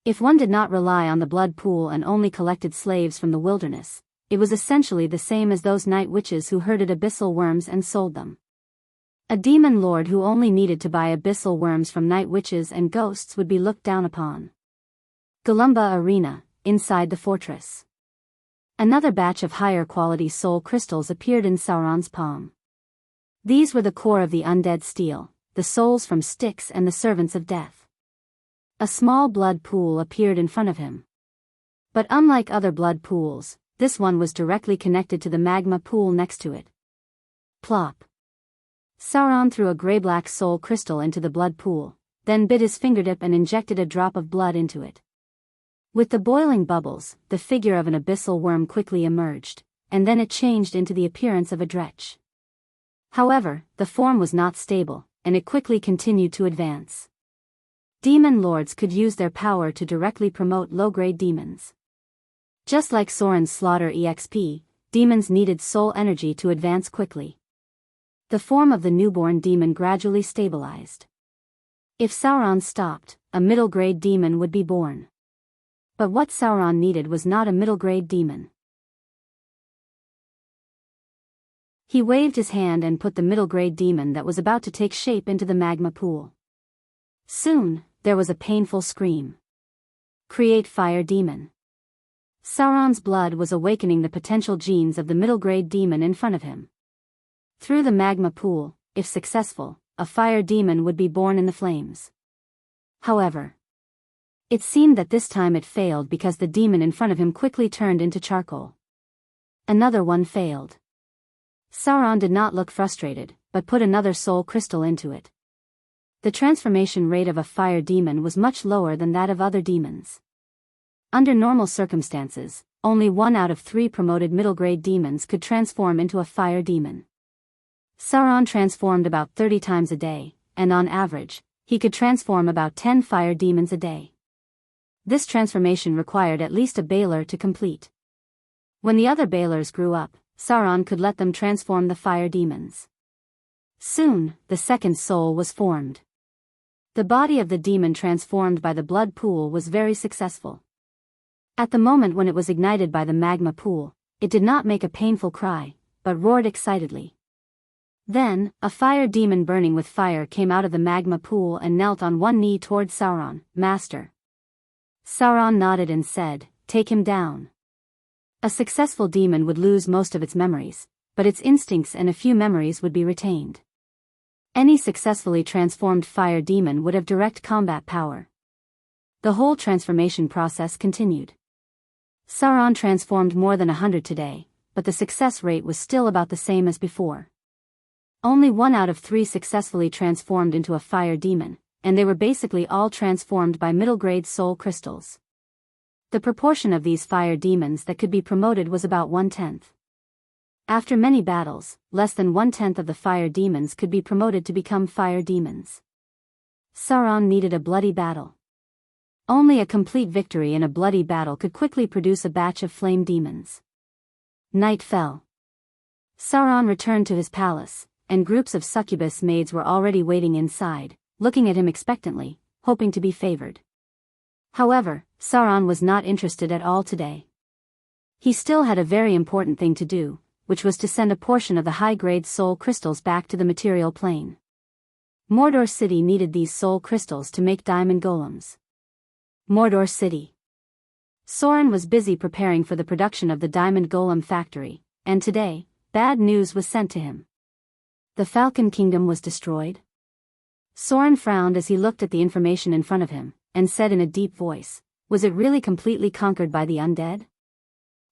If one did not rely on the blood pool and only collected slaves from the wilderness, it was essentially the same as those night witches who herded abyssal worms and sold them. A demon lord who only needed to buy abyssal worms from night witches and ghosts would be looked down upon. Galumba Arena, inside the fortress. Another batch of higher quality soul crystals appeared in Sauron's palm. These were the core of the undead steel, the souls from Styx and the servants of death. A small blood pool appeared in front of him. But unlike other blood pools, This one was directly connected to the magma pool next to it. Plop. Sauron threw a gray-black soul crystal into the blood pool, then bit his fingertip and injected a drop of blood into it. With the boiling bubbles, the figure of an abyssal worm quickly emerged, and then it changed into the appearance of a dretch. However, the form was not stable, and it quickly continued to advance. Demon lords could use their power to directly promote low-grade demons. Just like Sauron's slaughter EXP, demons needed soul energy to advance quickly. The form of the newborn demon gradually stabilized. If Sauron stopped, a middle-grade demon would be born. But what Sauron needed was not a middle-grade demon. He waved his hand and put the middle-grade demon that was about to take shape into the magma pool. Soon, there was a painful scream. Create fire demon. Sauron's blood was awakening the potential genes of the middle-grade demon in front of him. Through the magma pool, if successful, a fire demon would be born in the flames. However, it seemed that this time it failed because the demon in front of him quickly turned into charcoal. Another one failed. Sauron did not look frustrated, but put another soul crystal into it. The transformation rate of a fire demon was much lower than that of other demons. Under normal circumstances, only 1 out of 3 promoted middle-grade demons could transform into a fire demon. Sauron transformed about 30 times a day, and on average, he could transform about 10 fire demons a day. This transformation required at least a Baelor to complete. When the other Baelors grew up, Sauron could let them transform the fire demons. Soon, the second soul was formed. The body of the demon transformed by the blood pool was very successful. At the moment when it was ignited by the magma pool, it did not make a painful cry, but roared excitedly. Then, a fire demon burning with fire came out of the magma pool and knelt on one knee toward Sauron. Master. Sauron nodded and said, "Take him down." A successful demon would lose most of its memories, but its instincts and a few memories would be retained. Any successfully transformed fire demon would have direct combat power. The whole transformation process continued. Sauron transformed more than 100 today, but the success rate was still about the same as before. Only 1 out of 3 successfully transformed into a fire demon, and they were basically all transformed by middle-grade soul crystals. The proportion of these fire demons that could be promoted was about 1/10. After many battles, less than 1/10 of the fire demons could be promoted to become fire demons. Sauron needed a bloody battle. Only a complete victory in a bloody battle could quickly produce a batch of flame demons. Night fell. Sauron returned to his palace, and groups of succubus maids were already waiting inside, looking at him expectantly, hoping to be favored. However, Sauron was not interested at all today. He still had a very important thing to do, which was to send a portion of the high-grade soul crystals back to the material plane. Mordor City needed these soul crystals to make diamond golems. Mordor City. Sauron was busy preparing for the production of the diamond golem factory, and today, bad news was sent to him. The Falcon Kingdom was destroyed. Sauron frowned as he looked at the information in front of him, and said in a deep voice, "Was it really completely conquered by the undead?"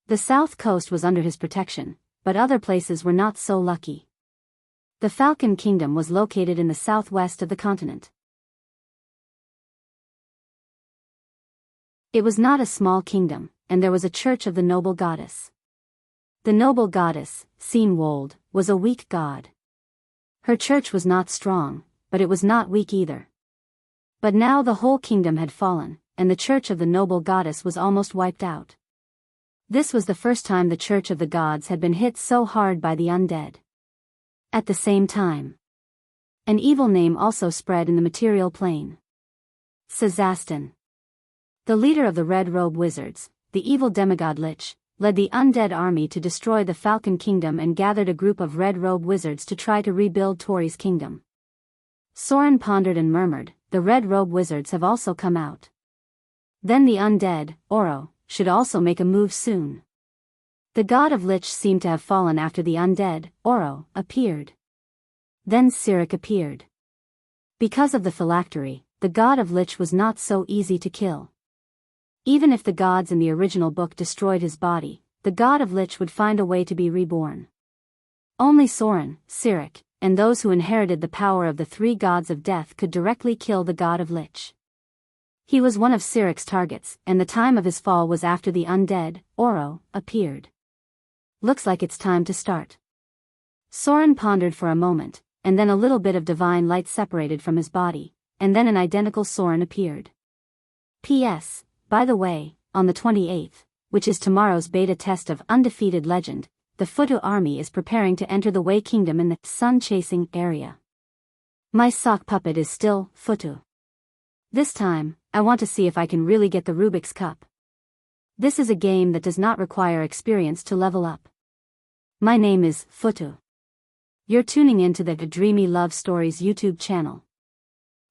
The south coast was under his protection, but other places were not so lucky. The Falcon Kingdom was located in the southwest of the continent. It was not a small kingdom, and there was a church of the noble goddess. The noble goddess, Seen-Wold, was a weak god. Her church was not strong, but it was not weak either. But now the whole kingdom had fallen, and the church of the noble goddess was almost wiped out. This was the first time the church of the gods had been hit so hard by the undead. At the same time, an evil name also spread in the material plane. Sazastan. The leader of the Red Robe Wizards, the evil demigod Lich, led the undead army to destroy the Falcon Kingdom and gathered a group of Red Robe Wizards to try to rebuild Tori's kingdom. Sauron pondered and murmured, "The Red Robe Wizards have also come out. Then the undead, Oro, should also make a move soon." The god of Lich seemed to have fallen after the undead, Oro, appeared. Then Sirik appeared. Because of the phylactery, the god of Lich was not so easy to kill. Even if the gods in the original book destroyed his body, the god of Lich would find a way to be reborn. Only Soren, Sirik, and those who inherited the power of the three gods of death could directly kill the god of Lich. He was one of Sirik's targets, and the time of his fall was after the undead, Oro, appeared. Looks like it's time to start. Soren pondered for a moment, and then a little bit of divine light separated from his body, and then an identical Soren appeared. P.S. By the way, on the 28th, which is tomorrow's beta test of Undefeated Legend, the Futu army is preparing to enter the Wei Kingdom in the sun-chasing area. My sock puppet is still Futu. This time, I want to see if I can really get the Rubik's Cup. This is a game that does not require experience to level up. My name is Futu. You're tuning into the Dreamy Love Stories YouTube channel.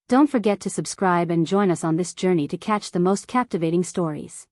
Don't forget to subscribe and join us on this journey to catch the most captivating stories.